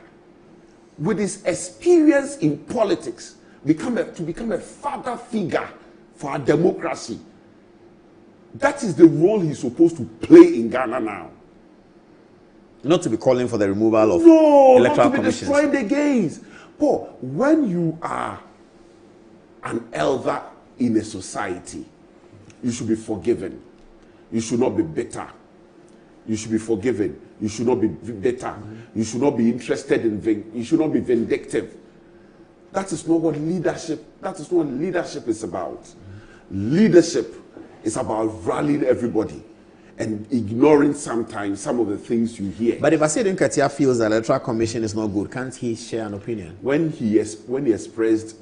with his experience in politics, to become a father figure for our democracy. That is the role he's supposed to play in Ghana now. Not to be calling for the removal of electoral commissions. Not to be destroying the gains. Paul, when you are an elder in a society, you should be forgiven. You should not be bitter. You should be forgiven. You should not be bitter. You should not be interested in. You should not be vindictive. That is not what leadership. That is not what leadership is about. Leadership is about rallying everybody and ignoring sometimes some of the things you hear. But if Esiedu-Nketia feels that the electoral commission is not good, can't he share an opinion? When he expressed,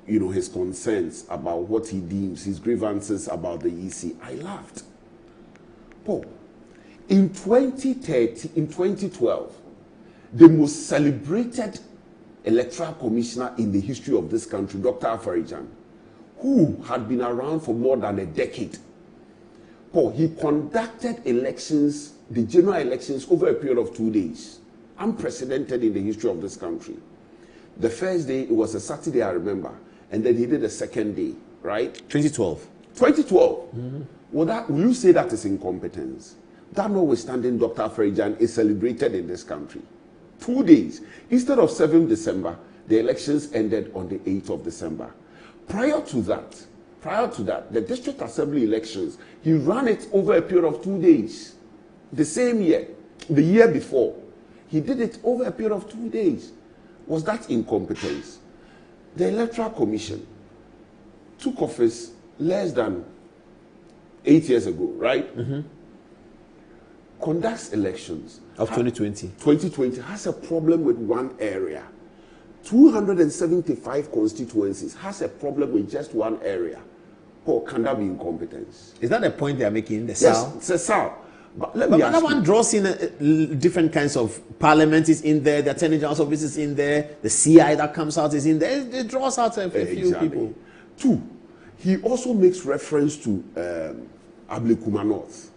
his concerns about what he deems, his grievances about the EC, I laughed. Paul, in 2012, the most celebrated electoral commissioner in the history of this country, Dr. Afarijan, who had been around for more than a decade. Paul, he conducted elections, the general elections, over a period of 2 days. Unprecedented in the history of this country. The first day, it was a Saturday, I remember, and then he did a second day, right? 2012. 2012. Mm-hmm. Will you say that is incompetence? That notwithstanding, Dr. Afarijan is celebrated in this country. 2 days. Instead of 7th December, the elections ended on the 8th of December. Prior to that, the district assembly elections, he ran it over a period of 2 days. The same year, the year before, he did it over a period of 2 days. Was that incompetence? The Electoral Commission took office less than 8 years ago, right? Mm-hmm. Conducts elections. Of 2020. 2020 has a problem with one area. 275 constituencies has a problem with just one area. Or can that be incompetence? Is that the point they are making? The Yes, South? it's a South. But let But me ask that you. one draws in different kinds of parliament is in there, the attorney general's office is in there, the CI that comes out is in there. It draws out a few people. 2, he also makes reference to Ablekuma North.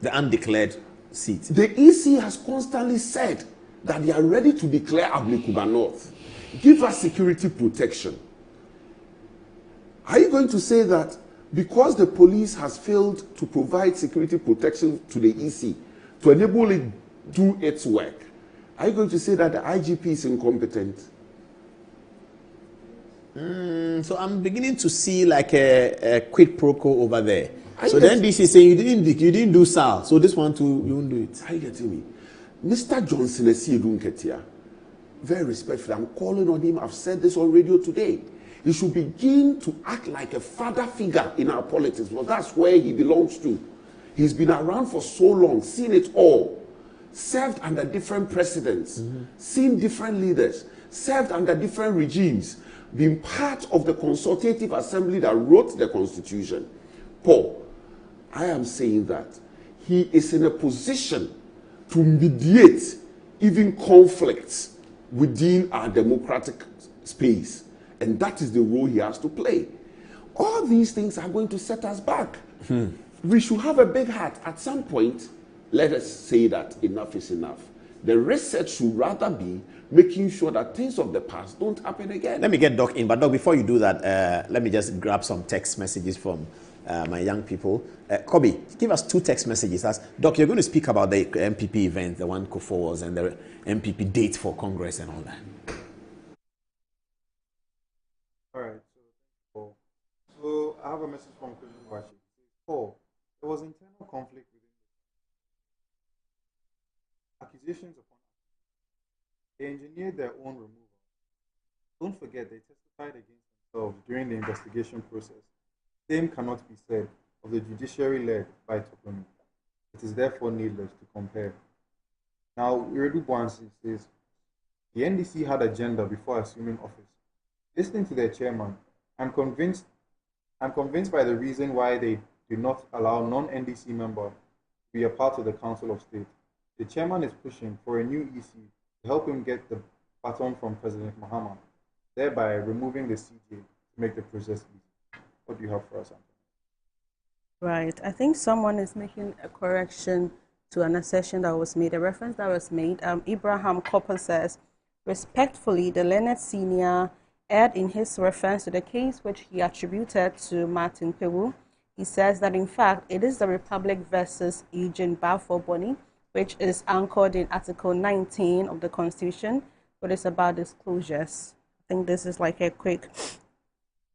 The undeclared seat. The EC has constantly said that they are ready to declare Ablekuma North. Give us security protection. Are you going to say that because the police has failed to provide security protection to the EC to enable it do its work, are you going to say that the IGP is incompetent? So I'm beginning to see like a quid pro quo over there. So get- then this is saying you didn't do SAL, so this one too you won't do it. Are you getting me? Mr. Johnson Esiedun Ketia, very respectfully, I'm calling on him. I've said this on radio today. He should begin to act like a father figure in our politics, because that's where he belongs to. He's been around for so long, seen it all, served under different presidents, seen different leaders, served under different regimes, been part of the consultative assembly that wrote the Constitution. Paul, I am saying that he is in a position to mediate even conflicts within our democratic space. And that is the role he has to play. All these things are going to set us back. We should have a big heart. At some point, let us say that enough is enough. The research should rather be making sure that things of the past don't happen again. Let me get Doc in, but Doc, before you do that, let me just grab some text messages from my young people. Kobe, give us 2 text messages. Doc, you're going to speak about the MPP event, the one Kufo was, and the MPP date for Congress and all that. All right, so I have a message from Christian Washi. Paul, there was internal conflict within the accusations upon they engineered their own removal. Don't forget, they testified against themselves during the investigation process. Same cannot be said of the judiciary led by Tokomi. It is therefore needless to compare. Now, Iredu Boansi says, the NDC had agenda before assuming office. Listening to their chairman, I'm convinced by the reason why they did not allow non-NDC member to be a part of the Council of State. The chairman is pushing for a new EC to help him get the baton from President Mahama, thereby removing the CJ to make the process easy. What do you have for us, Anthony? Right. I think someone is making a correction to an assertion that was made, a reference that was made. Abraham Copper says, respectfully, the Leonard Senior aired in his reference to the case which he attributed to Martin Pewu. He says that, in fact, it is the Republic versus Eugene Balfour Boni, which is anchored in Article 19 of the Constitution, but it's about disclosures. I think this is like a quick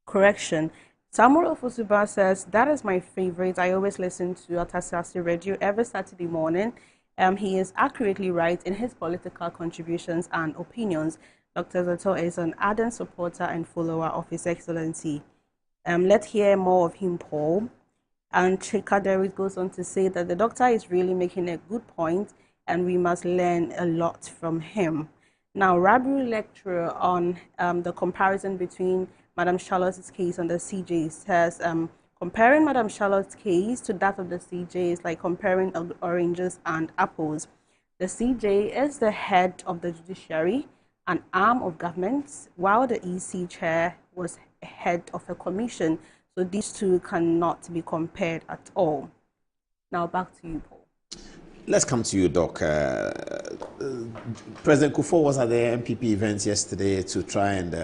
correction. Samuel Ofosuba says, that is my favorite. I always listen to Atasasi Radio every Saturday morning. He is accurately right in his political contributions and opinions. Dr. Zato is an ardent supporter and follower of His Excellency. Let's hear more of him, Paul. And Chika Derry goes on to say that the doctor is really making a good point and we must learn a lot from him. Now, Rabu lecturer on the comparison between Madam Charlotte's case and the CJ says, comparing Madam Charlotte's case to that of the CJ is like comparing oranges and apples. The CJ is the head of the judiciary an arm of government, while the EC chair was head of a commission. So these two cannot be compared at all. Now back to you, Paul. Let's come to you, Doc. President Kufuor was at the MPP events yesterday to try and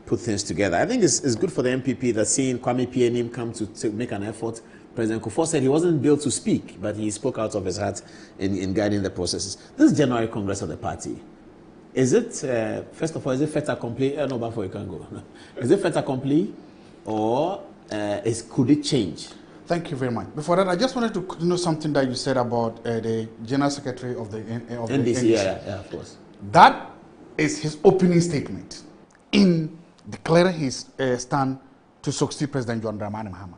put things together. I think it's good for the MPP that seeing Kwame Pianim come to make an effort. President Kufuor said he wasn't built to speak, but he spoke out of his heart in guiding the processes. This January Congress of the party, is it, first of all, is it fait accompli? No, before you can go. Is it fait accompli, or could it change? Thank you very much. Before that, I just wanted to know something that you said about the General Secretary of the NDC. Yeah, of course. That is his opening statement in declaring his stand to succeed President John Dramani Mahama.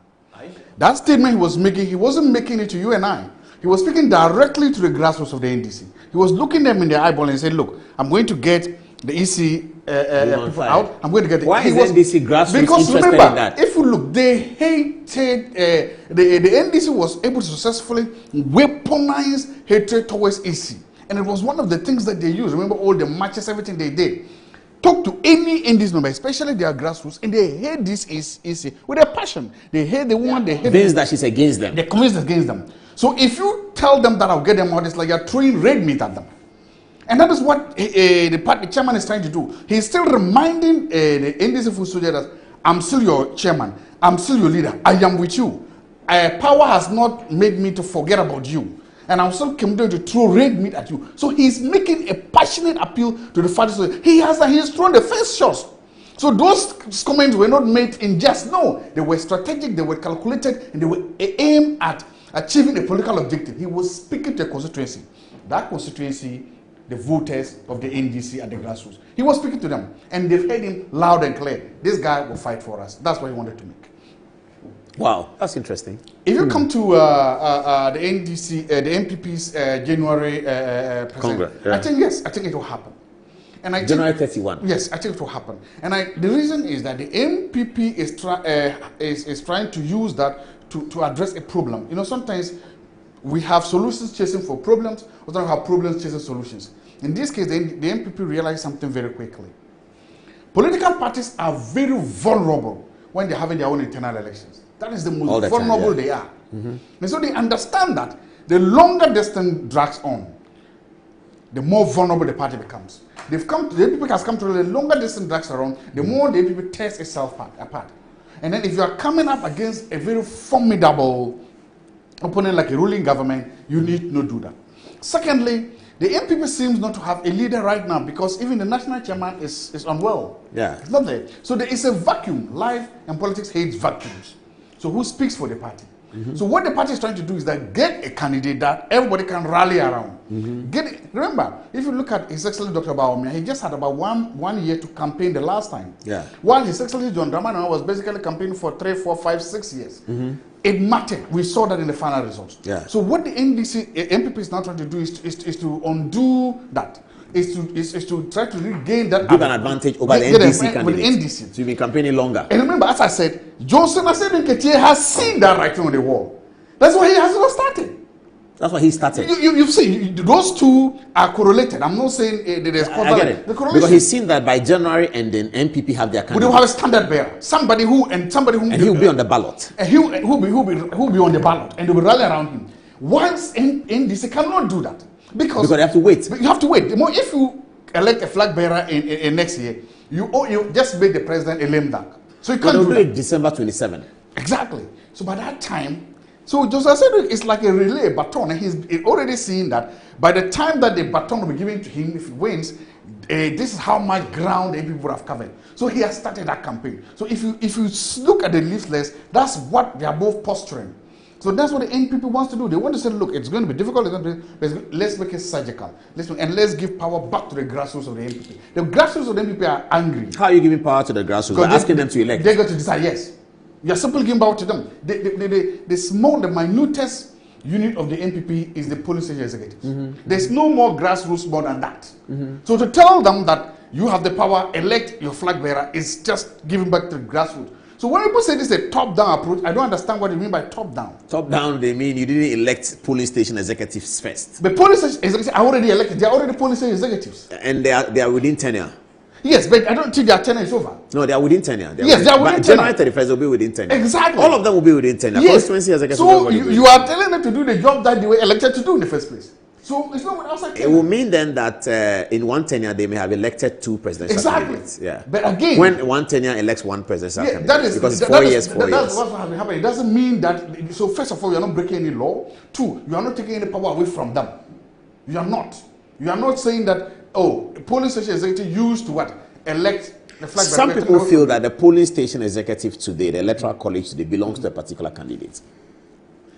That statement he was making, he wasn't making it to you and I. He was speaking directly to the grassroots of the NDC. He was looking them in the eyeball and said, look, I'm going to get the EC people out. I'm going to get the... Why is NDC grassroots because interested remember, in that? If you look, they hated... the NDC was able to successfully weaponize hatred towards EC. And it was one of the things that they used. Remember all the marches, everything they did. Talk to any NDC member, especially their grassroots, and they hate this EC with a passion. They hate the woman, they hate... Convinced that she's against them. They're convinced against them. So if you tell them that I'll get them out, it's like you're throwing red meat at them. And that is what the party chairman is trying to do. He's still reminding the NDC food soldiers that I'm still your chairman, I'm still your leader, I am with you. Power has not made me to forget about you. And I'm still committed to throw red meat at you. So he's making a passionate appeal to the party soldiers. He's thrown the first shots. So those comments were not made in jest. No, they were strategic, they were calculated, and they were aimed at achieving a political objective. He was speaking to a constituency. That constituency, the voters of the NDC at the grassroots. He was speaking to them, and they've heard him loud and clear. This guy will fight for us. That's what he wanted to make. Wow, that's interesting. If you come to the NDC, the MPP's January Congress, I think it will happen. And I January 31. Yes, I think it will happen. And the reason is that the MPP is trying to use that to address a problem. You know, sometimes we have solutions chasing for problems, we don't have problems chasing solutions. In this case, the MPP realized something very quickly. Political parties are very vulnerable when they're having their own internal elections. That is the most vulnerable they are. And so they understand that the longer distance drags on, the more vulnerable the party becomes. The MPP has come to the longer distance drags around, the more the MPP tears itself apart. And then if you are coming up against a very formidable opponent like a ruling government, you need to not do that. Secondly, the MPP seems not to have a leader right now because even the national chairman is unwell. Yeah. It's not there. So there is a vacuum. Life and politics hates vacuums. So who speaks for the party? So what the party is trying to do is that get a candidate that everybody can rally around. Remember, if you look at His Excellency Dr. Bawumia, he just had about one year to campaign the last time. Yeah. While His Excellency John Dramani was basically campaigning for 3, 4, 5, 6 years. It mattered. We saw that in the final results. Yeah. So what the MPP is now trying to do is to undo that. Is to try to regain that. Give an advantage over the NDC candidates. So you've been campaigning longer. And remember, as I said, Johnson Asedi has seen that writing on the wall. That's why he has not started. That's why he started. You've seen, those two are correlated. I'm not saying there's I get it. Because he's seen that by January and then MPP have their candidate. We don't have a standard bearer. Somebody who and he'll be on the ballot. And he'll be on the ballot and they will rally around him. Once NDC cannot do that. Because they have to wait. You have to wait. If you elect a flag bearer in next year, you just make the president a lame duck. So you can't do it December 27. Exactly. So by that time, so Joseph said it's like a relay baton, and he's already seen that by the time that the baton will be given to him, if he wins, this is how much ground the people would have covered. So he has started that campaign. So if you look at the leaflets, that's what they are both posturing. So that's what the NPP wants to do. They want to say, look, it's going to be difficult, let's make it surgical. Let's give power back to the grassroots of the NPP. The grassroots of the NPP are angry. How are you giving power to the grassroots? By asking them to elect. They're going to decide, yes. You're simply giving power to them. The minutest unit of the NPP is the polling station executive. There's no more grassroots more than that. So to tell them that you have the power, elect your flag bearer, is just giving back to the grassroots. So when people say this is a top-down approach, I don't understand what they mean by top-down. Top-down, they mean you didn't elect police station executives first. The police station executives are already elected. They are already police station executives. And they are within tenure. Yes, but I don't think their tenure is over. No, they are within tenure. They are within tenure. January 31st will be within tenure. Exactly. All of them will be within tenure. Yes. So you are telling them to do the job that they were elected to do in the first place. So it's not outside tenure. It will mean then that in one tenure they may have elected 2 presidential candidates. Yeah. But again, when one tenure elects 1 presidential candidate, that is because it's 4 years, 4 years. That's what's happening. It doesn't mean that. So first of all, you are not breaking any law. 2, you are not taking any power away from them. You are not. You are not saying that police station executive used to what? Elect the flag. Some people feel that the polling station executive today, the electoral college today, belongs to a particular candidate.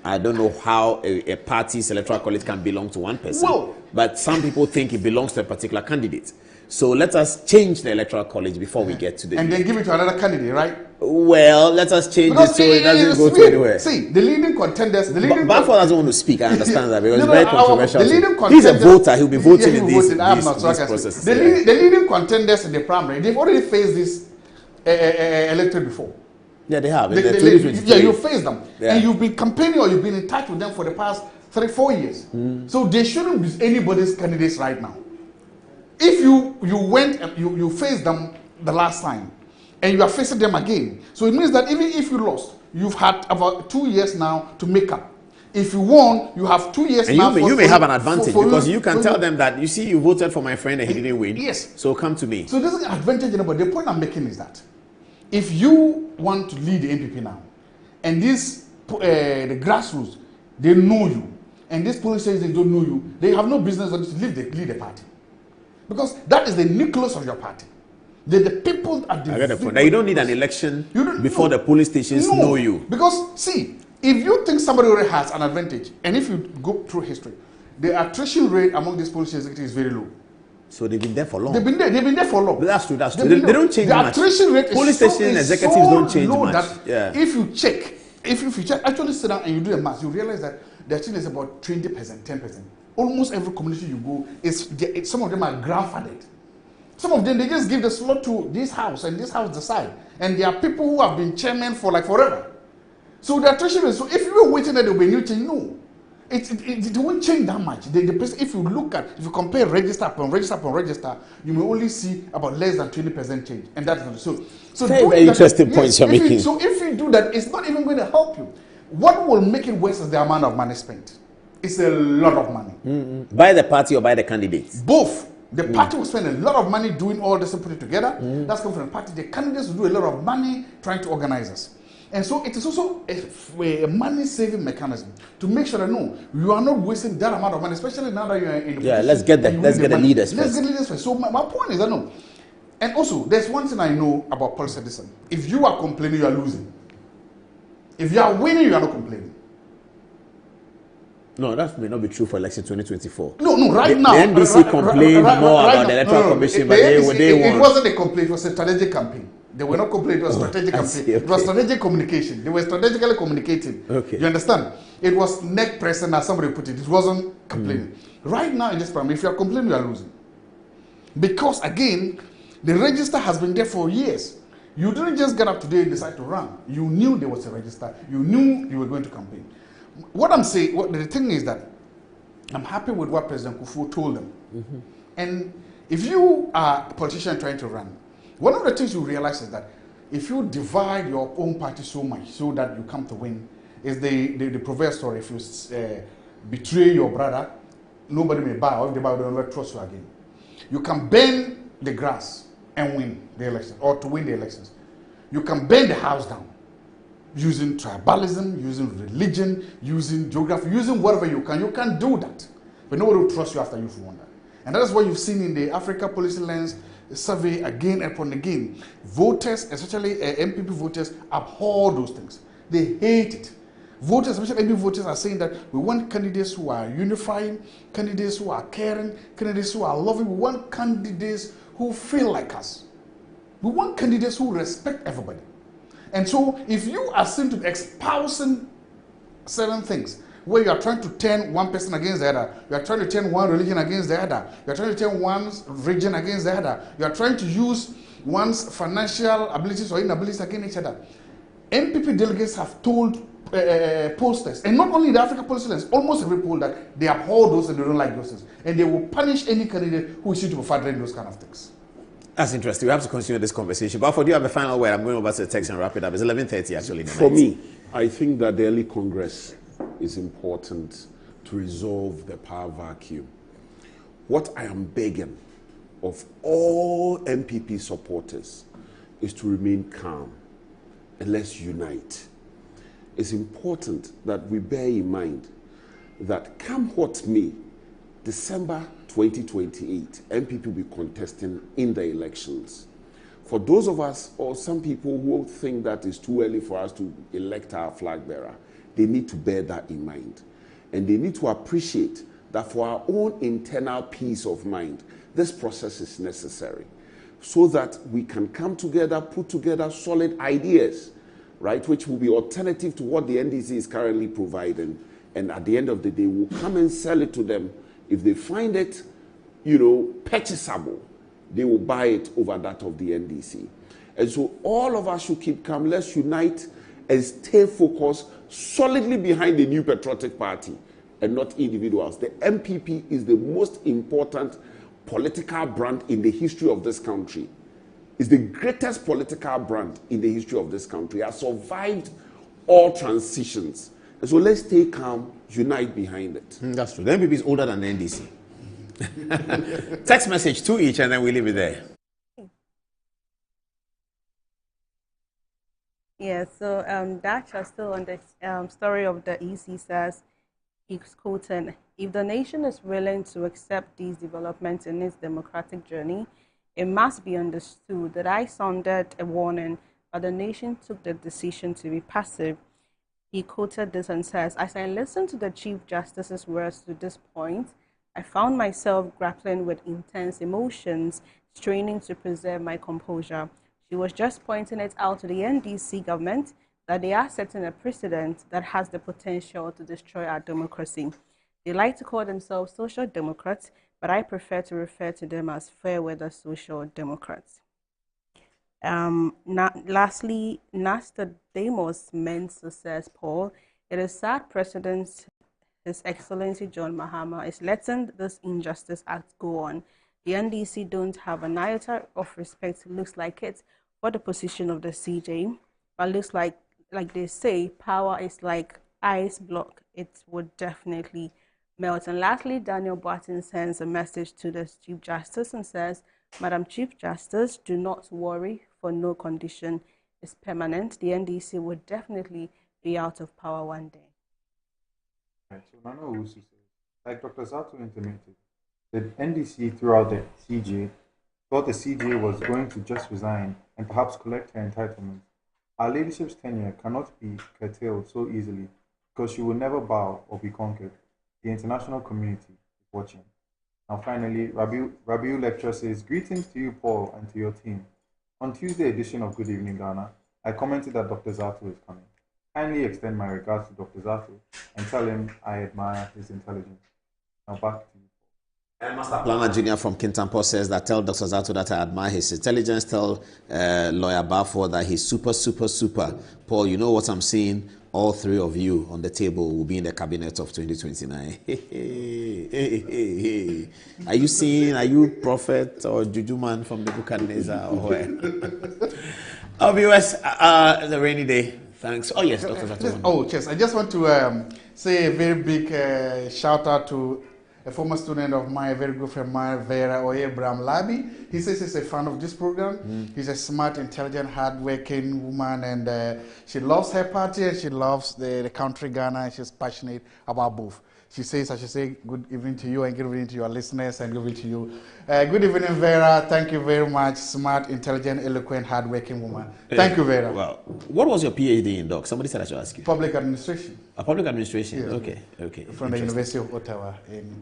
I don't know how a party's electoral college can belong to one person, but some people think it belongs to a particular candidate. So let us change the electoral college before we get to the... And then give it to another candidate, right? Well, let us change it so it doesn't go to anywhere. See, the leading contenders... Balfour doesn't want to speak, I understand that, because it's very controversial. The leading he's a voter, he'll be voting in these processes. The leading contenders in the primary, they've already faced this electorate before. Yeah, they have. You face them. Yeah. And you've been campaigning or you've been in touch with them for the past 3-4 years. So they shouldn't be anybody's candidates right now. If you went and you faced them the last time and you are facing them again, so it means that even if you lost, you've had about 2 years now to make up. If you won, you have 2 years and now. You may have an advantage because you can tell them that, you see, you voted for my friend and he didn't win. Yes. So come to me. So this is an advantage, but the point I'm making is that if you want to lead the NPP now, and this the grassroots, they know you, and these police says they don't know you, they have no business to lead the party. Because that is the nucleus of your party. The people at the... I get the point. Now you don't need an election before the police stations know you. Because, see, if you think somebody already has an advantage, and if you go through history, the attrition rate among these police executives is very low. So they've been there for long. They've been there for long. That's true. They don't change much. The attrition rate police station executives don't change much. That if you check, actually sit down and you do a math, you realize that the attrition is about 20%, 10%. Almost every community you go, some of them are grandfathered. Some of them, they just give the slot to this house and this house decide. And there are people who have been chairman for like forever. So the attrition rate, so if you were waiting that there will be a new change, no. It won't change that much. If you compare register upon register, you may only see about less than 20% change. And that's not so. Very interesting points you're making. So if you do that, it's not even going to help you. What will make it worse is the amount of money spent. It's a lot of money. By the party or by the candidates? Both. The party will spend a lot of money doing all this and put it together. That's coming from the party. The candidates will do a lot of money trying to organize us. And so it is also a money-saving mechanism to make sure that you are not wasting that amount of money, especially now that you are in the position. Let's get the leaders first. Let's get leaders first. So my point is that And also, there's one thing I know about Paul Citizen. If you are complaining, you are losing. If you are winning, you are not complaining. No, that may not be true for election 2024. No, right now. The NDC complained more about the Electoral Commission, but they won. It wasn't a complaint, it was a strategic campaign. They were not complaining, it was strategic campaign. Okay. It was strategic communication. They were strategically communicating. Okay. You understand? It was neck pressing, as somebody put it. It wasn't complaining. Right now in this primary, if you are complaining, you are losing. Because again, the register has been there for years. You didn't just get up today and decide to run. You knew there was a register. You knew you were going to campaign. What I'm saying, the thing is that I'm happy with what President Kufuor told them. And if you are a politician trying to run, one of the things you realize is that if you divide your own party so much so that you come to win, is the proverb story. If you betray your brother, nobody may buy, or if they buy, they will not trust you again. You can bend the grass and win the election, or to win the elections. You can bend the house down using tribalism, using religion, using geography, using whatever you can. You can do that, but nobody will trust you after you've won that. And that is what you've seen in the Africa Policy Lens survey again upon again. Voters, especially MPP voters, abhor those things. They hate it. Voters, especially MPP voters, are saying that we want candidates who are unifying, candidates who are caring, candidates who are loving. We want candidates who feel like us. We want candidates who respect everybody. And so if you are seen to be espousing certain things, where you are trying to turn one person against the other, you are trying to turn one religion against the other, you are trying to turn one region against the other, you are trying to use one's financial abilities or inabilities against each other, MPP delegates have told pollsters, and not only the Africa pollsters, almost every poll, that they uphold those and they don't like those things. And they will punish any candidate who is seen to be furthering those kind of things. That's interesting. We have to continue this conversation. But for you, have a final word. I'm going over to the text and wrap it up. It's 11:30 actually. For me, I think that the early Congress is important to resolve the power vacuum. What I am begging of all MPP supporters is to remain calm and let's unite. It's important that we bear in mind that come what may, December 2028, MPP will be contesting in the elections. For those of us, or some people who think that it's too early for us to elect our flag bearer, they need to bear that in mind. And they need to appreciate that for our own internal peace of mind, this process is necessary so that we can come together, put together solid ideas, right, which will be alternative to what the NDC is currently providing. And at the end of the day, we'll come and sell it to them. If they find it, purchasable, they will buy it over that of the NDC. And so all of us should keep calm. Let's unite and stay focused solidly behind the new patriotic party and not individuals. The MPP is the most important political brand in the history of this country. It's the greatest political brand in the history of this country. It has survived all transitions. And so let's stay calm, unite behind it. That's true. The MPP is older than the NDC. Text message 2 each and then we leave it there. Yeah, so Dacha still on the story of the EC says, he's quoting, if the nation is willing to accept these developments in its democratic journey, it must be understood that I sounded a warning, but the nation took the decision to be passive. He quoted this and says, as I listened to the Chief Justice's words to this point, I found myself grappling with intense emotions, straining to preserve my composure. She was just pointing it out to the NDC government that they are setting a precedent that has the potential to destroy our democracy. They like to call themselves social democrats, but I prefer to refer to them as fair-weather social democrats. Lastly, Nostradamus Mensah says, Paul, it is sad precedent His Excellency John Mahama is letting this Injustice Act go on. The NDC don't have an iota of respect, looks like it, for the position of the CJ, but looks like they say, power is like ice block. It would definitely melt. And lastly, Daniel Barton sends a message to the Chief Justice and says, Madam Chief Justice, do not worry, for no condition is permanent. The NDC would definitely be out of power one day. Right, so Nana Owusu says, like Dr. Zato intimated, the NDC throughout the CJ thought the CJ was going to just resign and perhaps collect her entitlements. Our leadership's tenure cannot be curtailed so easily because she will never bow or be conquered. The international community is watching. Now finally, Rabiu lecturer says, greetings to you, Paul, and to your team. On Tuesday edition of Good Evening Ghana, I commented that Dr. Zato is coming. Kindly extend my regards to Dr. Zato and tell him I admire his intelligence. Now back to you. Master Planner Junior from Kintampo says that tell Dr. Zato that I admire his intelligence. Tell Lawyer Balfour that he's super, super, super. Paul, you know what I'm seeing? All three of you on the table will be in the cabinet of 2029. Are you seeing? Are you prophet or juju man from the Nebuchadnezzar or where? Our viewers, the rainy day. Thanks. Oh yes, Dr. Zato. Oh yes, I just want to say a very big shout out to a former student of mine, a very good friend of mine, Vera Oyebram Labi. He says he's a fan of this program. He's a smart, intelligent, hard-working woman, and she loves her party and she loves the country Ghana, and she's passionate about both. She says, I should say good evening to you and good evening to your listeners and good evening to you. Good evening, Vera. Thank you very much. Smart, intelligent, eloquent, hard-working woman. Thank you, Vera. Well, what was your PhD in, Doc? Somebody said I should ask you. Public administration. Public administration? Yeah. Okay, okay. From the University of Ottawa.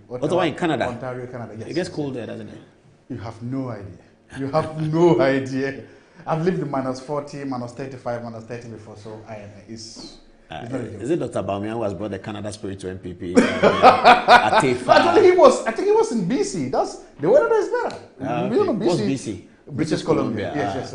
Ottawa in Canada? Ontario, Canada, yes. It gets cold there, doesn't it? You have no idea. You have no idea. I've lived in -40, -35, -30 before, so it's is it Dr. Baumian who has brought the Canada spirit to MPP? Actually, I think he was in BC. That's the weather is better. Okay. What's BC? British Columbia. Yes.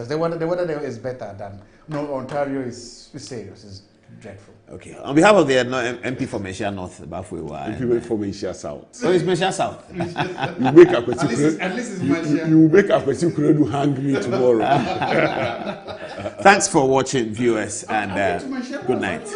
The weather there is better than Ontario is serious. It's dreadful. Okay. On behalf of the MP for Meshia North, MP for Meshia South. So it's Meshia South. You make a question. At least you make a question to hang me tomorrow. Thanks for watching, viewers, and good night.